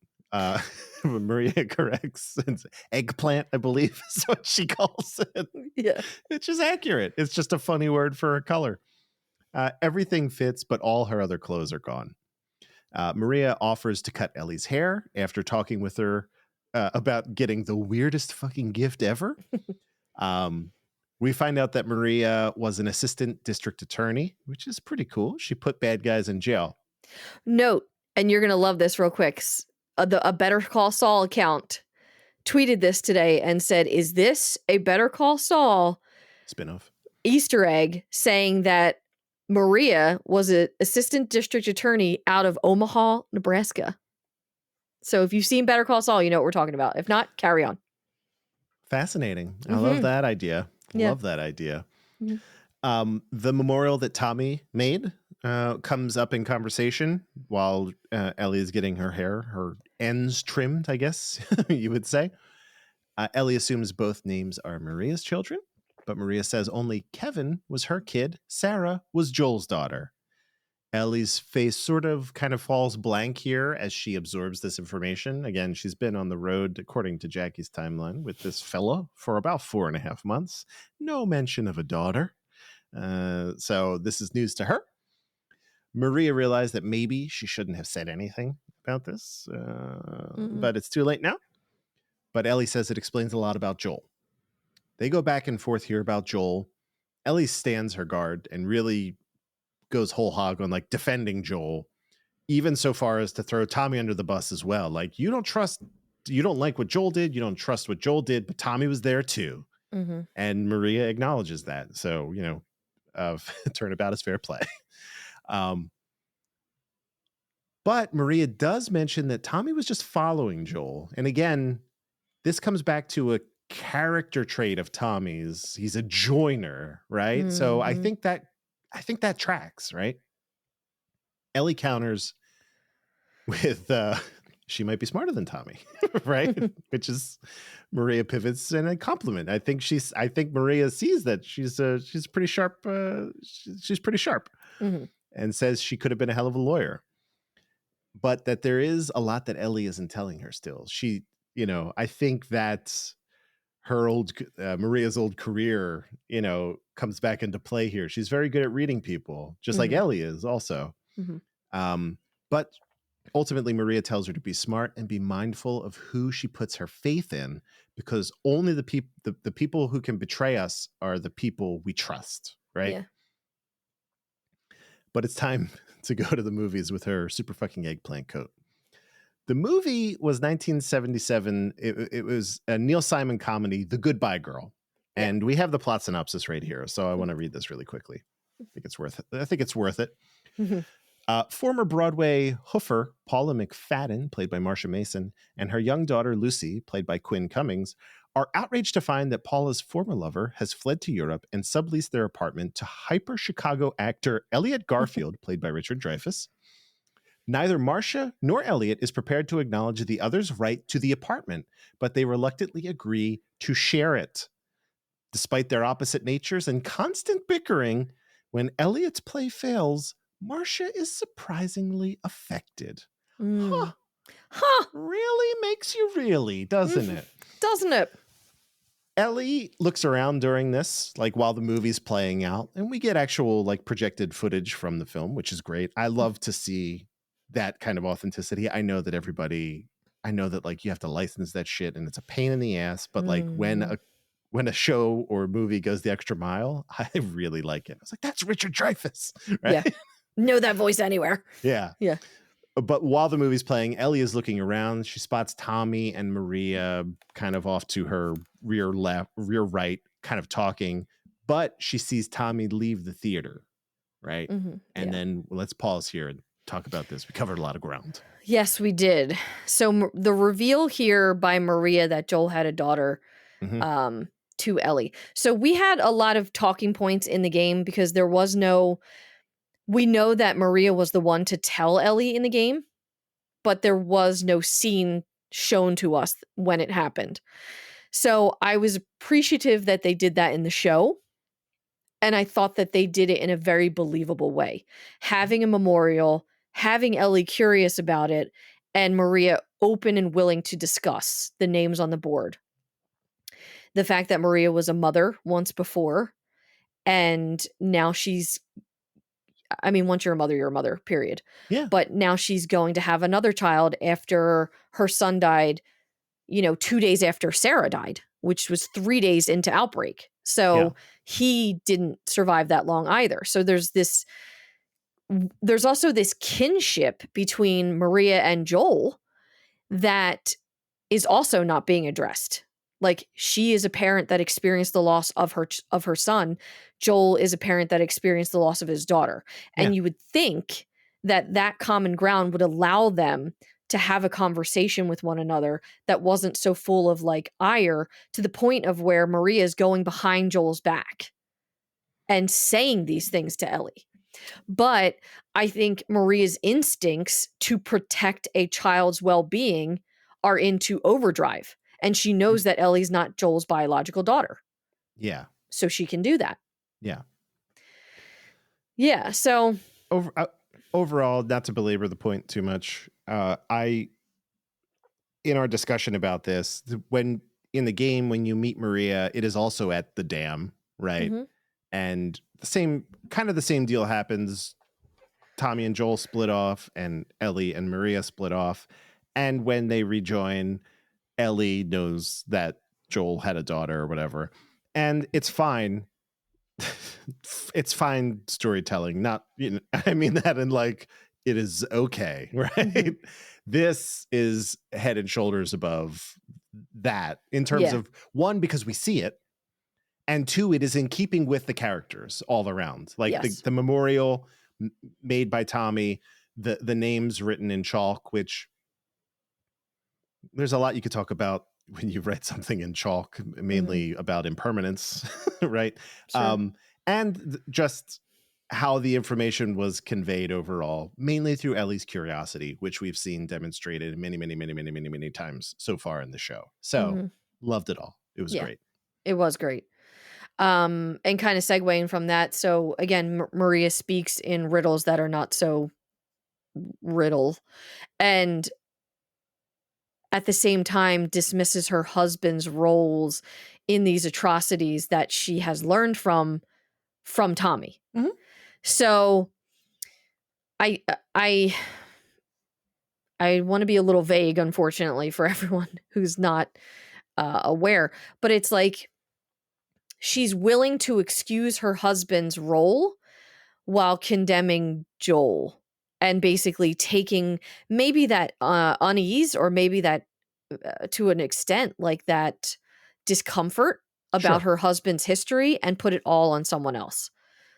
Maria corrects. It's eggplant, I believe, is what she calls it. Yeah. Which is accurate. It's just a funny word for a color. Everything fits, but all her other clothes are gone. Maria offers to cut Ellie's hair after talking with her about getting the weirdest fucking gift ever. We find out that Maria was an assistant district attorney, which is pretty cool. She put bad guys in jail. Note, and you're going to love this real quick. A Better Call Saul account tweeted this today and said, is this a Better Call Saul spinoff Easter egg, saying that Maria was an assistant district attorney out of Omaha, Nebraska. So if you've seen Better Call Saul, you know what we're talking about. If not, carry on. Fascinating. I love that idea. Love that idea. Mm-hmm. The memorial that Tommy made comes up in conversation while Ellie is getting her ends trimmed, I guess you would say. Ellie assumes both names are Maria's children, but Maria says only Kevin was her kid. Sarah was Joel's daughter. Ellie's face sort of kind of falls blank here as she absorbs this information. Again, she's been on the road, according to Jackie's timeline, with this fella for about 4.5 months. No mention of a daughter. So this is news to her. Maria realized that maybe she shouldn't have said anything about this, but it's too late now. But Ellie says it explains a lot about Joel. They go back and forth here about Joel. Ellie stands her guard and really goes whole hog on like defending Joel, even so far as to throw Tommy under the bus as well. Like, you don't like what Joel did. You don't trust what Joel did, but Tommy was there too. Mm-hmm. And Maria acknowledges that. So, turnabout is fair play. But Maria does mention that Tommy was just following Joel. And again, this comes back to character trait of Tommy's. He's a joiner, right? So I think that tracks, right? Ellie counters with she might be smarter than Tommy, right? Which is Maria pivots in a compliment. I think Maria sees that she's pretty sharp. She's pretty sharp, and says she could have been a hell of a lawyer, but that there is a lot that Ellie isn't telling her still. She, I think that her Maria's old career, comes back into play here. She's very good at reading people, just like Ellie is also. But ultimately, Maria tells her to be smart and be mindful of who she puts her faith in, because only the people who can betray us are the people we trust, right? Yeah. But it's time to go to the movies with her super fucking eggplant coat. The movie was 1977. It was a Neil Simon comedy, The Goodbye Girl. And we have the plot synopsis right here. So I want to read this really quickly. I think it's worth it. Former Broadway hoofer Paula McFadden, played by Marsha Mason, and her young daughter Lucy, played by Quinn Cummings, are outraged to find that Paula's former lover has fled to Europe and subleased their apartment to hyper-Chicago actor Elliot Garfield, played by Richard Dreyfuss. Neither Marcia nor Elliot is prepared to acknowledge the other's right to the apartment, but they reluctantly agree to share it. Despite their opposite natures and constant bickering, when Elliot's play fails, Marcia is surprisingly affected. Huh. Really makes you really, doesn't it? Doesn't it? Ellie looks around during this, like while the movie's playing out, and we get actual like projected footage from the film, which is great. I love to see that kind of authenticity. I know that like you have to license that shit and it's a pain in the ass, but like when a show or movie goes the extra mile, I really like it. I was like, that's Richard Dreyfuss, right? Yeah. Know that voice anywhere. Yeah. Yeah. But while the movie's playing, Ellie is looking around. She spots Tommy and Maria kind of off to her rear right, kind of talking. But she sees Tommy leave the theater, right? And then let's pause here and talk about this. We covered a lot of ground. Yes, we did. So the reveal here by Maria that Joel had a daughter to Ellie. So we had a lot of talking points in the game because there was no... We know that Maria was the one to tell Ellie in the game, but there was no scene shown to us when it happened. So I was appreciative that they did that in the show. And I thought that they did it in a very believable way. Having a memorial, having Ellie curious about it, and Maria open and willing to discuss the names on the board. The fact that Maria was a mother once before, and now once you're a mother, period. Yeah. But now she's going to have another child after her son died, 2 days after Sarah died, which was 3 days into outbreak. So he didn't survive that long either. So there's also this kinship between Maria and Joel that is also not being addressed. Like, she is a parent that experienced the loss of her son. Joel is a parent that experienced the loss of his daughter. And you would think that common ground would allow them to have a conversation with one another that wasn't so full of like ire, to the point of where Maria is going behind Joel's back and saying these things to Ellie. But I think Maria's instincts to protect a child's well-being are into overdrive. And she knows that Ellie's not Joel's biological daughter. Yeah. So she can do that. Yeah. Yeah. So overall, not to belabor the point too much, in our discussion about this, when in the game, when you meet Maria, it is also at the dam, right? And the same deal happens. Tommy and Joel split off, and Ellie and Maria split off. And when they rejoin, Ellie knows that Joel had a daughter or whatever. And it's fine. It's fine storytelling. Not, I mean that in like, it is okay, right? This is head and shoulders above that in terms of, one, because we see it, and two, it is in keeping with the characters all around. Like the memorial made by Tommy, the names written in chalk, which there's a lot you could talk about when you write something in chalk, mainly Mm-hmm. about impermanence, right? Sure. And just how the information was conveyed overall, mainly through Ellie's curiosity, which we've seen demonstrated many, many, many, many, many, many times so far in the show. So Mm-hmm. loved it all. It was Yeah, great. it was great. And kind of segueing from that, so again, Maria speaks in riddles that are not so riddle, and at the same time dismisses her husband's roles in these atrocities that she has learned from Tommy. Mhm. So I I I want to be a little vague, unfortunately, for everyone who's not aware, but it's like she's willing to excuse her husband's role while condemning Joel and basically taking maybe that unease or maybe that to an extent like that discomfort about Sure. her husband's history and put it all on someone else.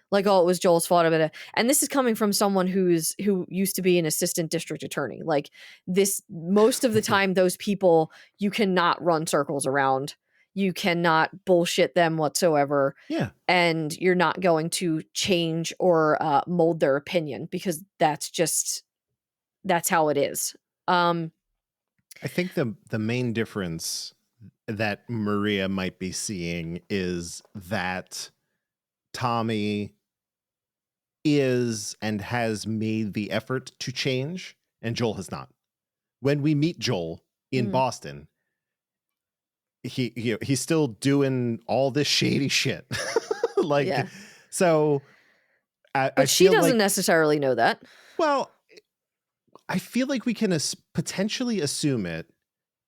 Like, oh, it was Joel's fault. And this is coming from someone who used to be an assistant district attorney. Like this, most of the time, those people you cannot run circles around. You cannot bullshit them whatsoever, Yeah. and you're not going to change or mold their opinion because that's how it is. I think the main difference that Maria might be seeing is that Tommy is and has made the effort to change, and Joel has not. When we meet Joel in Mhm. Boston, he's still doing all this shady shit. Like, Yeah, so I but she feel doesn't like, necessarily know that. well, I feel like we can potentially assume it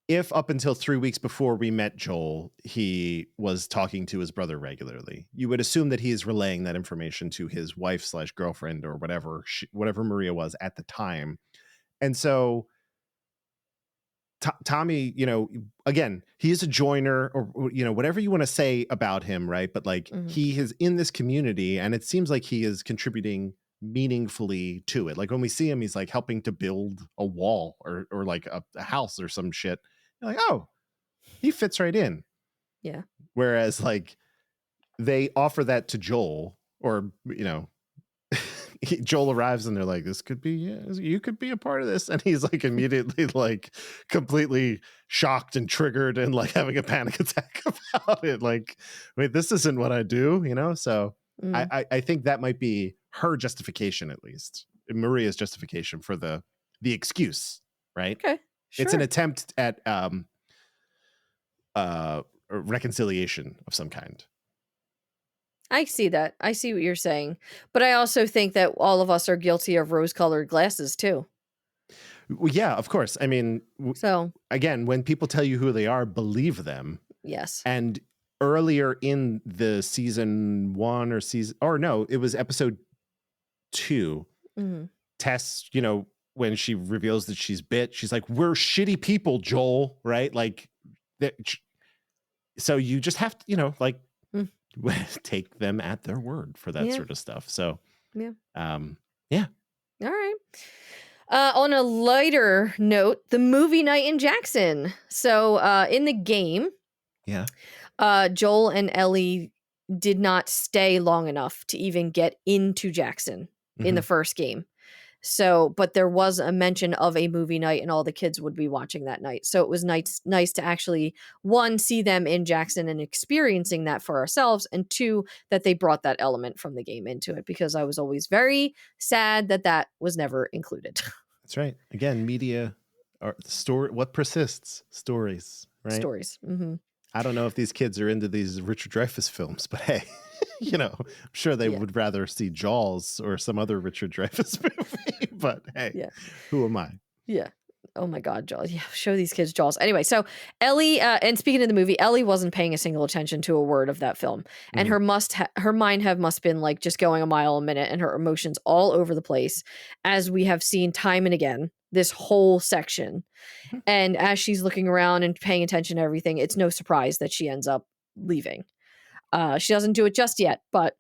if up until 3 weeks before we met Joel, he was talking to his brother regularly. You would assume that he is relaying that information to his wife slash girlfriend or whatever, whatever Maria was at the time. And so Tommy, again, he is a joiner or, whatever you want to say about him, right? But like Mhm. he is in this community and it seems like he is contributing meaningfully to it. Like when we see him, he's like helping to build a wall or like a house or some shit. You're like, oh, he fits right in. Yeah. Whereas like they offer that to Joel or, Joel arrives and they're like, this could be, you could be a part of this. And he's like immediately like completely shocked and triggered and like having a panic attack about it. Like, wait, this isn't what I do, So Mm. I think that might be her justification, at least Maria's justification for the excuse, right? Okay. It's an Sure. attempt at reconciliation of some kind. I see that. I see what you're saying. But I also think that all of us are guilty of rose-colored glasses too. Well, yeah, of course. I mean, So, again, when people tell you who they are, believe them. yes. And earlier in the season 1 or no, it was episode 2. Mhm. Tess, when she reveals that she's bit, she's like, "We're shitty people, Joel," right? Like that. So you just have to, like, Mm. take them at their word for that Yeah. sort of stuff. So, Yeah. yeah. All right. On a lighter note, the movie night in Jackson. So, in the game, Yeah. Joel and Ellie did not stay long enough to even get into Jackson in the Mhm. first game. So, but there was a mention of a movie night and all the kids would be watching that night. So it was nice to actually, one, see them in Jackson and experiencing that for ourselves, and two, that they brought that element from the game into it, because I was always very sad that was never included. That's right. Again, media are story. What persists? Stories, right? Stories. Hmm. I don't know if these kids are into these Richard Dreyfuss films, but hey, I'm sure they Yeah. would rather see Jaws or some other Richard Dreyfuss movie. But hey, Yeah. who am I? Yeah. Oh my God, Jaws. Yeah, show these kids Jaws. Anyway, so Ellie, and speaking of the movie, Ellie wasn't paying a single attention to a word of that film, and Mhm. her mind must been like just going a mile a minute, and her emotions all over the place, as we have seen time and again this whole section. Mhm. And as she's looking around and paying attention to everything, it's no surprise that she ends up leaving. She doesn't do it just yet, but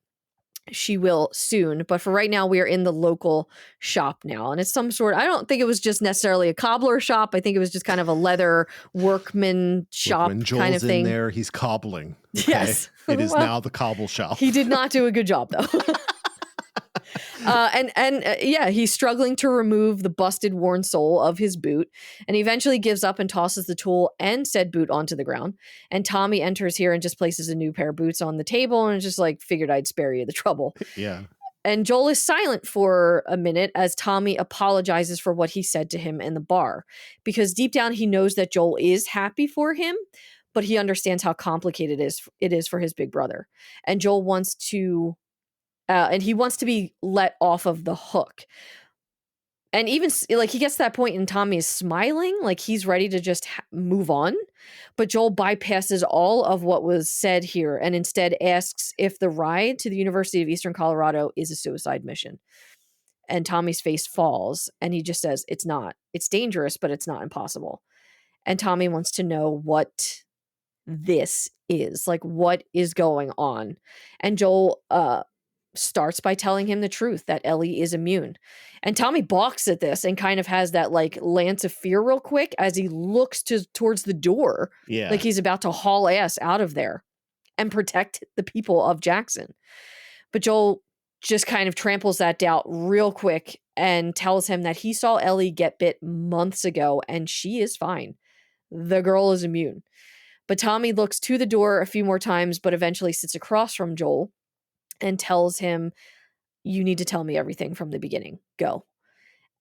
she will soon. But for right now, we are in the local shop now. And it's some sort, I don't think it was just necessarily a cobbler shop. I think it was just kind of a leather workman Look, shop when kind of Joel's in thing. there, he's cobbling. Okay? Yes. It is Well, now the cobble shop. he did not do a good job, though. Yeah, he's struggling to remove the busted, worn sole of his boot, and he eventually gives up and tosses the tool and said boot onto the ground. And Tommy enters here and just places a new pair of boots on the table and just like figured I'd spare you the trouble. Yeah. And Joel is silent for a minute as Tommy apologizes for what he said to him in the bar, because deep down he knows that Joel is happy for him, but he understands how complicated it is for his big brother. And Joel wants to and he wants to be let off of the hook. And even like he gets to that point and Tommy is smiling, like he's ready to just move on. But Joel bypasses all of what was said here and instead asks if the ride to the University of Eastern Colorado is a suicide mission. And Tommy's face falls and he just says, it's not. It's dangerous, but it's not impossible. And Tommy wants to know what this is, like what is going on. And Joel starts by telling him the truth that Ellie is immune. And Tommy balks at this and kind of has that like lance of fear real quick as he looks towards the door. Yeah. Like he's about to haul ass out of there and protect the people of Jackson. But Joel just kind of tramples that doubt real quick and tells him that he saw Ellie get bit months ago and she is fine. The girl is immune. But Tommy looks to the door a few more times, but eventually sits across from Joel and tells him, you need to tell me everything from the beginning. Go.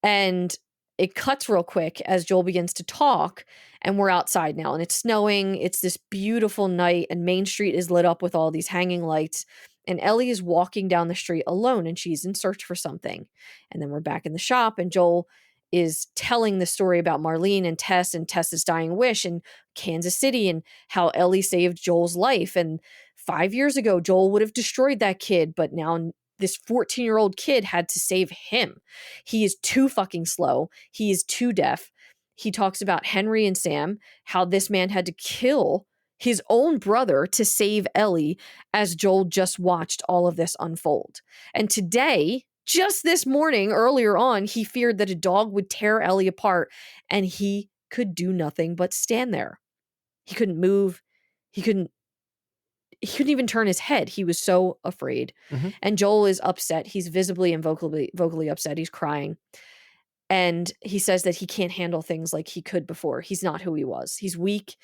And it cuts real quick as Joel begins to talk, and we're outside now, and it's snowing. It's this beautiful night, and Main Street is lit up with all these hanging lights. And Ellie is walking down the street alone, and she's in search for something. And then we're back in the shop, and Joel is telling the story about Marlene and Tess's dying wish and Kansas City and how Ellie saved Joel's life. And 5 years ago, Joel would have destroyed that kid, but now this 14-year-old kid had to save him. He is too fucking slow. He is too deaf. He talks about Henry and Sam, how this man had to kill his own brother to save Ellie as Joel just watched all of this unfold. And today, just this morning, earlier on, he feared that a dog would tear Ellie apart and he could do nothing but stand there. He couldn't move. He couldn't even turn his head. He was so afraid. Mm-hmm. And Joel is upset. He's visibly and vocally upset. He's crying. And he says that he can't handle things like he could before. He's not who he was. He's weak.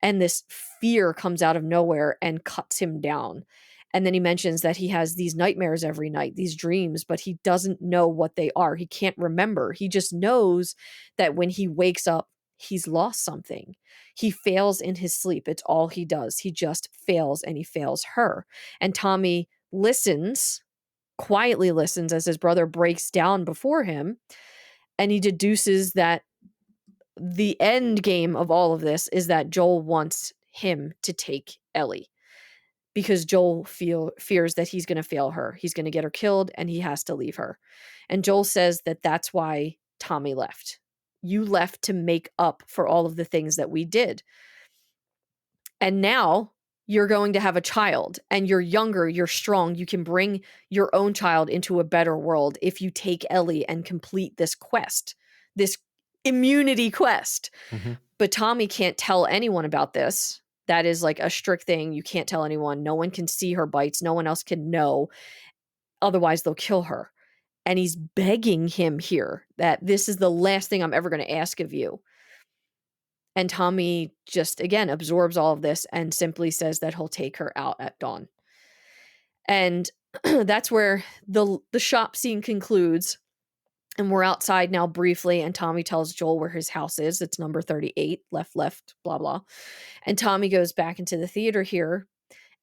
And this fear comes out of nowhere and cuts him down. And then he mentions that he has these nightmares every night, these dreams, but he doesn't know what they are. He can't remember. He just knows that when he wakes up, he's lost something. He fails in his sleep. It's all he does. He just fails, and he fails her. And Tommy quietly listens as his brother breaks down before him. And he deduces that the end game of all of this is that Joel wants him to take Ellie, because Joel fears that he's going to fail her. He's going to get her killed and he has to leave her. And Joel says that that's why Tommy left. You left to make up for all of the things that we did. And now you're going to have a child, and you're younger, you're strong. You can bring your own child into a better world if you take Ellie and complete this quest, this immunity quest. Mm-hmm. But Tommy can't tell anyone about this. That is like a strict thing. You can't tell anyone. No one can see her bites. No one else can know. Otherwise, they'll kill her. And he's begging him here that this is the last thing I'm ever going to ask of you. And Tommy just, again, absorbs all of this and simply says that he'll take her out at dawn. And that's where the shop scene concludes. And we're outside now briefly, and Tommy tells Joel where his house is. It's number 38, left, blah, blah. And Tommy goes back into the theater here,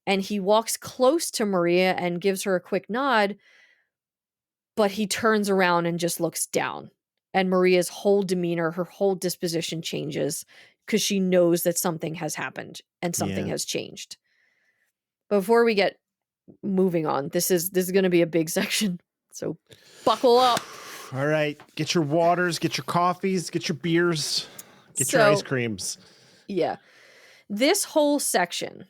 and he walks close to Maria and gives her a quick nod, but he turns around and just looks down. And Maria's whole demeanor, her whole disposition changes because she knows that something has happened and something has changed. Before we get moving on, this is going to be a big section, so buckle up. All right, get your waters, get your coffees, get your beers, get your ice creams. Yeah. This whole section,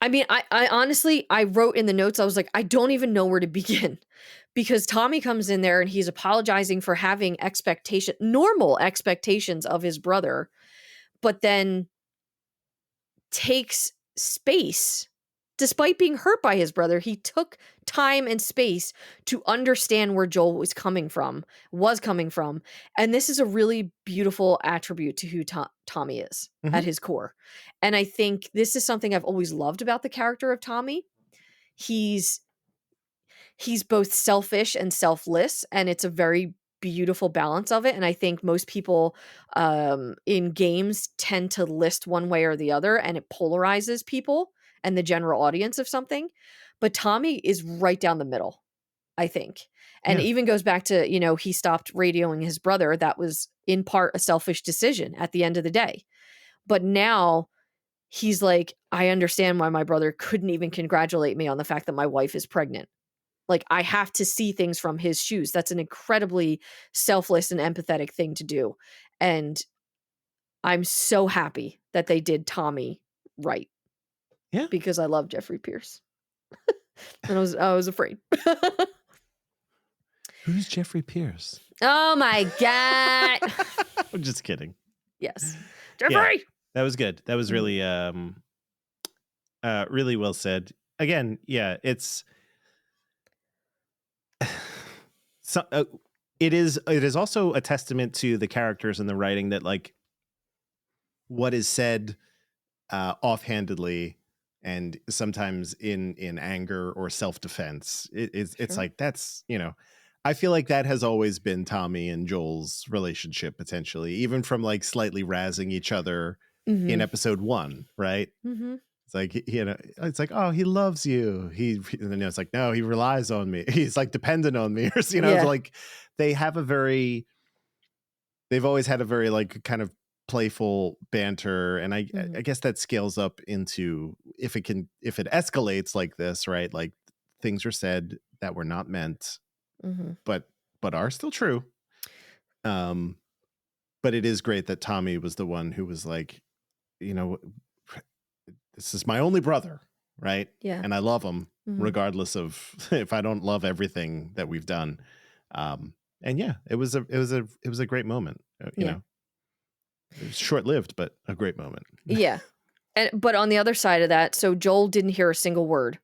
I mean, I honestly, I wrote in the notes, I was like, I don't even know where to begin because Tommy comes in there and he's apologizing for having normal expectations of his brother, but then takes space. Despite being hurt by his brother, he took time and space to understand where Joel was coming from. And this is a really beautiful attribute to who Tommy is Mhm. at his core. And I think this is something I've always loved about the character of Tommy. He's both selfish and selfless, and it's a very beautiful balance of it. And I think most people in games tend to list one way or the other, and it polarizes people and the general audience of something. But Tommy is right down the middle, I think. And it Yeah. even goes back to, he stopped radioing his brother. That was in part a selfish decision at the end of the day. But now he's like, I understand why my brother couldn't even congratulate me on the fact that my wife is pregnant. Like, I have to see things from his shoes. That's an incredibly selfless and empathetic thing to do. And I'm so happy that they did Tommy right Yeah. because I love Jeffrey Pierce. And I was afraid. Who's Jeffrey Pierce? Oh my God. I'm just kidding. Yes. Yeah, Jeffrey. that was good. That was really really well said. Again, yeah, it's so it is also a testament to the characters and the writing that like what is said offhandedly and sometimes in anger or self-defense, it's Sure. like that's, I feel like that has always been Tommy and Joel's relationship, potentially, even from like slightly razzing each other in Mm-hmm. episode 1, right? Mm-hmm. It's like, it's like, oh, he loves you. And then it's like, no, he relies on me. He's like dependent on me. Or, Yeah. like they have they've always had a very like kind of playful banter. And I guess that scales up into if it escalates like this, right? Like things are said that were not meant, but are still true. But it is great that Tommy was the one who was like, this is my only brother, right? Yeah. And I love him regardless of if I don't love everything that we've done. And yeah, it was a great moment. You know, it was short-lived, but a great moment. Yeah. But on the other side of that, so Joel didn't hear a single word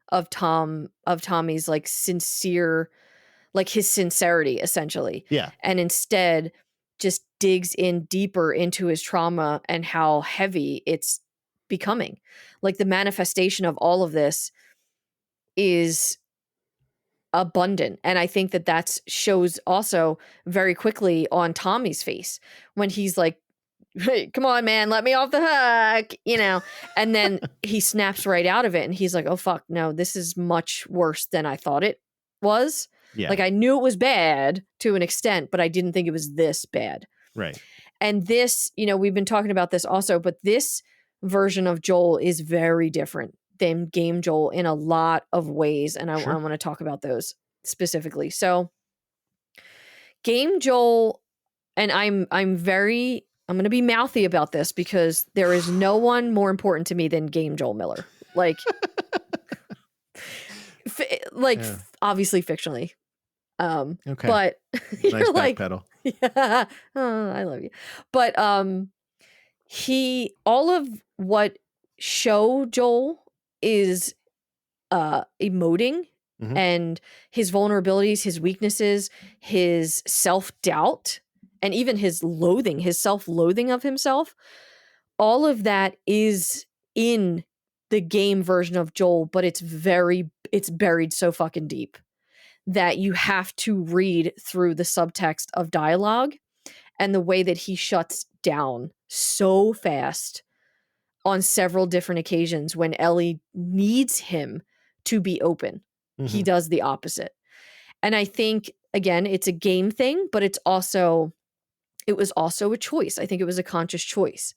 of Tommy's like sincere, like his sincerity essentially. Yeah. And instead just digs in deeper into his trauma and how heavy it's becoming. Like the manifestation of all of this is abundant. And I think that shows also very quickly on Tommy's face when he's like, hey, come on, man, let me off the hook, and then he snaps right out of it and he's like, oh, fuck, no, this is much worse than I thought it was. Yeah. Like, I knew it was bad to an extent, but I didn't think it was this bad. Right. And this, we've been talking about this also, but this version of Joel is very different than game Joel in a lot of ways. And I want to talk about those specifically. So game Joel, and I'm going to be mouthy about this because there is no one more important to me than game Joel Miller. Like, obviously fictionally. Okay. But Nice you're like, backpedal. yeah, I love you. But all of what show Joel is emoting and his vulnerabilities, his weaknesses, his self-doubt, and even his self-loathing of himself, all of that is in the game version of Joel, but it's buried so fucking deep that you have to read through the subtext of dialogue and the way that he shuts down so fast on several different occasions when Ellie needs him to be open. He does the opposite. And I think, again, it's a game thing, but it was also a choice. I think it was a conscious choice.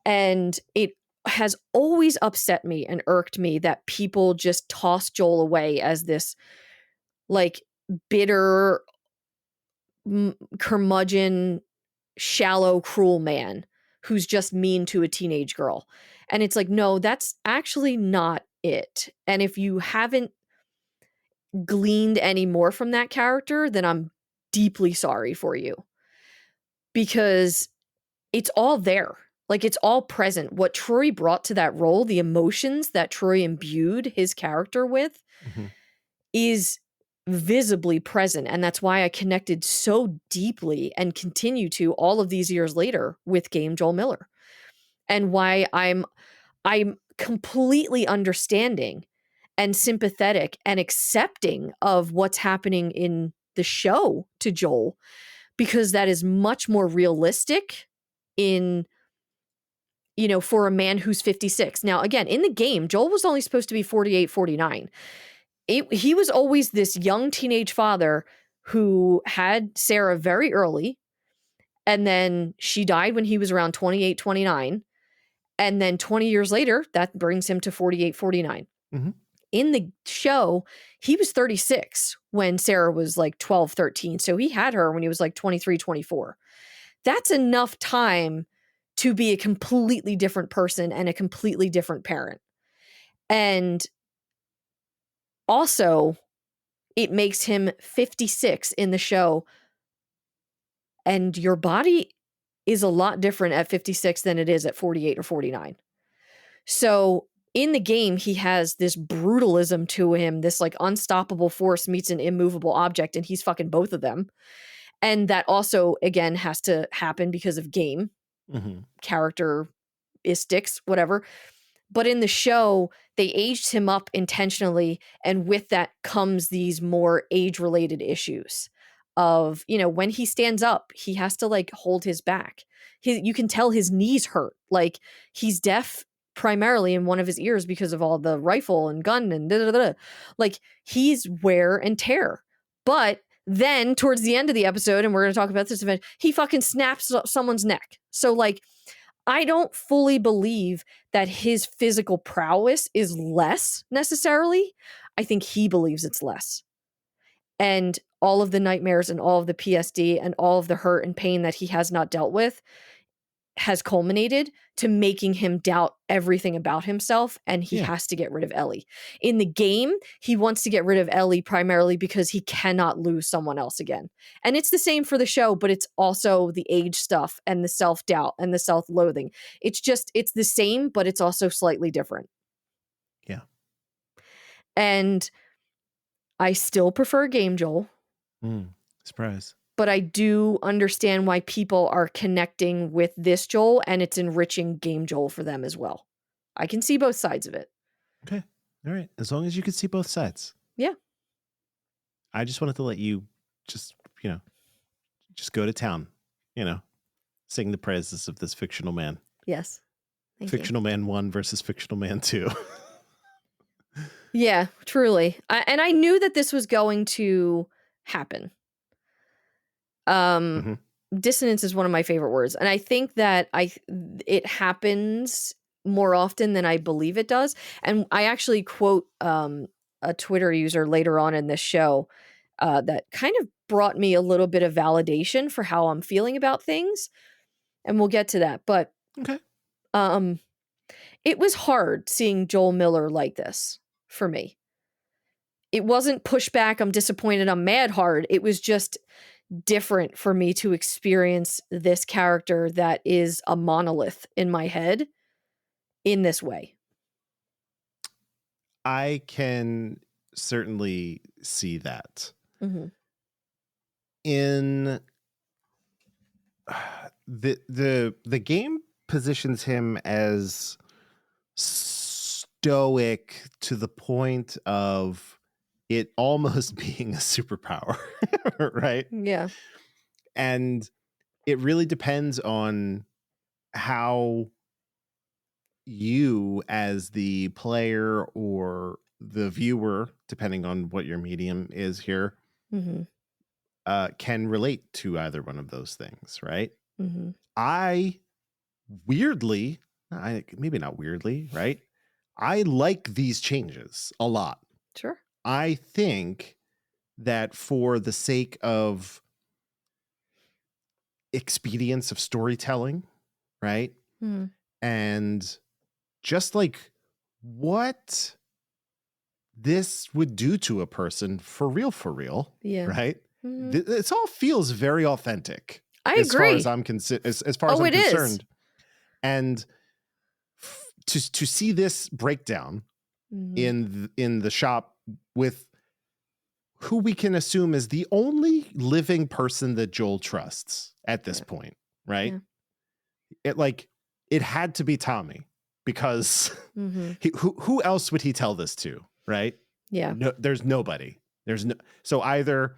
And it has always upset me and irked me that people just toss Joel away as this like bitter, curmudgeon, shallow, cruel man who's just mean to a teenage girl. And it's like, no, that's actually not it. And if you haven't gleaned any more from that character, then I'm deeply sorry for you, because it's all there. Like, it's all present. What Troy brought to that role, the emotions that Troy imbued his character with, Mm-hmm. is visibly present. And that's why I connected so deeply and continue to all of these years later with Game Joel Miller. And why I'm completely understanding and sympathetic and accepting of what's happening in the show to Joel, because that is much more realistic in, for a man who's 56. Now, again, in the game, Joel was only supposed to be 48, 49. He was always this young teenage father who had Sarah very early, and then she died when he was around 28, 29. And then 20 years later, that brings him to 48, 49. Mm-hmm. In the show, he was 36 when Sarah was like 12, 13. So he had her when he was like 23, 24. That's enough time to be a completely different person and a completely different parent. And also, it makes him 56 in the show. And your body is a lot different at 56 than it is at 48 or 49. So in the game, he has this brutalism to him, this like unstoppable force meets an immovable object, and he's fucking both of them. And that also, again, has to happen because of game, Mm-hmm. characteristics, whatever. But in the show, they aged him up intentionally. And with that comes these more age-related issues of, when he stands up, he has to like hold his back. You can tell his knees hurt. Like, he's deaf primarily in one of his ears because of all the rifle and gun and da-da-da-da. Like, he's wear and tear. But then towards the end of the episode, and we're going to talk about this event, he fucking snaps someone's neck. So like, I don't fully believe that his physical prowess is less necessarily. I think he believes it's less. And all of the nightmares and all of the PSD and all of the hurt and pain that he has not dealt with has culminated to making him doubt everything about himself, and he has to get rid of Ellie. In the game, he wants to get rid of Ellie primarily because he cannot lose someone else again. And it's the same for the show, but it's also the age stuff and the self-doubt and the self-loathing. It's the same, but it's also slightly different. Yeah. And I still prefer Game Joel. Surprise. But I do understand why people are connecting with this Joel, and it's enriching Game Joel for them as well. I can see both sides of it. Okay. All right. As long as you can see both sides. Yeah. I just wanted to let you just go to town, sing the praises of this fictional man. Yes. Fictional Man 1 versus Fictional Man 2. Yeah, truly. And I knew that this was going to happen. Dissonance is one of my favorite words, and I think that it happens more often than I believe it does. And I actually quote a Twitter user later on in this show that kind of brought me a little bit of validation for how I'm feeling about things, and we'll get to that. But okay, it was hard seeing Joel Miller like this for me. It wasn't pushback, I'm disappointed, I'm mad hard. It was just different for me to experience this character that is a monolith in my head in this way. I can certainly see that. Mm-hmm. In the game positions him as stoic to the point of it almost being a superpower, right? Yeah. And it really depends on how you as the player or the viewer, depending on what your medium is here, can relate to either one of those things, right? I weirdly, maybe not weirdly, right? I like these changes a lot. Sure. I think that for the sake of expedience of storytelling, right? And just like what this would do to a person for real, Yeah. right? Mhm. It all feels very authentic. I as far agree. as I'm as far as I'm it is. concerned. And to see this breakdown Mhm. in the shop with who we can assume is the only living person that Joel trusts at this Yeah. point, right? Yeah. It had to be Tommy, because Mhm. who else would he tell this to, right? Yeah. No, there's nobody. So either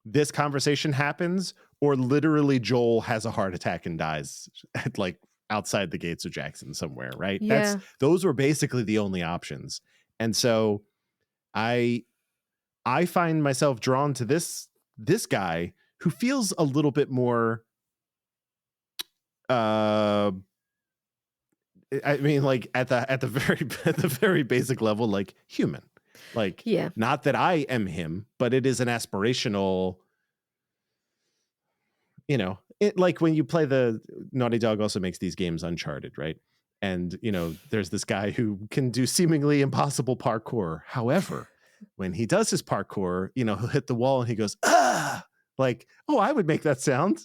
this conversation happens, or literally Joel has a heart attack and dies at like outside the gates of Jackson somewhere, right? Yeah. Those were basically the only options. And so I find myself drawn to this guy who feels a little bit more I mean, like at the very basic level, like human. Like, Yeah. not that I am him, but it is an aspirational, it, like when you play Naughty Dog also makes these games Uncharted, right? And there's this guy who can do seemingly impossible parkour. However, when he does his parkour, he'll hit the wall and he goes, ah, like, oh, I would make that sound.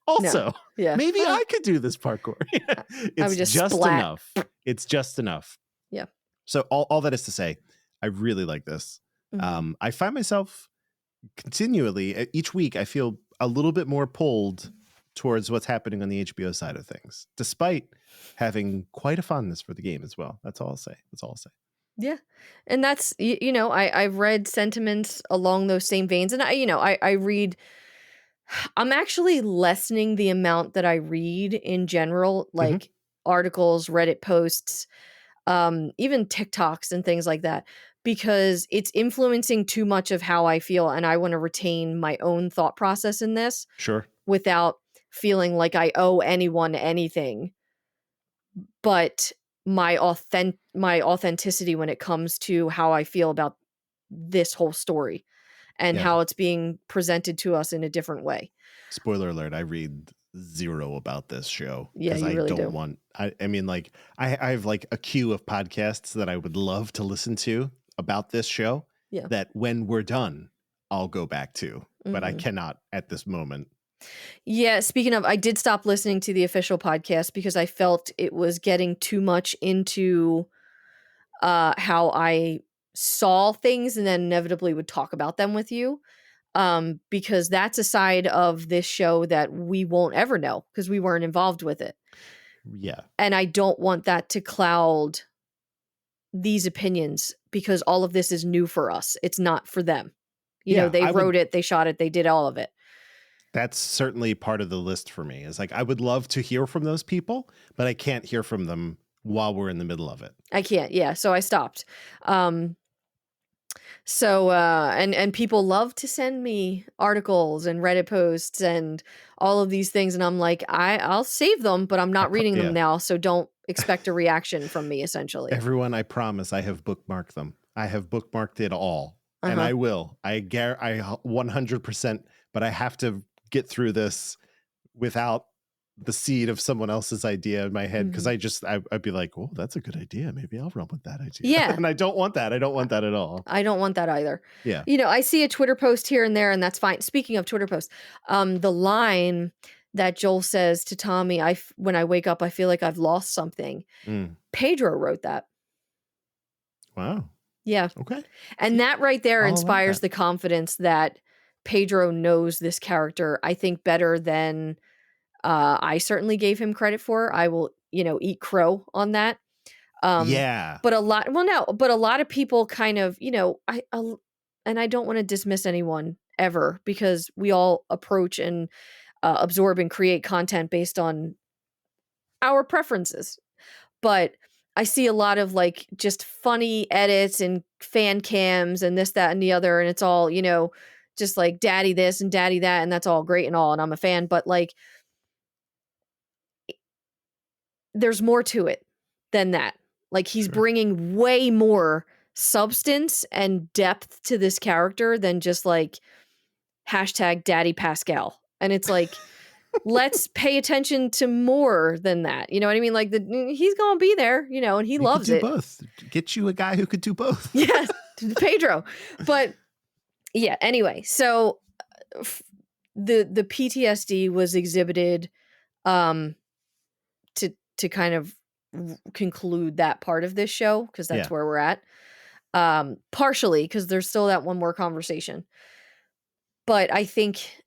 Also, No. Yeah. maybe I could do this parkour. I would It's just just splat. enough. It's just enough. Yeah. So all that is to say, I really like this. Mhm. I find myself continually each week, I feel a little bit more pulled towards what's happening on the HBO side of things, despite having quite a fondness for the game as well. That's all I'll say. Yeah. And that's I've read sentiments along those same veins, and I read. I'm actually lessening the amount that I read in general, Mhm. like articles, Reddit posts, even TikToks and things like that, because it's influencing too much of how I feel, and I want to retain my own thought process in this Sure. without feeling like I owe anyone anything. But my authenticity when it comes to how I feel about this whole story and Yeah. how it's being presented to us in a different way. Spoiler alert, I read zero about this show Yeah, because you I really don't do. want, I mean, like, I have like a queue of podcasts that I would love to listen to about this show, Yeah. that when we're done, I'll go back to, but I Mhm. cannot at this moment. Yeah, speaking of, I did stop listening to the official podcast because I felt it was getting too much into how I saw things and then inevitably would talk about them with you. Because that's a side of this show that we won't ever know because we weren't involved with it. Yeah. And I don't want that to cloud these opinions because all of this is new for us. It's not for them. Yeah, They I would. wrote it, they shot it, they did all of it. That's certainly part of the list for me. Is like, I would love to hear from those people, but I can't hear from them while we're in the middle of it. I can't. Yeah, so I stopped. And people love to send me articles and Reddit posts and all of these things, and I'm like, I'll save them, but I'm not reading them Yeah. now, so don't expect a reaction from me, essentially. Everyone, I promise, I have bookmarked them. I have bookmarked it all, and I will. I 100%. But I have to get through this without the seed of someone else's idea in my head, because I'd be like, oh, that's a good idea. Maybe I'll run with that idea. Yeah. And I don't want that. I don't want that at all. I don't want that either. Yeah. I see a Twitter post here and there, and that's fine. Speaking of Twitter posts, the line that Joel says to Tommy, when I wake up, I feel like I've lost something. Pedro wrote that. Wow. Yeah. Okay. And that right there I'll inspires that. the confidence that Pedro knows this character, I think, better than I certainly gave him credit for. I will, eat crow on that. Yeah. But a lot of people kind of, and I don't want to dismiss anyone ever, because we all approach and absorb and create content based on our preferences. But I see a lot of like just funny edits and fan cams and this, that, and the other. And it's all, just like daddy this and daddy that. And that's all great and all. And I'm a fan, but like, there's more to it than that. Like, he's bringing way more substance and depth to this character than just like hashtag Daddy Pascal. And it's like, let's pay attention to more than that. You know what I mean? Like he's gonna be there, you know, and he You could loves do it. both. Get you a guy who could do both. Yes, Pedro. But yeah, anyway, so the PTSD was exhibited um to kind of conclude that part of this show, because that's Yeah. where we're at. Partially because there's still that one more conversation. But I think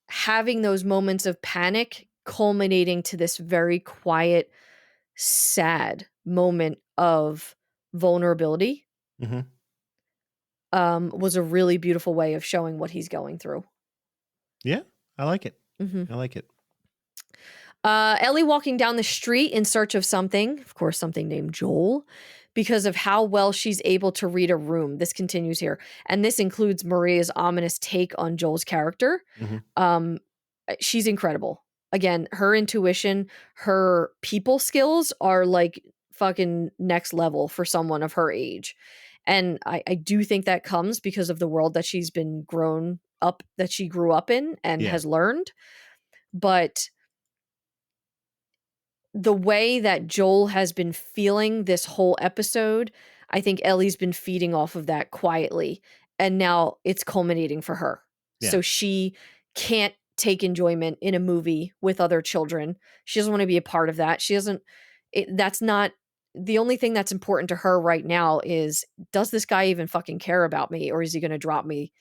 having those moments of panic culminating to this very quiet, sad moment of vulnerability Mm-hmm. was a really beautiful way of showing what he's going through. Yeah, I like it. Mm-hmm. I like it. Ellie walking down the street in search of something, of course, something named Joel, because of how well she's able to read a room. This continues here. And this includes Maria's ominous take on Joel's character. Mm-hmm. She's incredible. Again, her intuition, her people skills are like fucking next level for someone of her age. And I do think that comes because of the world that she's been that she grew up in and Yeah. has learned. But the way that Joel has been feeling this whole episode, I think Ellie's been feeding off of that quietly. And now it's culminating for her. Yeah. So she can't take enjoyment in a movie with other children. She doesn't want to be a part of that. That's not the only thing that's important to her right now is, does this guy even fucking care about me, or is he going to drop me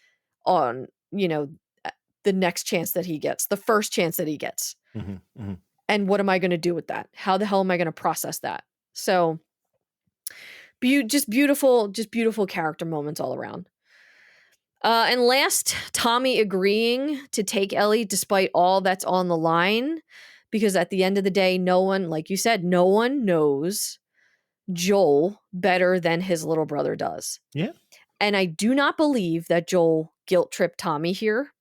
on, the next chance that he gets, the first chance that he gets? Mm-hmm. Mm-hmm. And what am I going to do with that? How the hell am I going to process that? So just beautiful character moments all around. And last, Tommy agreeing to take Ellie despite all that's on the line, because at the end of the day, no one, like you said, no one knows Joel better than his little brother does. Yeah. And I do not believe that Joel guilt tripped Tommy here.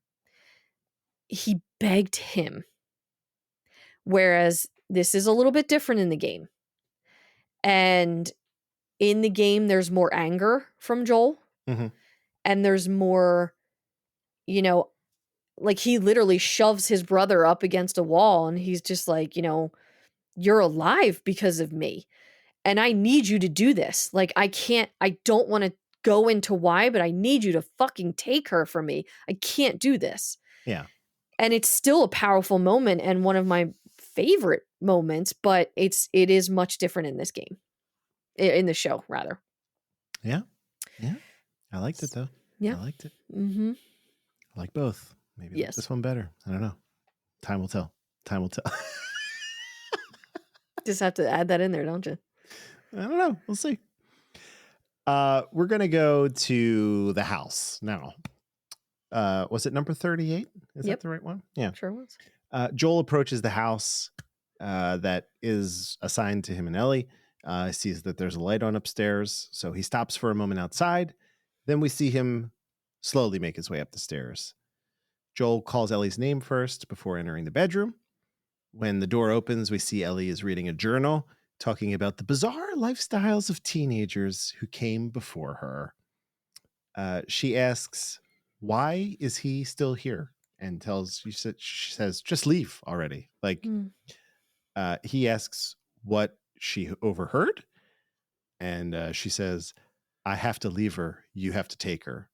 He begged him. Whereas this is a little bit different in the game. And in the game, there's more anger from Joel. Mm-hmm. And there's more, like he literally shoves his brother up against a wall and he's just like, you're alive because of me. And I need you to do this. Like, I don't want to go into why, but I need you to fucking take her from me. I can't do this. Yeah. And it's still a powerful moment and one of my favorite moments, but it is much different in this game. In the show, rather. Yeah. Yeah. I liked it though. Yeah. I liked it. Mm-hmm. I like both. Maybe I like this one better. I don't know. Time will tell. Time will tell. Just have to add that in there, don't you? I don't know. We'll see. We're gonna go to the house now. Was it number 38? Is that the right one? Yeah. Sure was. Joel approaches the house that is assigned to him and Ellie. Sees that there's a light on upstairs, so he stops for a moment outside. Then we see him slowly make his way up the stairs. Joel calls Ellie's name first before entering the bedroom. When the door opens, we see Ellie is reading a journal talking about the bizarre lifestyles of teenagers who came before her. She asks, why is he still here? And she says, just leave already. Like, he asks what she overheard. And she says, I have to leave her. You have to take her.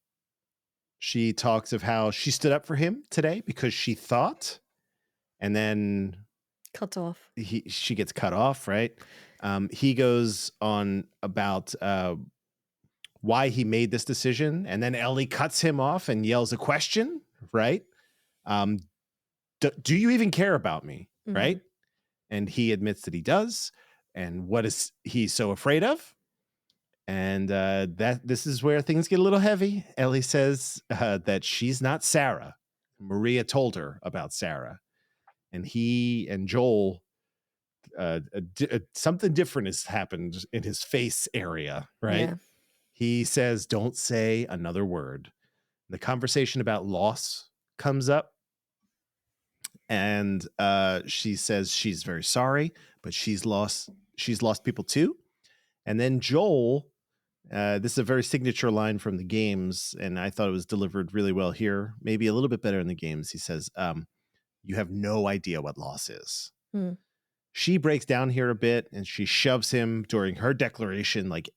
She talks of how she stood up for him today because she thought, and then cuts off. She gets cut off, right? He goes on about why he made this decision, and then Ellie cuts him off and yells a question, right? Do you even care about me, right? And he admits that he does. And what is he so afraid of? And this is where things get a little heavy. Ellie says that she's not Sarah. Maria told her about Sarah. And he and Joel, something different has happened in his face area, right? Yeah. He says, don't say another word. The conversation about loss comes up. And she says she's very sorry, but she's lost people too. And then Joel, this is a very signature line from the games, and I thought it was delivered really well here, maybe a little bit better in the games. He says, you have no idea what loss is. Hmm. She breaks down here a bit and she shoves him during her declaration. Like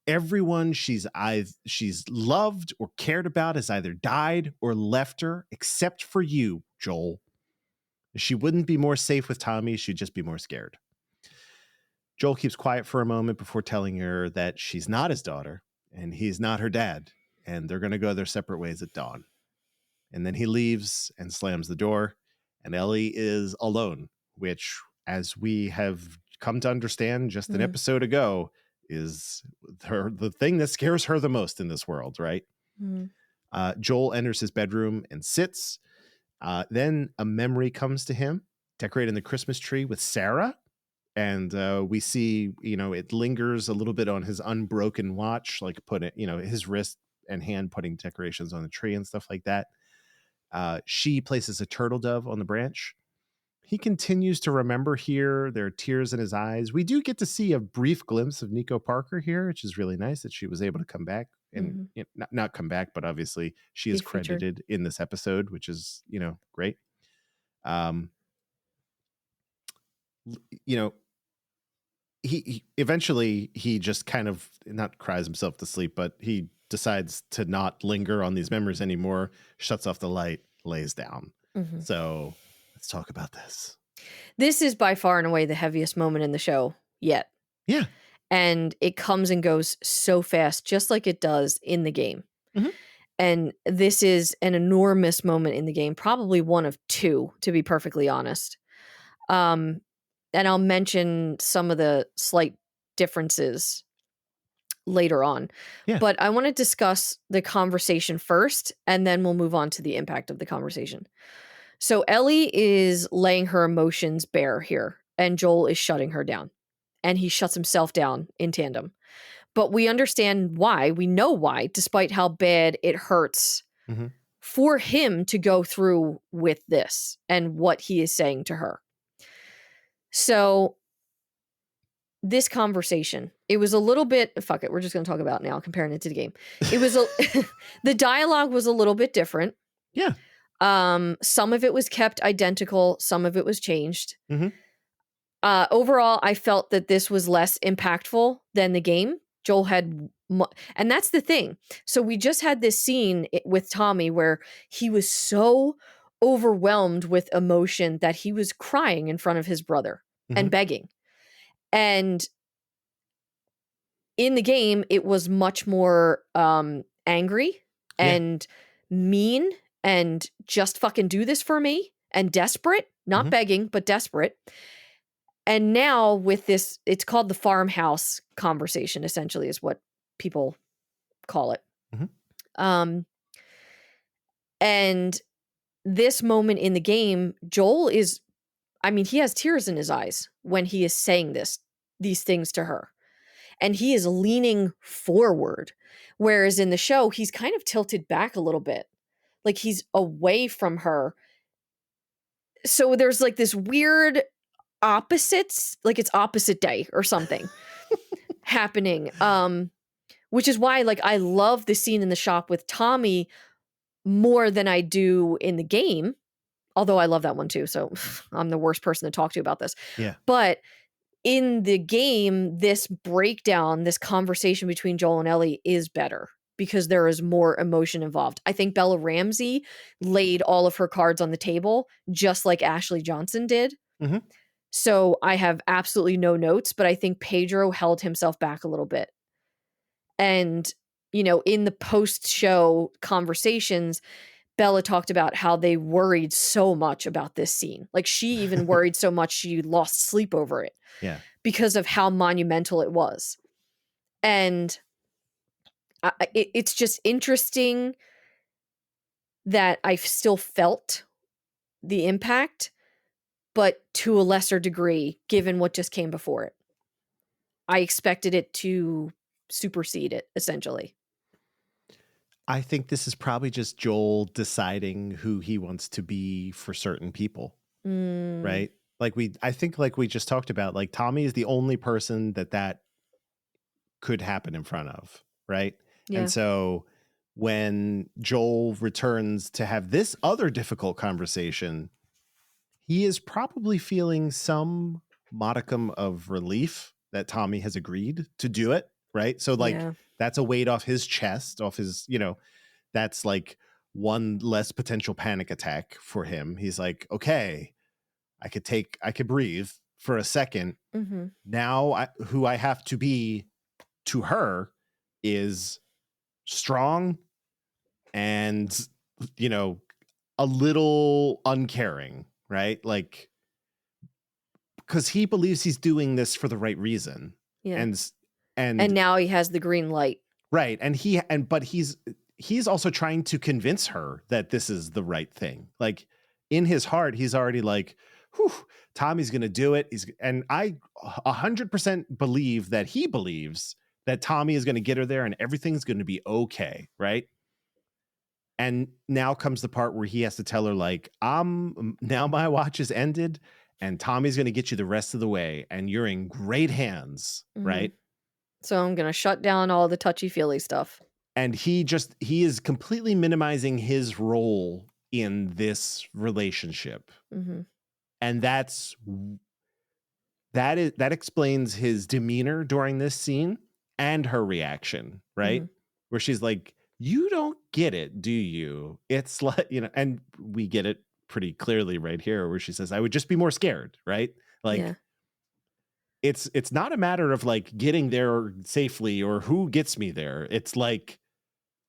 everyone she's loved or cared about has either died or left her, except for you, Joel. She wouldn't be more safe with Tommy. She'd just be more scared. Joel keeps quiet for a moment before telling her that she's not his daughter and he's not her dad, and they're going to go their separate ways at dawn. And then he leaves and slams the door, and Ellie is alone, which, as we have come to understand just an episode ago, is the thing that scares her the most in this world, right? Joel enters his bedroom and sits. Then a memory comes to him, decorating the Christmas tree with Sarah. And we see, it lingers a little bit on his unbroken watch, like his wrist and hand putting decorations on the tree and stuff like that. She places a turtle dove on the branch. He continues to remember here. There are tears in his eyes. We do get to see a brief glimpse of Nico Parker here, which is really nice that she was able to come back and not come back, but obviously she is credited in this episode, which is, great. He eventually just kind of not cries himself to sleep, but he decides to not linger on these memories anymore, shuts off the light, lays down. So let's talk about this. This is by far and away the heaviest moment in the show yet. Yeah. And it comes and goes so fast, just like it does in the game. And this is an enormous moment in the game, probably one of two, to be perfectly honest. And I'll mention some of the slight differences later on. Yeah. But I want to discuss the conversation first, and then we'll move on to the impact of the conversation. So Ellie is laying her emotions bare here, and Joel is shutting her down. And he shuts himself down in tandem. But we understand why. We know why, despite how bad it hurts for him to go through with this and what he is saying to her. So this conversation, it was a little bit, fuck it, we're just going to talk about it now, comparing it to the game. It was, the dialogue was a little bit different. Yeah. Some of it was kept identical. Some of it was changed. Overall, I felt that this was less impactful than the game. Joel had, and that's the thing. So we just had this scene with Tommy where he was so overwhelmed with emotion that he was crying in front of his brother and begging. And in the game, it was much more angry and mean and just fucking do this for me and desperate, not begging, but desperate. And now with this, it's called the farmhouse conversation, essentially, is what people call it. And this moment in the game, Joel is, he has tears in his eyes when he is saying these things to her. And he is leaning forward. Whereas in the show, he's kind of tilted back a little bit. Like he's away from her. So there's like this weird opposites, like it's opposite day or something happening. Which is why like I love the scene in the shop with Tommy more than I do in the game. Although I love that one too. So I'm the worst person to talk to about this. Yeah. But in the game, this breakdown, this conversation between Joel and Ellie is better because there is more emotion involved. I think Bella Ramsey laid all of her cards on the table, just like Ashley Johnson did. So I have absolutely no notes, but I think Pedro held himself back a little bit. And, in the post-show conversations, Bella talked about how they worried so much about this scene. Like she even worried so much she lost sleep over it. Yeah. Because of how monumental it was. And it's just interesting that I still felt the impact, but to a lesser degree, given what just came before it. I expected it to supersede it, essentially. I think this is probably just Joel deciding who he wants to be for certain people, right? I think like we just talked about, like Tommy is the only person that could happen in front of, right? Yeah. And so when Joel returns to have this other difficult conversation, he is probably feeling some modicum of relief that Tommy has agreed to do it, right? So like Yeah. that's a weight off his chest, off his, that's like one less potential panic attack for him. He's like, okay, I could breathe for a second. Mm-hmm. Now who I have to be to her is strong and, a little uncaring, right? Like, because he believes he's doing this for the right reason. Yeah. And And now he has the green light. right. But he's also trying to convince her that this is the right thing. Like in his heart, he's already like, whew, Tommy's going to do it. And I 100% believe that he believes that Tommy is going to get her there and everything's going to be okay. Right. And now comes the part where he has to tell her, like, now my watch is ended and Tommy's going to get you the rest of the way and you're in great hands. Mhm. Right. So I'm going to shut down all the touchy-feely stuff. And he is completely minimizing his role in this relationship. Mm-hmm. And that explains his demeanor during this scene and her reaction, right? Mm-hmm. Where she's like, you don't get it, do you? It's like, and we get it pretty clearly right here where she says, I would just be more scared, right? Like, Yeah. it's not a matter of like getting there safely or who gets me there. It's like,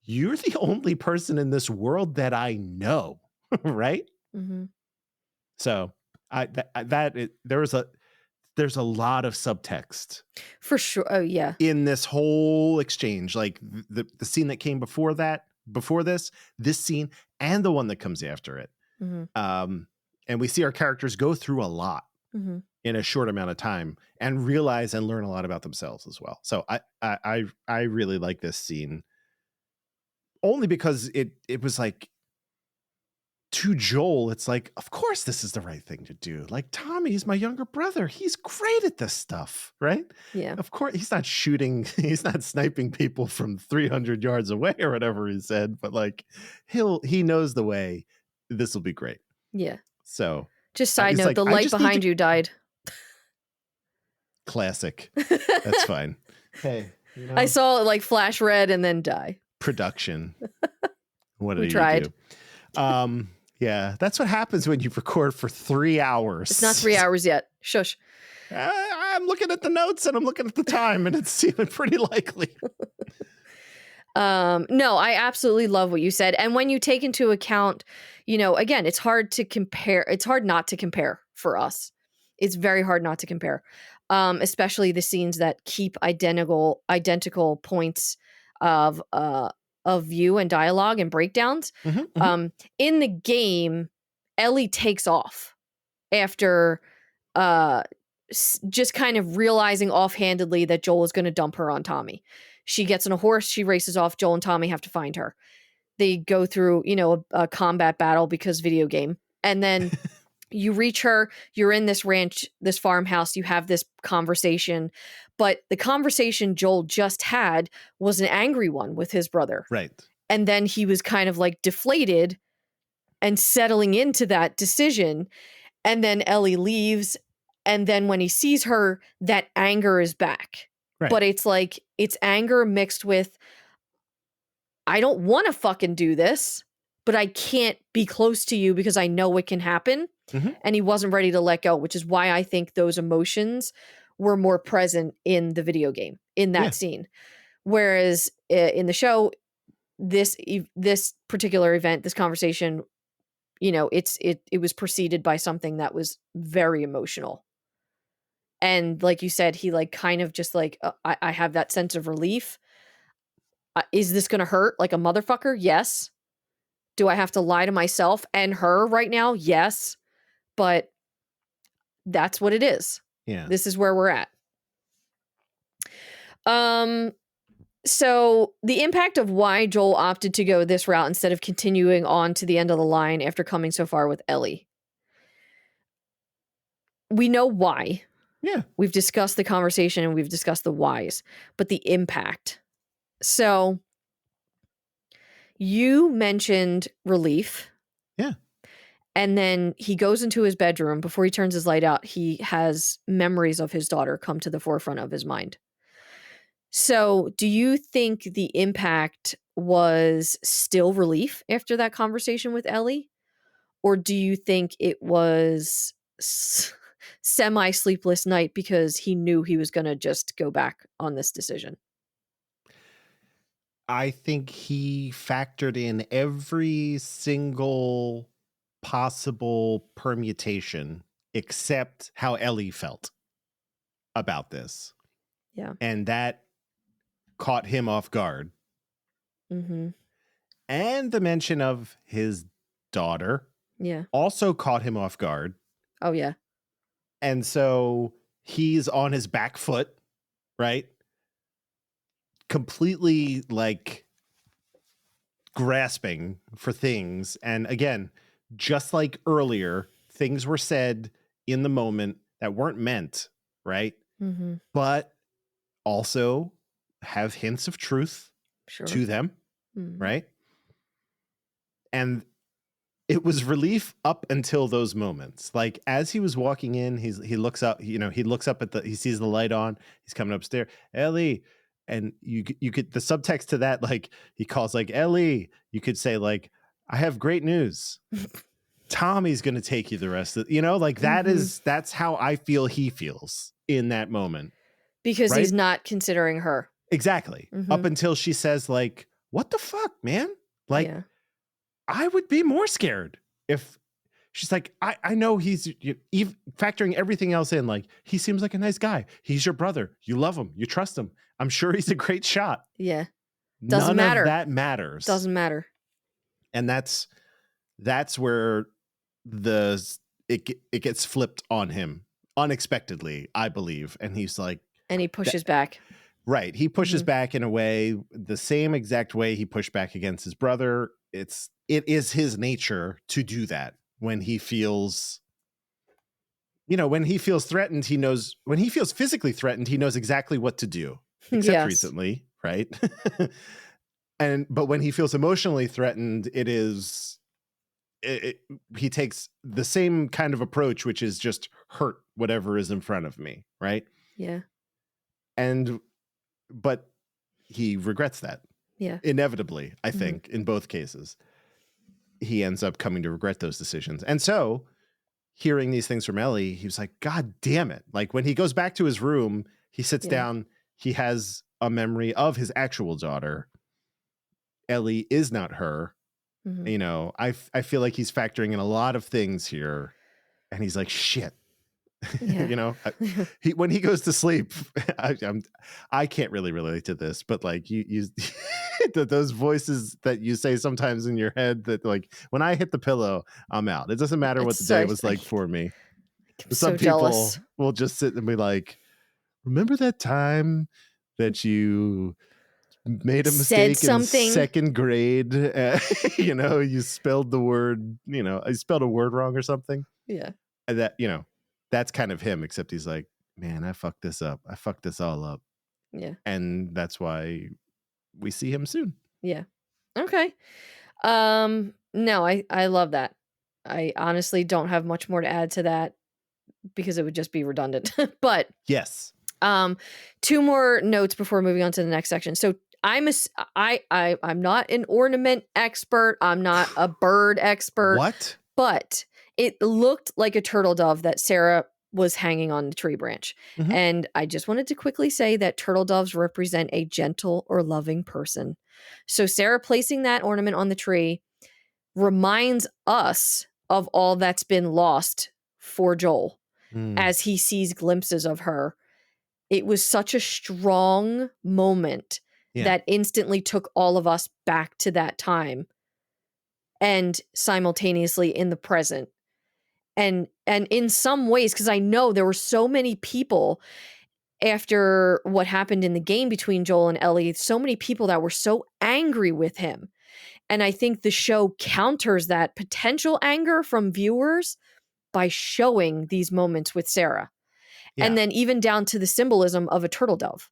you're the only person in this world that I know, right? Mm-hmm. So there's a lot of subtext For sure. Oh, yeah. in this whole exchange, like the scene that came before this scene, and the one that comes after it. Mm-hmm. And we see our characters go through a lot Mm-hmm. in a short amount of time and realize and learn a lot about themselves as well. So I really like this scene only because it was like, to Joel, it's like, of course this is the right thing to do. Like, Tommy's my younger brother. He's great at this stuff, right? Yeah. Of course, he's not sniping people from 300 yards away or whatever he said, but like, he knows the way. This will be great. Yeah. So, just side he's note, like, the I light just need behind to- you died. Classic. That's fine. Hey, I saw it like flash red and then die. Production. What did We you tried. do? Yeah, that's what happens when you record for 3 hours. It's not 3 hours yet. Shush. I'm looking at the notes and I'm looking at the time and it's seeming pretty likely. No, I absolutely love what you said. And when you take into account, again, it's hard to compare. It's hard not to compare for us. It's very hard not to compare. Especially the scenes that keep identical points of view and dialogue and breakdowns. Mm-hmm. In the game, Ellie takes off after just kind of realizing offhandedly that Joel is going to dump her on Tommy. She gets on a horse, she races off. Joel and Tommy have to find her. They go through, a combat battle because video game. And then you reach her, you're in this ranch, this farmhouse, you have this conversation. But the conversation Joel just had was an angry one with his brother. Right. And then he was kind of like deflated and settling into that decision. And then Ellie leaves. And then when he sees her, that anger is back. Right. But it's like, it's anger mixed with, I don't want to fucking do this, but I can't be close to you because I know it can happen. Mm-hmm. And he wasn't ready to let go, which is why I think those emotions were more present in the video game, in that scene. Whereas in the show, this particular event, this conversation, it was preceded by something that was very emotional. And like you said, he like kind of just like, I have that sense of relief. Is this going to hurt like a motherfucker? Yes. Do I have to lie to myself and her right now? Yes. But that's what it is. Yeah. This is where we're at. So the impact of why Joel opted to go this route instead of continuing on to the end of the line after coming so far with Ellie. We know why. Yeah. We've discussed the conversation and we've discussed the whys, but the impact. So you mentioned relief. Yeah. And then he goes into his bedroom. Before he turns his light out, he has memories of his daughter come to the forefront of his mind. So, do you think the impact was still relief after that conversation with Ellie? Or do you think it was semi sleepless night because he knew he was going to just go back on this decision? I think he factored in every single possible permutation except how Ellie felt about this. Yeah. And that caught him off guard. Mm-hmm. And the mention of his daughter Yeah. also caught him off guard. Oh, yeah. And so he's on his back foot, right? Completely like grasping for things. And again, just like earlier, things were said in the moment that weren't meant, right? Mm-hmm. But also have hints of truth Sure. to them, Mm-hmm. right? And it was relief up until those moments. Like as he was walking in, he looks up, he looks up he sees the light on, he's coming upstairs, Ellie. And you could, the subtext to that, like he calls like Ellie, you could say like, I have great news. Tommy's going to take you the rest of, like that's how I feel he feels in that moment. Because right? he's not considering her. Exactly. Mm-hmm. Up until she says like, what the fuck, man? Like, yeah. I would be more scared if she's like, I know he's even factoring everything else in. Like, he seems like a nice guy. He's your brother. You love him. You trust him. I'm sure he's a great shot. Yeah. Doesn't None matter. of that matters. Doesn't matter. And that's where it gets flipped on him unexpectedly, I believe. And he's like, and he pushes back. Right. He pushes back in a way, the same exact way he pushed back against his brother. It is his nature to do that when he feels, when he feels threatened, he knows, when he feels physically threatened, he knows exactly what to do, except recently, right? But when he feels emotionally threatened, he takes the same kind of approach, which is just hurt whatever is in front of me, right? Yeah. But he regrets that. Yeah. Inevitably, I think, in both cases. He ends up coming to regret those decisions. And so, hearing these things from Ellie, he was like, God damn it. Like, when he goes back to his room, he sits down, he has a memory of his actual daughter. Ellie is not her. I feel like he's factoring in a lot of things here. And he's like, shit. Yeah. When he goes to sleep, I can't really relate to this, but like you those voices that you say sometimes in your head that like, when I hit the pillow, I'm out. It doesn't matter what the day was like for me. Some people jealous. will just sit and be like, remember that time that you made a mistake in second grade? You spelled the word, I spelled a word wrong or something. Yeah. And that, that's kind of him, except he's like, man, I fucked this up. I fucked this all up. Yeah. And that's why we see him soon. Yeah. Okay. No, I love that. I honestly don't have much more to add to that because it would just be redundant. But yes. Two more notes before moving on to the next section. So I'm not an ornament expert. I'm not a bird expert. What? But it looked like a turtle dove that Sarah was hanging on the tree branch. And I just wanted to quickly say that turtle doves represent a gentle or loving person. So Sarah placing that ornament on the tree reminds us of all that's been lost for Joel as he sees glimpses of her. It was such a strong moment that instantly took all of us back to that time and simultaneously in the present. And in some ways, because I know there were so many people after what happened in the game between Joel and Ellie, so many people that were so angry with him. And I think the show counters that potential anger from viewers by showing these moments with Sarah. Yeah. And then even down to the symbolism of a turtle dove.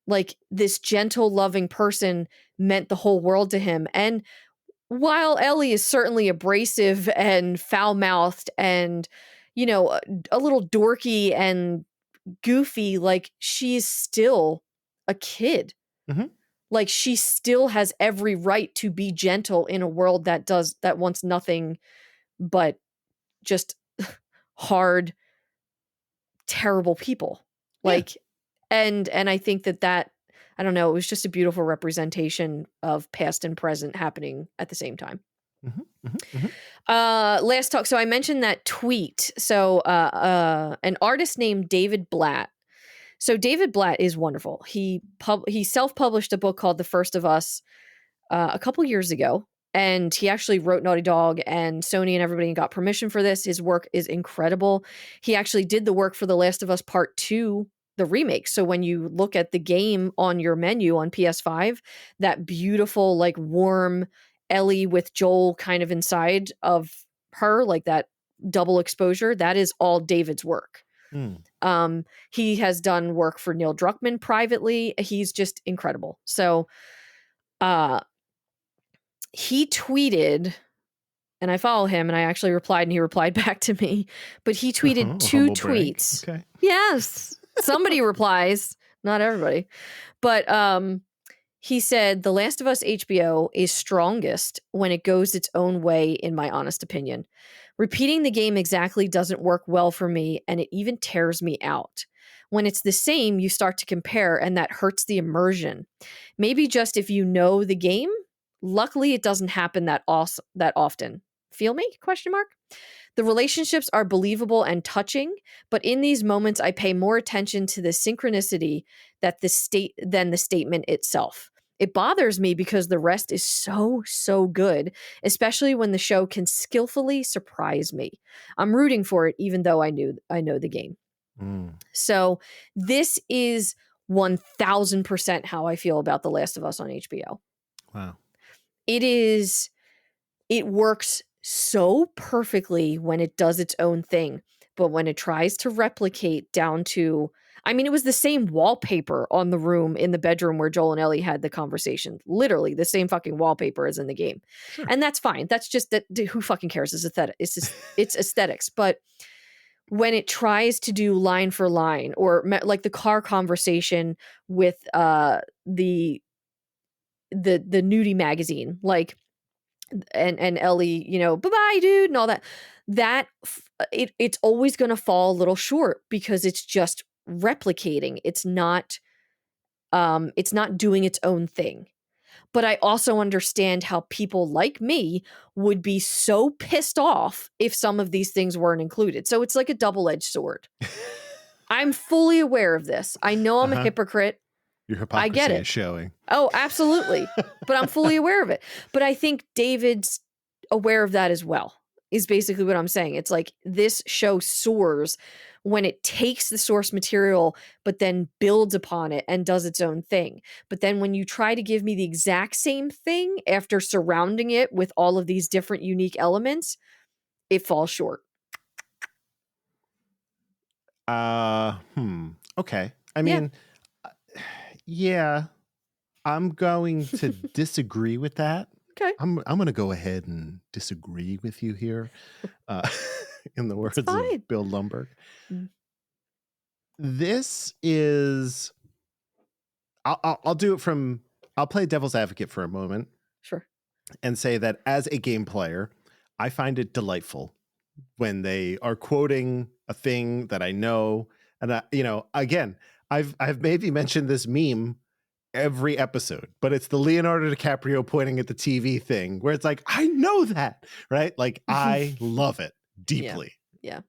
Like this gentle, loving person meant the whole world to him. And while Ellie is certainly abrasive and foul-mouthed and, a little dorky and goofy, like, she's still a kid. Mhm. Like, she still has every right to be gentle in a world that wants nothing but just hard, terrible people. Yeah. Like, and I think that I don't know, it was just a beautiful representation of past and present happening at the same time. Mhm, mhm, mhm. Last talk. So I mentioned that tweet. So an artist named David Blatt. So David Blatt is wonderful. He self-published a book called The First of Us a couple years ago, and he actually wrote Naughty Dog and Sony and everybody and got permission for this. His work is incredible. He actually did the work for The Last of Us Part 2, the remake. So when you look at the game on your menu on PS5, that beautiful, like, warm Ellie with Joel kind of inside of her, like that double exposure, that is all David's work. Mm. He has done work for Neil Druckmann privately. He's just incredible. So uh he tweeted, and I follow him, and I actually replied, and he replied back to me, but he tweeted Oh, 2 humble brag. tweets. Okay. Yes, somebody replies, not everybody. But he said, "The Last of Us HBO is strongest when it goes its own way, in my honest opinion. Repeating the game exactly doesn't work well for me, and it even tears me out. When it's the same, you start to compare, and that hurts the immersion. Maybe just if you know the game. Luckily, it doesn't happen that often. Feel me? Question mark. The relationships are believable and touching, but in these moments, I pay more attention to the synchronicity than the statement itself. It bothers me because the rest is so good, especially when the show can skillfully surprise me. I'm rooting for it, even though I know the game." Mm. So this is 1000% how I feel about The Last of Us on HBO. Wow. It works so perfectly when it does its own thing, but when it tries to replicate down to, I mean, it was the same wallpaper on the room in the bedroom where Joel and Ellie had the conversation. Literally the same fucking wallpaper as in the game. Sure. And that's fine. That's just that, who fucking cares? It's aesthetic. It's just, it's aesthetics. But when it tries to do line for line, or like the car conversation with the nudie magazine, like, and Ellie, bye-bye, dude, and all that. It's always going to fall a little short because it's just replicating. It's not doing its own thing. But I also understand how people like me would be so pissed off if some of these things weren't included. So it's like a double-edged sword. I'm fully aware of this. I know I'm a hypocrite. Your I get hypocrisy it. is showing. Oh, absolutely. But I'm fully aware of it. But I think David's aware of that as well, is basically what I'm saying. It's like this show soars when it takes the source material, but then builds upon it and does its own thing. But then when you try to give me the exact same thing after surrounding it with all of these different unique elements, it falls short. Okay. I mean, yeah, I'm going to disagree with that. Okay. I'm going to go ahead and disagree with you here, in the words of Bill Lumberg. Mm. This is, I'll do it from, I'll play devil's advocate for a moment. Sure. And say that as a game player, I find it delightful when they are quoting a thing that I know. And again, I've maybe mentioned this meme every episode, but it's the Leonardo DiCaprio pointing at the TV thing where it's like, I know that, right? Like, I love it deeply. Yeah.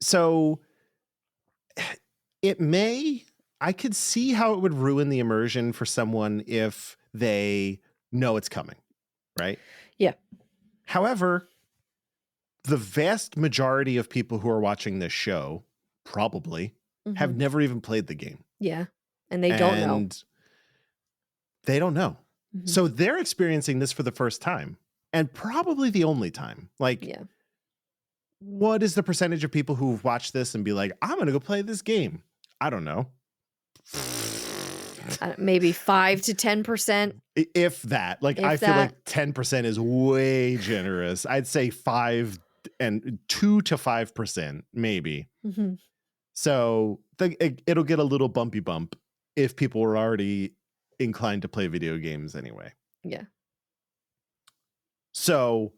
So I could see how it would ruin the immersion for someone if they know it's coming, right? Yeah. However, the vast majority of people who are watching this show probably have never even played the game. Yeah. And they don't know. They don't know. Mm-hmm. So they're experiencing this for the first time, and probably the only time. Like, what is the percentage of people who've watched this and be like, I'm going to go play this game? I don't know. Maybe 5 to 10%. If that, like, If I feel that. like 10% is way generous. I'd say 2 to 5%, maybe. Mhm. So it'll get a little bumpy bump if people were already inclined to play video games anyway. Yeah. So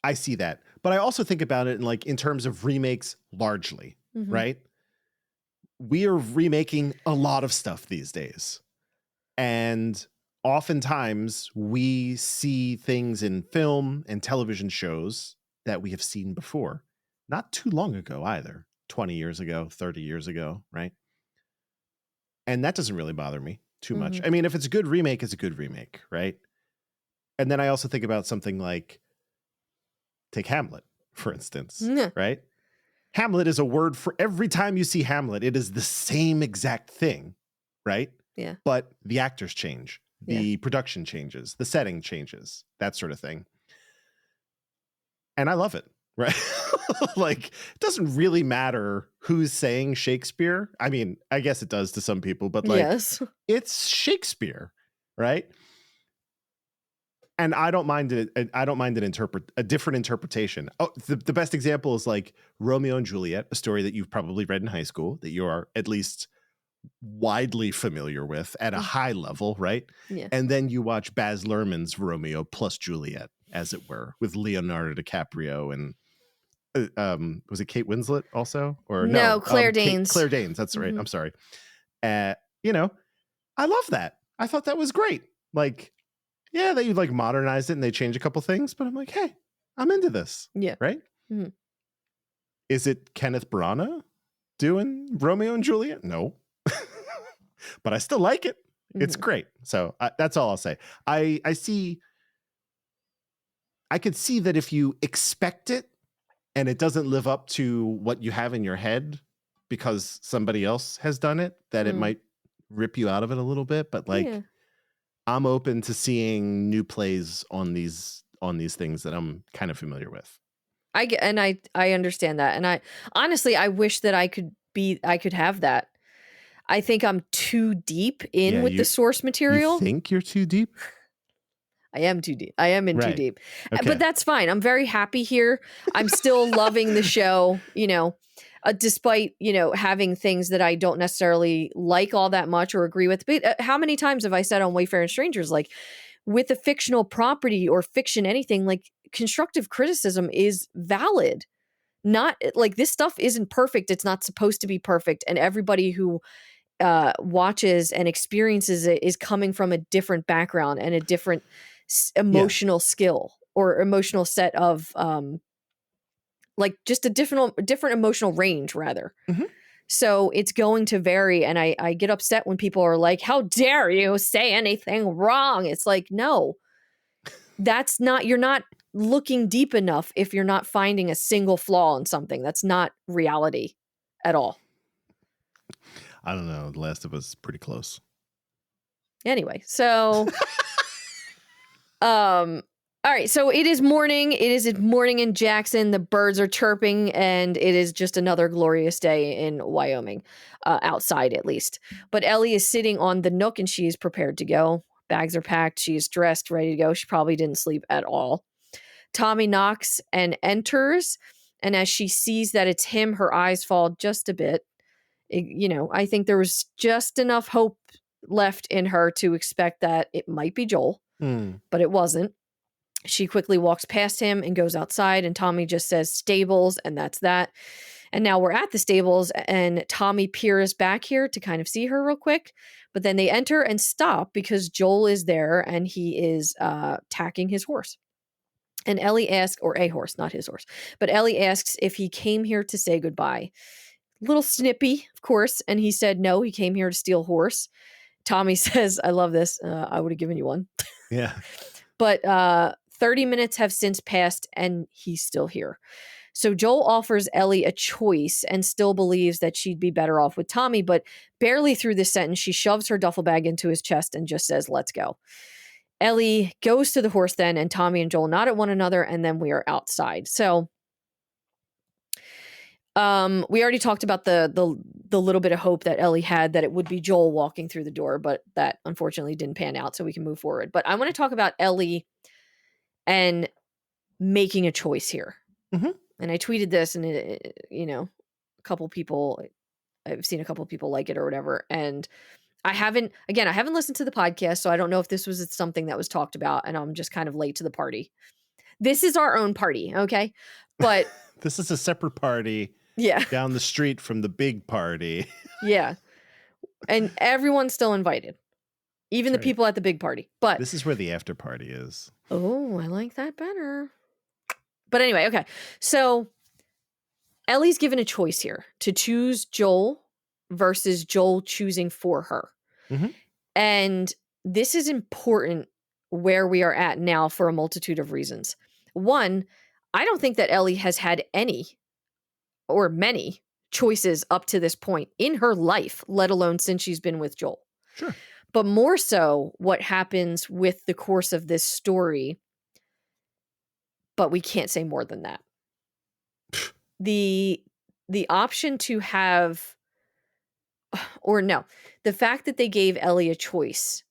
I see that. But I also think about it in terms of remakes largely, Mhm. right? We are remaking a lot of stuff these days. And oftentimes we see things in film and television shows that we have seen before. Not too long ago either. 20 years ago, 30 years ago, right? And that doesn't really bother me too much. Mhm. I mean, if it's a good remake, it's a good remake, right? And then I also think about something like, take Hamlet, for instance, Yeah. right? Hamlet is a word for every time you see Hamlet, it is the same exact thing, right? Yeah. But the actors change, Yeah. the production changes, the setting changes, that sort of thing. And I love it, right? Like, it doesn't really matter who's saying Shakespeare. I mean, I guess it does to some people, but like, Yes. it's Shakespeare, right? And I don't mind it. I don't mind a different interpretation. Oh, the best example is like Romeo and Juliet, a story that you've probably read in high school, that you are at least widely familiar with at a high level, right? Yeah. And then you watch Baz Luhrmann's Romeo plus Juliet, as it were, with Leonardo DiCaprio and was it Kate Winslet also? Or No, Claire Danes. Claire Danes. That's right. Mhm. I'm sorry. You know, I love that. I thought that was great. Like, yeah, they like modernized it and they changed a couple things, but I'm like, hey, I'm into this. Yeah. Right? Mhm. Is it Kenneth Branagh doing Romeo and Juliet? No. But I still like it. It's Mhm. great. So that's all I'll say. I could see that if you expect it and it doesn't live up to what you have in your head because somebody else has done it, that it might rip you out of it a little bit. But like, Yeah. I'm open to seeing new plays on these things that I'm kind of familiar with. I understand that. And I honestly I wish that I could have that. I think I'm too deep in Yeah, with the source You material. think you're too deep? I am too deep. I am in too Right. deep. Okay. But that's fine. I'm very happy here. I'm still loving the show, despite, having things that I don't necessarily like all that much or agree with. But how many times have I said on Wayfaring Strangers, like with a fictional property or fiction, anything, like constructive criticism is valid. Not like this stuff isn't perfect. It's not supposed to be perfect. And everybody who watches and experiences it is coming from a different background and a different emotional skill or emotional set of like just a different emotional range rather. Mhm. So it's going to vary, and I get upset when people are like, how dare you say anything wrong? It's like, no, that's not, you're not looking deep enough if you're not finding a single flaw in something. That's not reality at all. I don't know. The Last of Us is pretty close. Anyway, so all right, so it is morning. It is morning in Jackson. The birds are chirping, and it is just another glorious day in Wyoming, outside at least. But Ellie is sitting on the nook, and she is prepared to go. Bags are packed. She is dressed, ready to go. She probably didn't sleep at all. Tommy knocks and enters, and as she sees that it's him, her eyes fall just a bit. I think there was just enough hope left in her to expect that it might be Joel, but it wasn't. She quickly walks past him and goes outside, and Tommy just says stables, and that's that. And now we're at the stables, and Tommy peers back here to kind of see her real quick. But then they enter and stop because Joel is there and he is tacking his horse. And Ellie asks, or a horse, not his horse, but Ellie asks if he came here to say goodbye. Little snippy, of course. And he said, no, he came here to steal horse. Tommy says, I love this. I would have given you one. Yeah. But 30 minutes have since passed and he's still here. So Joel offers Ellie a choice and still believes that she'd be better off with Tommy, but barely through this sentence, she shoves her duffel bag into his chest and just says, let's go. Ellie goes to the horse then, and Tommy and Joel nod at one another, and then we are outside. So We already talked about the little bit of hope that Ellie had that it would be Joel walking through the door, but that unfortunately didn't pan out, so we can move forward. But I want to talk about Ellie and making a choice here. Mhm. And I tweeted this, and a couple people, I've seen a couple people like it or whatever. And I haven't listened to the podcast, so I don't know if this was something that was talked about, and I'm just kind of late to the party. This is our own party, okay? But This is a separate party yeah, down the street from the big party. yeah. And everyone's still invited, even the That's right. people at the big party. But This is where the after party is. oh, I like that better. But anyway, okay. So Ellie's given a choice here to choose Joel versus Joel choosing for her. Mhm. And this is important where we are at now for a multitude of reasons. One, I don't think that Ellie has had any or many choices up to this point in her life, let alone since she's been with Joel. Sure. But more so what happens with the course of this story. But we can't say more than that. The option to have, or no, the fact that they gave Ellie a choice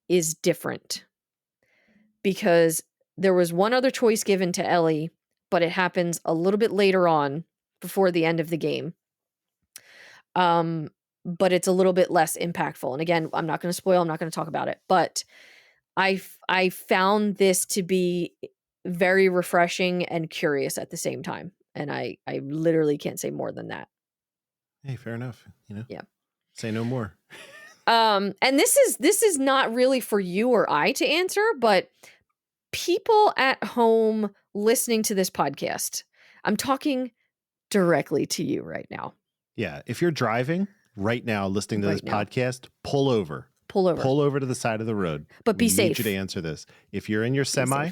is different, because there was one other choice given to Ellie, but it happens a little bit later on before the end of the game. But it's a little bit less impactful. And again, I'm not going to spoil, I'm not going to talk about it, but I found this to be very refreshing and curious at the same time. And I literally can't say more than that. Hey, fair enough. Yeah. Say no more. And this is not really for you or I to answer, but people at home listening to this podcast, I'm talking directly to you right now. Yeah. If you're driving right now, listening to this podcast, pull over. Pull over. Pull over to the side of the road. But be safe. I need you to answer this. If you're in your semi,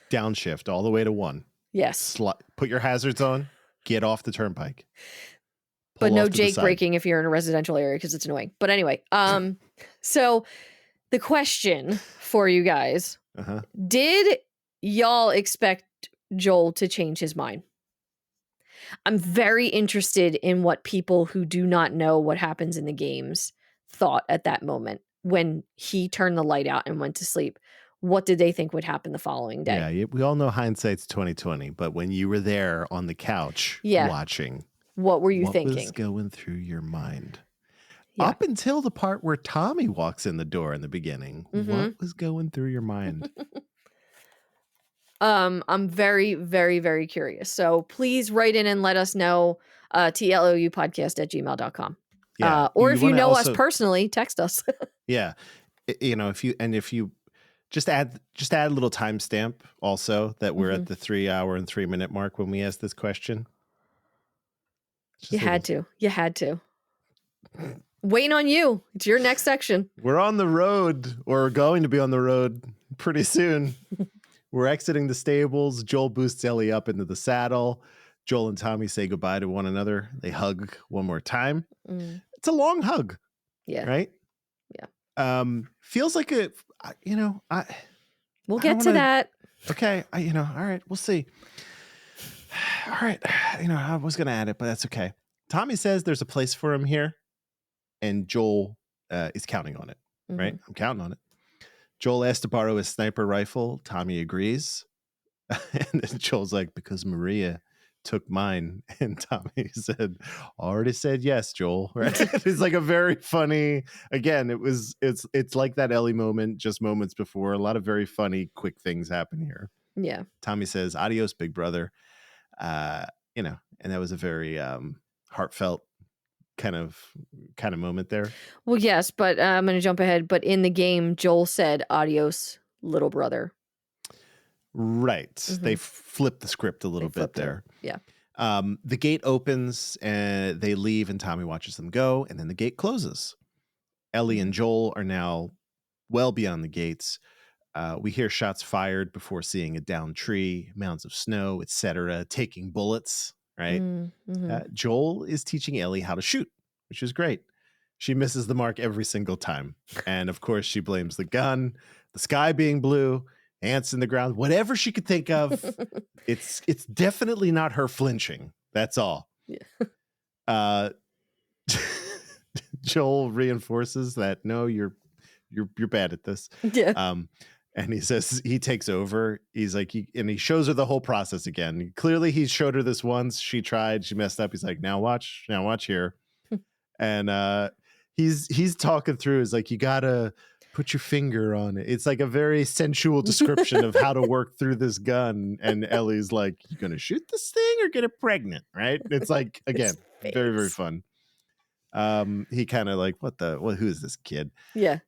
downshift all the way to 1. Yes. Put your hazards on. Get off the turnpike. But no Jake braking if you're in a residential area, because it's annoying. But anyway, so the question for you guys, did y'all expect Joel to change his mind? I'm very interested in what people who do not know what happens in the games thought at that moment when he turned the light out and went to sleep. What did they think would happen the following day? Yeah, we all know hindsight's 2020, but when you were there on the couch watching, what were you thinking? What was going through your mind? Yeah. Up until the part where Tommy walks in the door in the beginning, what was going through your mind? I'm very, very, very curious. So please write in and let us know. tloupodcast@gmail.com. Yeah. Or if you know us personally, text us. Yeah. If you just add a little timestamp also that we're at the 3 hour and 3 minute mark when we asked this question. You had to. Waiting on you. It's your next section. We're on the road, or going to be on the road pretty soon. We're exiting the stables. Joel boosts Ellie up into the saddle. Joel and Tommy say goodbye to one another. They hug one more time. It's a long hug. Yeah. Right? Yeah. Feels like we'll get to that. Okay. All right. We'll see. All right. I was going to add it, but that's okay. Tommy says there's a place for him here, and Joel is counting on it. Right? I'm counting on it. Joel asks to borrow his sniper rifle. Tommy agrees. And then Joel's like, because Maria took mine. And Tommy said, already said yes, Joel. Right? It's like a very funny, again, it's like that Ellie moment just moments before. A lot of very funny, quick things happen here. Yeah. Tommy says, adios, big brother. And that was a very heartfelt kind of moment there. Well, yes, but I'm going to jump ahead. But in the game, Joel said, adios, little brother. Right. They flipped the script a little bit there. Yeah. The gate opens and they leave, and Tommy watches them go, and then the gate closes. Ellie and Joel are now well beyond the gates. We hear shots fired before seeing a downed tree, mounds of snow, etc., taking bullets. Right. Joel is teaching Ellie how to shoot, which is great. She misses the mark every single time. And of course, she blames the gun, the sky being blue, ants in the ground, whatever she could think of. It's definitely not her flinching. That's all. Yeah. Joel reinforces that no, you're bad at this. Yeah. And he says he takes over. He's like, and he shows her the whole process again. Clearly, he showed her this once. She tried. She messed up. He's like, now watch here. And he's talking through. He's like, you gotta put your finger on it. It's like a very sensual description of how to work through this gun. And Ellie's like, you gonna shoot this thing or get it pregnant? Right? It's like, again, very, very fun. He kind of like, who is this kid? Yeah.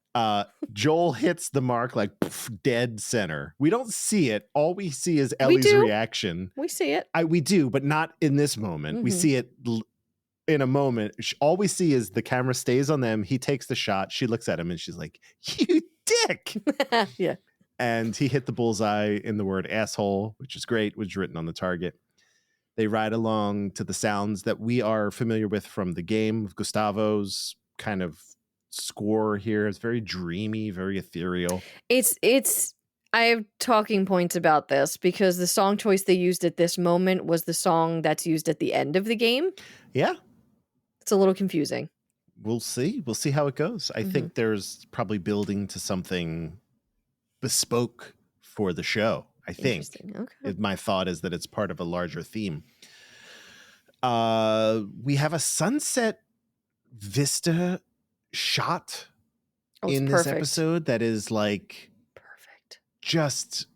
Joel hits the mark like poof, dead center. We don't see it. All we see is Ellie's reaction. We see it. We do, but not in this moment. We see it in a moment. All we see is the camera stays on them. He takes the shot. She looks at him and she's like, you dick. Yeah. And he hit the bullseye in the word asshole, which is great, which is written on the target. They ride along to the sounds that we are familiar with from the game. Gustavo's kind of score here is very dreamy, very ethereal. I have talking points about this because the song choice they used at this moment was the song that's used at the end of the game. Yeah. It's a little confusing. We'll see. We'll see how it goes. I think there's probably building to something bespoke for the show. I think. Okay. My thought is that it's part of a larger theme. We have a sunset vista shot in this episode that is like perfect, just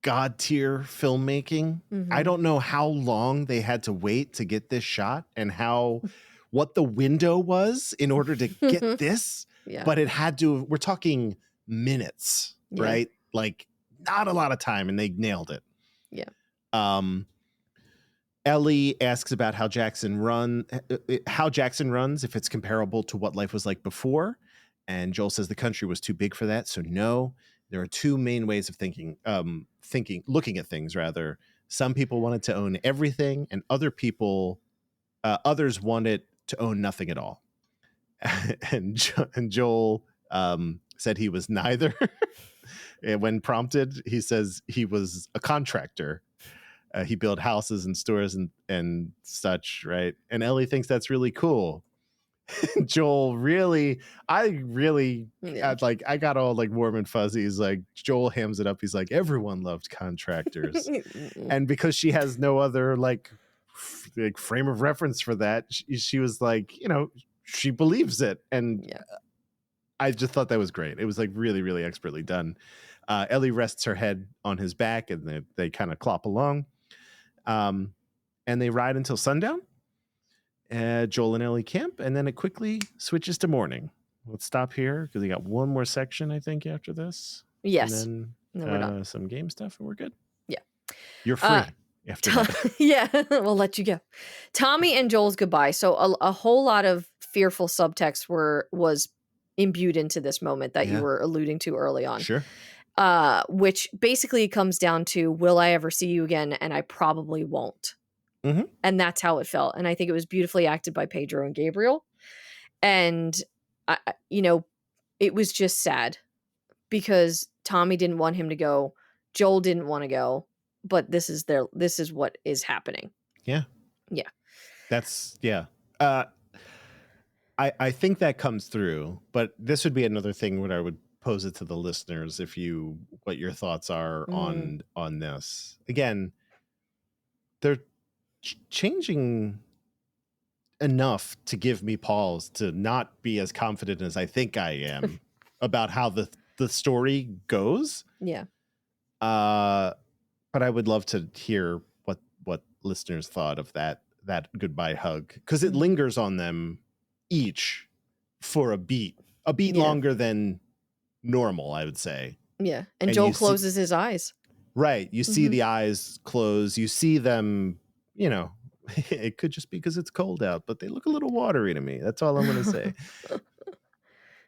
god tier filmmaking. I don't know how long they had to wait to get this shot and what the window was in order to get this. Yeah. But it had to. We're talking minutes, right? Like not a lot of time, and they nailed it. Yeah. Ellie asks about how Jackson runs, if it's comparable to what life was like before. And Joel says the country was too big for that. So no, there are two main ways of looking at things rather. Some people wanted to own everything and others wanted to own nothing at all. And Joel said he was neither. And when prompted, he says he was a contractor. He built houses and stores and such, right? And Ellie thinks that's really cool. Joel I got all like warm and fuzzies. Like Joel hams it up. He's like, everyone loved contractors. And because she has no other like frame of reference for that, she was like, she believes it. And I just thought that was great. It was like really, really expertly done. Ellie rests her head on his back and they kind of clop along. And they ride until sundown. Joel and Ellie camp, and then it quickly switches to morning. Let's stop here because we got one more section, I think, after this. Yes. And then we're done. Some game stuff, and we're good. Yeah. You're free after that. Yeah, we'll let you go. Tommy and Joel's goodbye. So a whole lot of fearful subtext was imbued into this moment that you were alluding to early on. Sure. Which basically comes down to, will I ever see you again? And I probably won't. And that's how it felt. And I think it was beautifully acted by Pedro and Gabriel. And, it was just sad because Tommy didn't want him to go. Joel didn't want to go. But this is what is happening. Yeah. Yeah. That's, yeah. I think that comes through. But this would be another thing where I would pose it to the listeners what your thoughts are on this. Again, they're changing enough to give me pause to not be as confident as I think I am about how the story goes. Yeah. But I would love to hear what listeners thought of that goodbye hug, because it lingers on them each for a beat longer than normal, I would say. Yeah. And Joel closes his eyes. Right. You see the eyes close. You see them, it could just be because it's cold out, but they look a little watery to me. That's all I'm going to say.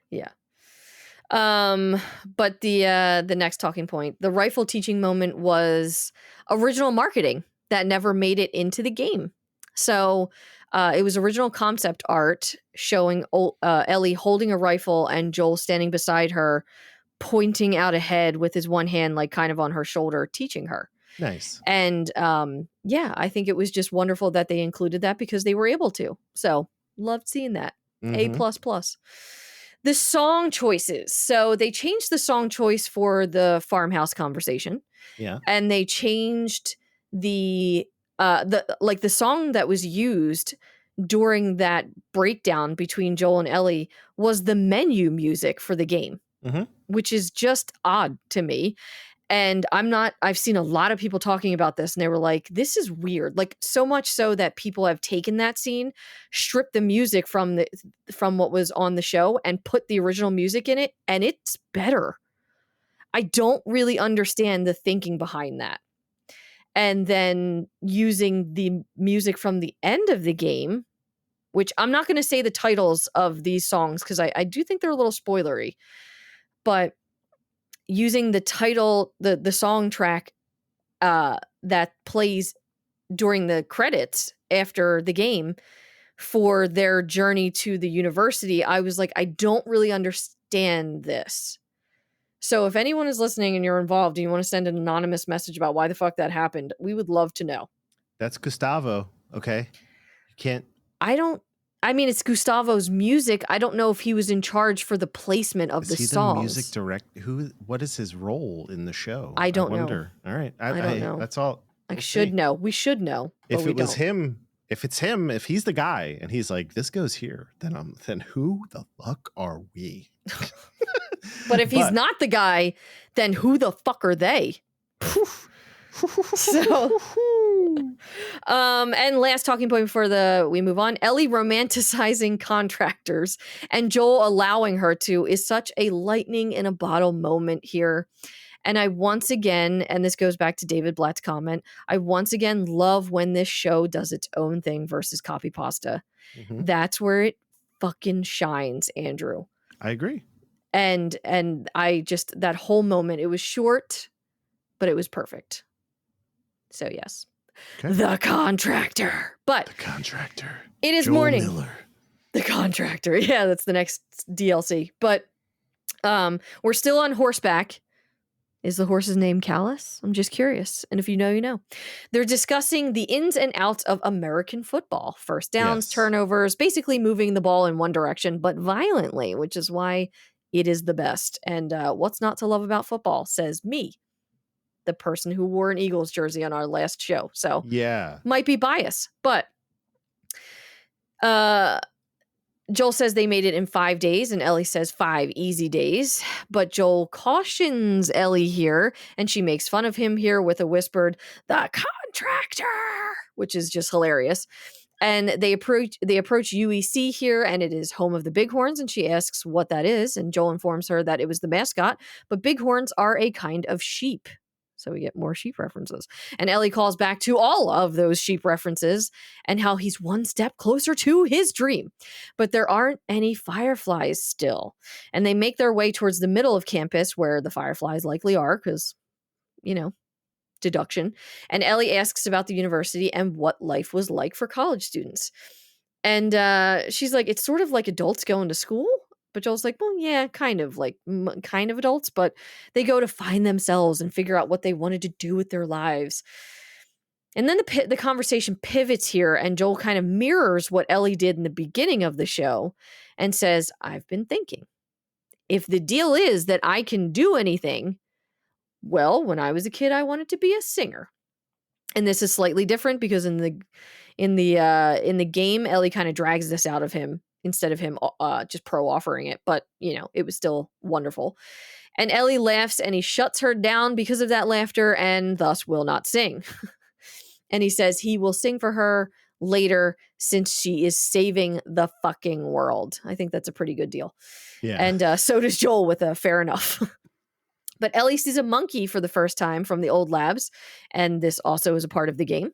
Yeah. But the next talking point, the rifle teaching moment, was original marketing that never made it into the game. So it was original concept art showing Ellie holding a rifle and Joel standing beside her, pointing out ahead with his one hand, like kind of on her shoulder, teaching her. Nice. And yeah, I think it was just wonderful that they included that because they were able to. So loved seeing that. A++. The song choices. So they changed the song choice for the farmhouse conversation. Yeah. And they changed the song that was used during that breakdown between Joel and Ellie was the menu music for the game, which is just odd to me. And I've seen a lot of people talking about this and they were like, this is weird. Like, so much so that people have taken that scene, stripped the music from what was on the show and put the original music in it. And it's better. I don't really understand the thinking behind that. And then using the music from the end of the game, which I'm not going to say the titles of these songs because I do think they're a little spoilery, but using the title, the song track that plays during the credits after the game for their journey to the university, I was like, I don't really understand this. So if anyone is listening and you're involved and you want to send an anonymous message about why the fuck that happened, we would love to know. That's Gustavo. Okay. You can't. It's Gustavo's music. I don't know if he was in charge for the placement of the songs. The music director? What is his role in the show? I don't know. All right. I don't know. That's all. I should know. We should know. If it was him, if it's him, if he's the guy and he's like, this goes here, then who the fuck are we? But if he's not the guy, then who the fuck are they? So, and last talking point before we move on, Ellie romanticizing contractors and Joel allowing her to is such a lightning in a bottle moment here. And I once again, and this goes back to David Blatt's comment, I once again love when this show does its own thing versus copy pasta. That's where it fucking shines, Andrew. I agree. And I just, that whole moment, it was short, but it was perfect. So yes. Okay. The Contractor. But The Contractor. It is Joel morning. Miller. The Contractor. Yeah, that's the next DLC. But we're still on horseback. Is the horse's name Callus? I'm just curious. And if you know, you know. They're discussing the ins and outs of American football. First downs, turnovers, basically moving the ball in one direction, but violently, which is why it is the best. And what's not to love about football, says me, the person who wore an Eagles jersey on our last show. So yeah, might be bias. But Joel says they made it in 5 days, and Ellie says 5 easy days. But Joel cautions Ellie here, and she makes fun of him here with a whispered, "The Contractor," which is just hilarious. And they approach UEC here, and it is home of the Bighorns, and she asks what that is, and Joel informs her that it was the mascot, but Bighorns are a kind of sheep. So we get more sheep references. And Ellie calls back to all of those sheep references and how he's one step closer to his dream. But there aren't any fireflies still. And they make their way towards the middle of campus where the fireflies likely are because, deduction. And Ellie asks about the university and what life was like for college students. And she's like, it's sort of like adults going to school. But Joel's like, well, yeah, kind of adults, but they go to find themselves and figure out what they wanted to do with their lives. And then the conversation pivots here, and Joel kind of mirrors what Ellie did in the beginning of the show and says, I've been thinking, if the deal is that I can do anything, well, when I was a kid, I wanted to be a singer. And this is slightly different because in the game, Ellie kind of drags this out of him instead of him just offering it. But, it was still wonderful. And Ellie laughs and he shuts her down because of that laughter and thus will not sing. And he says he will sing for her later since she is saving the fucking world. I think that's a pretty good deal. Yeah. And so does Joel with a fair enough. But Ellie sees a monkey for the first time from the old labs. And this also is a part of the game.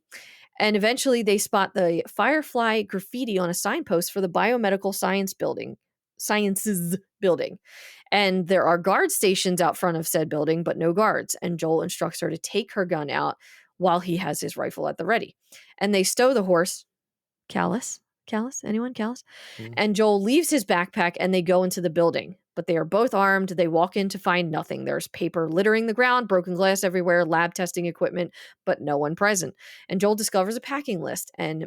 And eventually they spot the firefly graffiti on a signpost for the biomedical sciences building. And there are guard stations out front of said building, but no guards. And Joel instructs her to take her gun out while he has his rifle at the ready. And they stow the horse. Callus? Anyone? Callus? Mm-hmm. And Joel leaves his backpack and they go into the building. but they are both armed. They walk in to find nothing. There's paper littering the ground, broken glass everywhere, lab testing equipment, but no one present. And Joel discovers a packing list and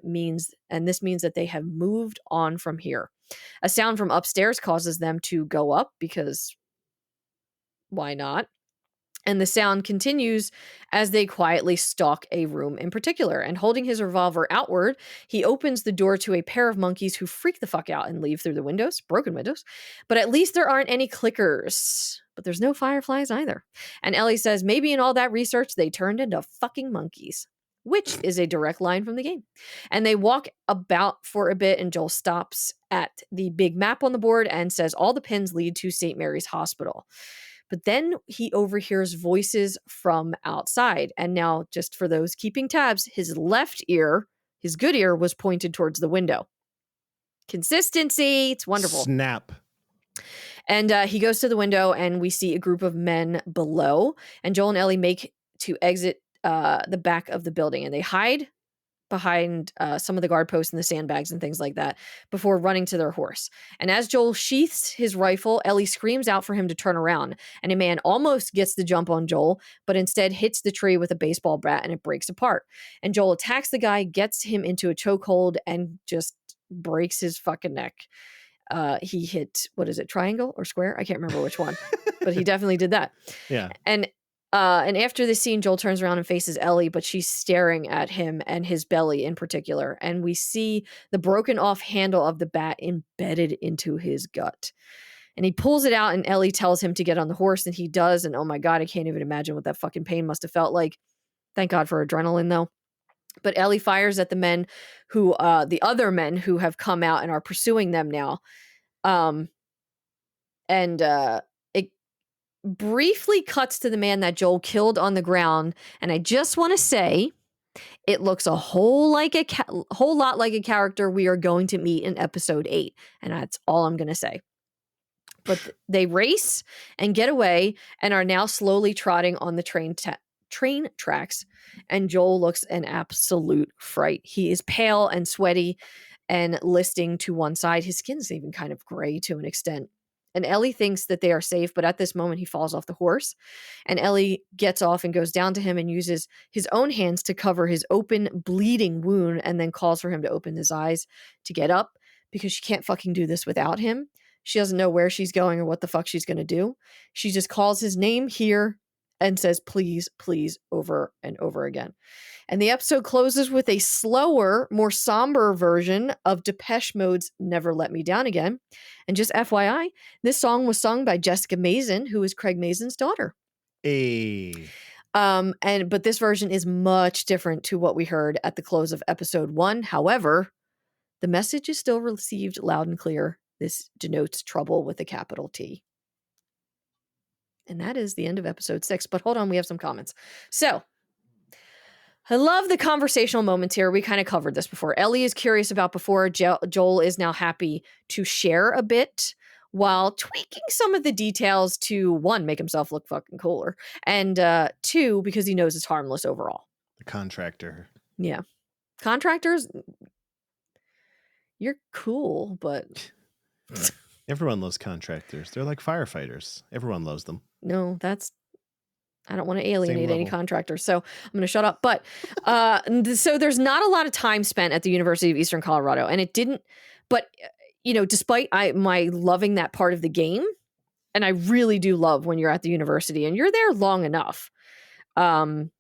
this means that they have moved on from here. A sound from upstairs causes them to go up because why not? And the sound continues as they quietly stalk a room in particular. And holding his revolver outward, he opens the door to a pair of monkeys who freak the fuck out and leave through the windows, broken windows. But at least there aren't any clickers. But there's no fireflies either. And Ellie says maybe in all that research, they turned into fucking monkeys, which is a direct line from the game. And they walk about for a bit, and Joel stops at the big map on the board and says all the pins lead to St. Mary's Hospital. But then he overhears voices from outside. And now, just for those keeping tabs, his left ear, his good ear, was pointed towards the window. Consistency. It's wonderful. Snap. And he goes to the window, and we see a group of men below. And Joel and Ellie make to exit the back of the building. And they hide behind some of the guard posts and the sandbags and things like that before running to their horse. And as Joel sheaths his rifle, Ellie screams out for him to turn around. And a man almost gets the jump on Joel, but instead hits the tree with a baseball bat and it breaks apart. And Joel attacks the guy, gets him into a chokehold, and just breaks his fucking neck. He hit, what is it, triangle or square? I can't remember which one, but he definitely did that. Yeah. And after this scene, Joel turns around and faces Ellie, but she's staring at him and his belly in particular. And we see the broken off handle of the bat embedded into his gut. And he pulls it out, and Ellie tells him to get on the horse, and he does. And oh my God, I can't even imagine what that fucking pain must have felt like. Thank God for adrenaline, though. But Ellie fires at the men who, the other men who have come out and are pursuing them now. It briefly cuts to the man that Joel killed on the ground. And I just want to say, it looks a whole lot like a character we are going to meet in episode 8. And that's all I'm going to say. But they race and get away and are now slowly trotting on the train tracks. And Joel looks an absolute fright. He is pale and sweaty and listing to one side. His skin's even kind of gray to an extent. And Ellie thinks that they are safe, but at this moment he falls off the horse. And Ellie gets off and goes down to him and uses his own hands to cover his open, bleeding wound, and then calls for him to open his eyes to get up because she can't fucking do this without him. She doesn't know where she's going or what the fuck she's going to do. She just calls his name here and says, please, please, over and over again. And the episode closes with a slower, more somber version of Depeche Mode's Never Let Me Down Again. And just FYI, this song was sung by Jessica Mason, who is Craig Mason's daughter. Hey. But this version is much different to what we heard at the close of episode 1. However, the message is still received loud and clear. This denotes trouble with a capital T. And that is the end of episode 6. But hold on, we have some comments. So, I love the conversational moments here. We kind of covered this before. Ellie is curious about before. Joel is now happy to share a bit while tweaking some of the details to, 1, make himself look fucking cooler, and 2, because he knows it's harmless overall. The contractor. Yeah. Contractors, you're cool, but... Everyone loves contractors. They're like firefighters. Everyone loves them. No, I don't want to alienate any contractors, so I'm going to shut up. But so there's not a lot of time spent at the University of Eastern Colorado, and it didn't. But despite my loving that part of the game, and I really do love when you're at the university and you're there long enough, and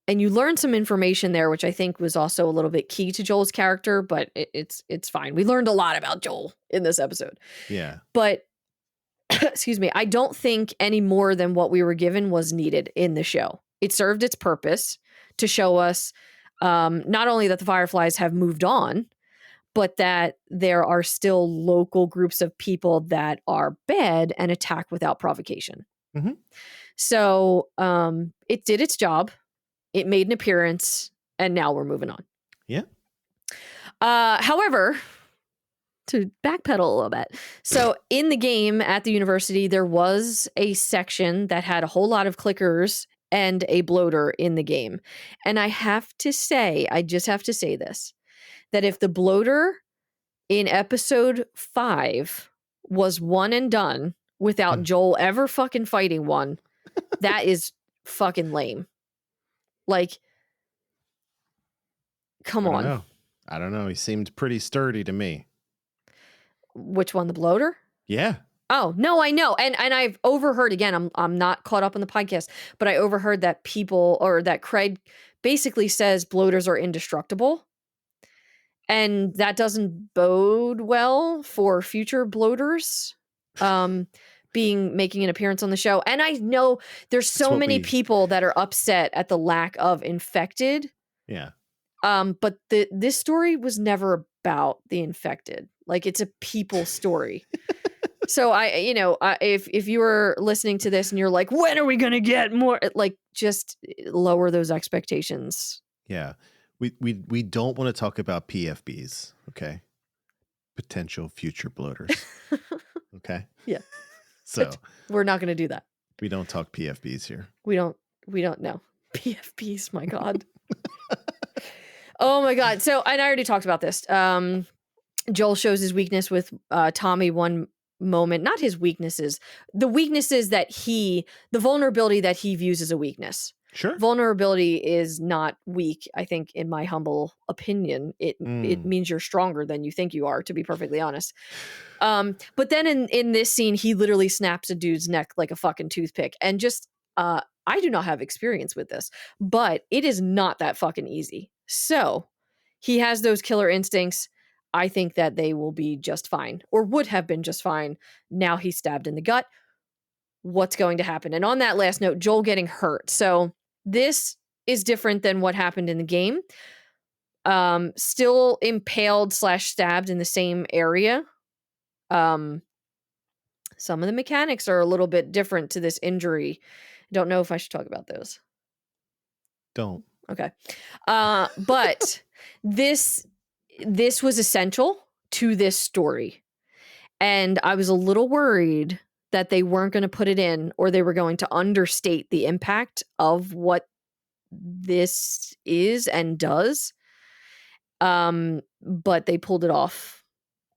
you learn some information there, which I think was also a little bit key to Joel's character. But it's fine. We learned a lot about Joel in this episode. Yeah, but. Excuse me, I don't think any more than what we were given was needed in the show. It served its purpose to show us not only that the Fireflies have moved on, but that there are still local groups of people that are bad and attack without provocation. Mm-hmm. So it did its job. It made an appearance, and now we're moving on. Yeah. However... to backpedal a little bit. So in the game at the university, there was a section that had a whole lot of clickers and a bloater in the game. And I just have to say this, that if the bloater in episode 5 was one and done without Joel ever fucking fighting one, that is fucking lame. Like, come on. I don't know. He seemed pretty sturdy to me. Which one, the bloater? Yeah. Oh, no, I know. And I've overheard, again, I'm not caught up on the podcast, but I overheard that that Craig basically says bloaters are indestructible. And that doesn't bode well for future bloaters making an appearance on the show. And I know there's so many people that are upset at the lack of infected. Yeah. But this story was never about the infected. Like, it's a people story. So if you were listening to this and you're like, when are we going to get more? Like, just lower those expectations. Yeah. We don't want to talk about PFBs. Okay. Potential future bloaters. Okay. Yeah. So but we're not going to do that. We don't talk PFBs here. We don't know. PFBs. My God. Oh my God. So, and I already talked about this. Joel shows his weakness with Tommy one moment, not his weaknesses, the weaknesses that the vulnerability that he views as a weakness. Sure. Vulnerability is not weak, I think, in my humble opinion. It means you're stronger than you think you are, to be perfectly honest. But then in this scene, he literally snaps a dude's neck like a fucking toothpick. And just, I do not have experience with this, but it is not that fucking easy. So he has those killer instincts. I think that they will be just fine, or would have been just fine. Now he's stabbed in the gut. What's going to happen? And on that last note, Joel getting hurt. So this is different than what happened in the game. Still impaled / stabbed in the same area. Some of the mechanics are a little bit different to this injury. I don't know if I should talk about those. Don't. Okay. But this was essential to this story. And I was a little worried that they weren't going to put it in, or they were going to understate the impact of what this is and does. But they pulled it off,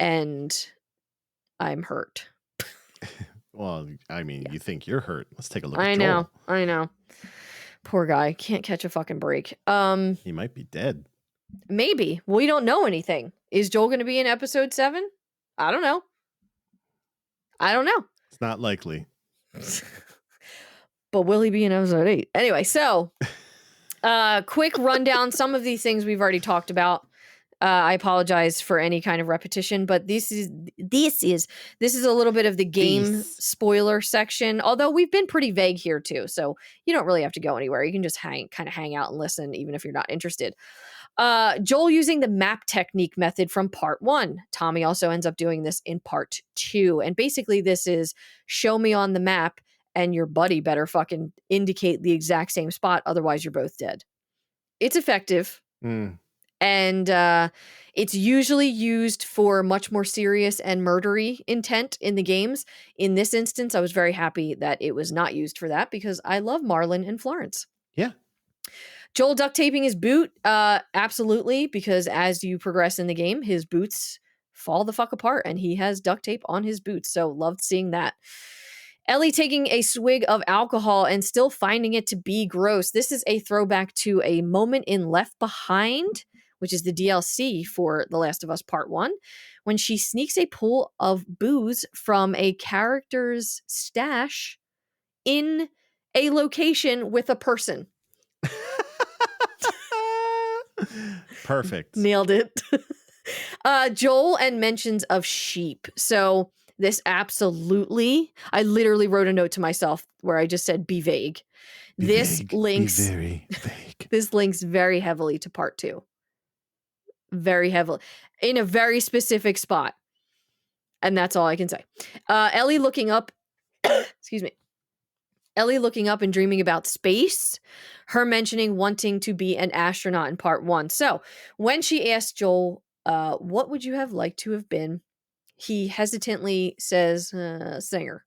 and I'm hurt. Well, I mean, you think you're hurt. Let's take a look at Joel. I know. Poor guy. Can't catch a fucking break. He might be dead. Maybe. We don't know anything. Is Joel going to be in episode 7? I don't know. It's not likely. But will he be in episode 8? Anyway, so quick rundown. Some of these things we've already talked about. I apologize for any kind of repetition, but this is a little bit of the game spoiler section. Although we've been pretty vague here too, so you don't really have to go anywhere. You can just hang out and listen, even if you're not interested. Joel using the map technique method from part 1. Tommy also ends up doing this in part 2, and basically this is show me on the map, and your buddy better fucking indicate the exact same spot, otherwise you're both dead. It's effective. And it's usually used for much more serious and murdery intent in the games. In this instance, I was very happy that it was not used for that, because I love Marlon and Florence. Yeah. Joel duct taping his boot, absolutely, because as you progress in the game, his boots fall the fuck apart, and he has duct tape on his boots, so loved seeing that. Ellie taking a swig of alcohol and still finding it to be gross. This is a throwback to a moment in Left Behind, which is the DLC for The Last of Us Part 1, when she sneaks a pool of booze from a character's stash in a location with a person. Perfect. Nailed it. Joel and mentions of sheep. So this absolutely, I literally wrote a note to myself where I just said, be vague. This links very vague. This links very heavily to part 2. Very heavily. In a very specific spot. And that's all I can say. Ellie looking up, excuse me. Ellie looking up and dreaming about space. Her mentioning wanting to be an astronaut in part 1. So when she asked Joel, what would you have liked to have been? He hesitantly says, singer.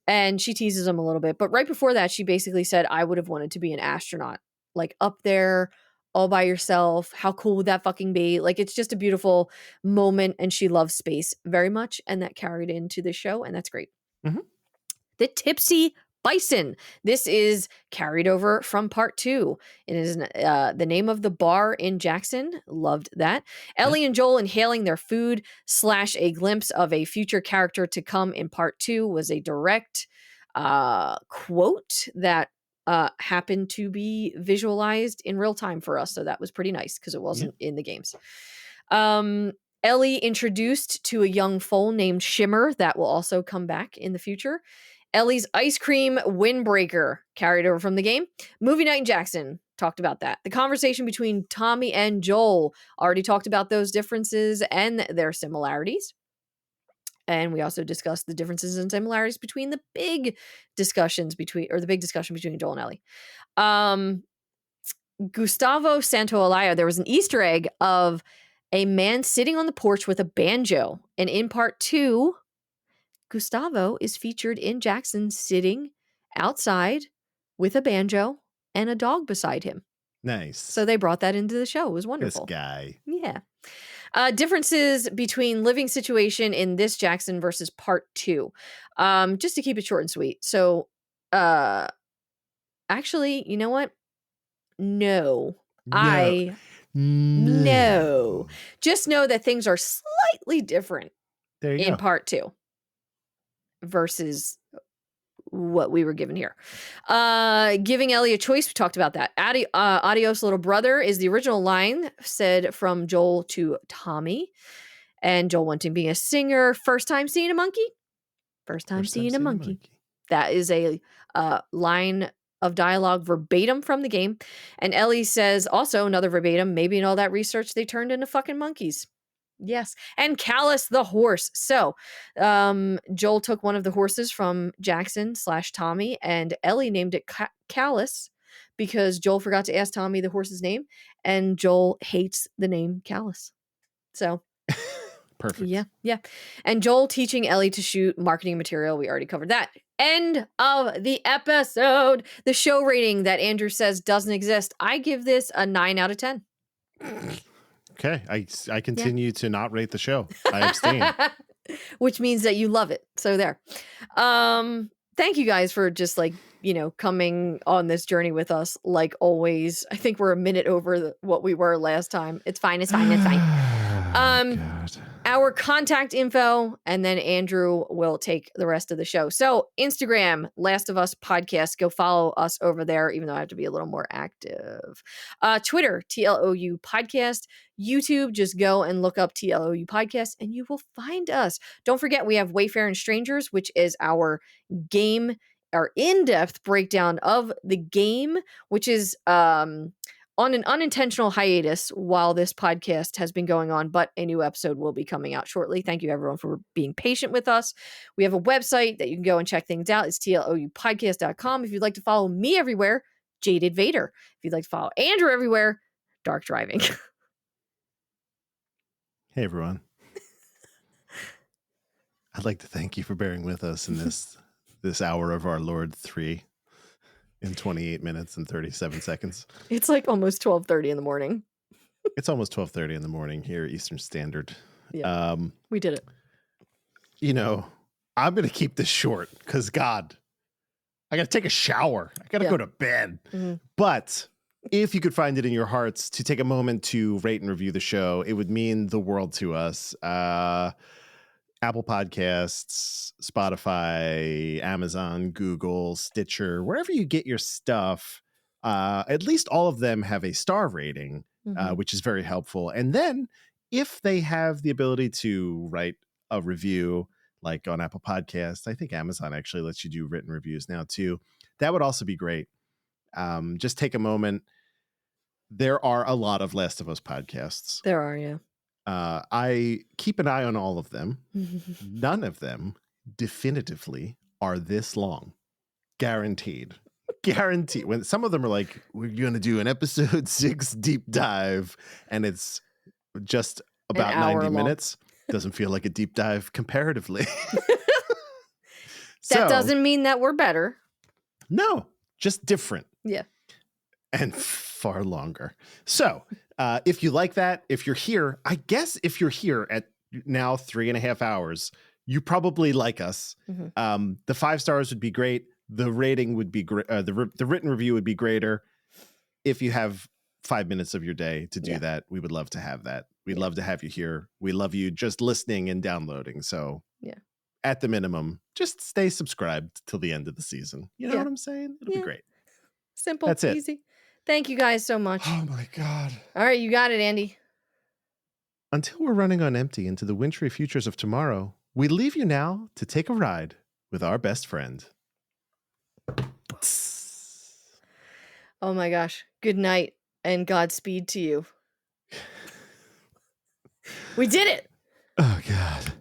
And she teases him a little bit. But right before that, she basically said, I would have wanted to be an astronaut. Like up there all by yourself. How cool would that fucking be? Like, it's just a beautiful moment, and she loves space very much, and that carried into the show, and that's great. Mhm. The Tipsy Bison. This is carried over from part 2. It is the name of the bar in Jackson. Loved that. Ellie and Joel inhaling their food / a glimpse of a future character to come in part 2 was a direct quote that happened to be visualized in real time for us. So that was pretty nice because it wasn't in the games. Ellie introduced to a young foal named Shimmer that will also come back in the future. Ellie's ice cream windbreaker carried over from the game. Movie night in Jackson, talked about that. The conversation between Tommy and Joel, already talked about those differences and their similarities. And we also discussed the differences and similarities between the big discussion between Joel and Ellie. Gustavo Santaolalla, there was an Easter egg of a man sitting on the porch with a banjo. And in part 2, Gustavo is featured in Jackson sitting outside with a banjo and a dog beside him. Nice. So they brought that into the show. It was wonderful. This guy. Yeah. Differences between living situation in this Jackson versus part 2. Just to keep it short and sweet. So, actually, you know what? No. No. Just know that things are slightly different in part 2 versus what we were given here. Giving Ellie a choice, we talked about that. Adios, little brother is the original line said from Joel to Tommy. And Joel wanting being a singer. First time seeing a monkey? First time seeing a monkey. That is a line of dialogue verbatim from the game. And Ellie says also another verbatim, maybe in all that research they turned into fucking monkeys. Yes. And Callus the horse. So Joel took one of the horses from Jackson / Tommy, and Ellie named it Callus because Joel forgot to ask Tommy the horse's name, and Joel hates the name Callus. So perfect. Yeah. And Joel teaching Ellie to shoot marketing material. We already covered that. End of the episode. The show rating that Andrew says doesn't exist. I give this a 9 out of 10. Okay. I continue to not rate the show. I abstain. Which means that you love it. So there. Thank you guys for just coming on this journey with us like always. I think we're a minute over what we were last time. It's fine. God. Our contact info, and then Andrew will take the rest of the show. So Instagram, Last of Us Podcast. Go follow us over there, even though I have to be a little more active. Twitter, TLOU Podcast. YouTube, just go and look up TLOU Podcast, and you will find us. Don't forget, we have Wayfaring Strangers, which is our in-depth breakdown of the game, which is on an unintentional hiatus while this podcast has been going on, but a new episode will be coming out shortly. Thank you, everyone, for being patient with us. We have a website that you can go and check things out. It's tloupodcast.com. If you'd like to follow me everywhere, Jaded Vader. If you'd like to follow Andrew everywhere, Dark Driving. Hey, everyone. I'd like to thank you for bearing with us in this hour of our Lord 3 in 28 minutes and 37 seconds. It's like almost 12:30 in the morning. It's almost 12:30 in the morning here, Eastern Standard. Yeah, we did it. I'm going to keep this short because, God, I got to take a shower. I got to go to bed. Mm-hmm. But if you could find it in your hearts to take a moment to rate and review the show, it would mean the world to us. Apple Podcasts, Spotify, Amazon, Google, Stitcher, wherever you get your stuff, at least all of them have a star rating, which is very helpful. And then if they have the ability to write a review, like on Apple Podcasts, I think Amazon actually lets you do written reviews now too. That would also be great. Just take a moment. There are a lot of Last of Us podcasts. There are, yeah. I keep an eye on all of them. None of them definitively are this long. Guaranteed. When some of them are like, we're going to do an episode 6 deep dive, and it's just about 90 minutes. Doesn't feel like a deep dive comparatively. That doesn't mean that we're better. No, just different. Yeah. And far longer. So if you like that, if you're here, I guess if you're here at now 3.5 hours, you probably like us. The 5 stars would be great. The rating would be great. The written review would be greater. If you have 5 minutes of your day to do that, we would love to have that. We'd love to have you here. We love you just listening and downloading. So at the minimum, just stay subscribed till the end of the season. You know what I'm saying? It'll be great. Simple. That's it. Easy. Thank you guys so much. Oh my God. All right. You got it, Andy. Until we're running on empty into the wintry futures of tomorrow, we leave you now to take a ride with our best friend. Oh my gosh. Good night and Godspeed to you. We did it. Oh God.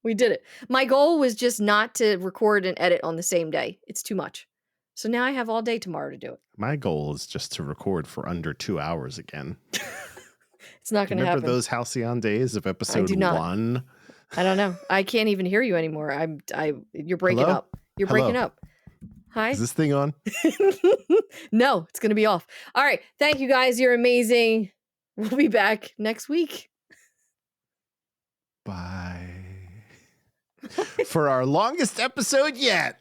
We did it. My goal was just not to record and edit on the same day. It's too much. So now I have all day tomorrow to do it. My goal is just to record for under 2 hours again. It's not going to happen. Remember those halcyon days of episode 1? I don't know. I can't even hear you anymore. You're breaking Hello? up. You're breaking up. Hi. Is this thing on? No, it's going to be off. All right. Thank you guys. You're amazing. We'll be back next week. Bye. For our longest episode yet.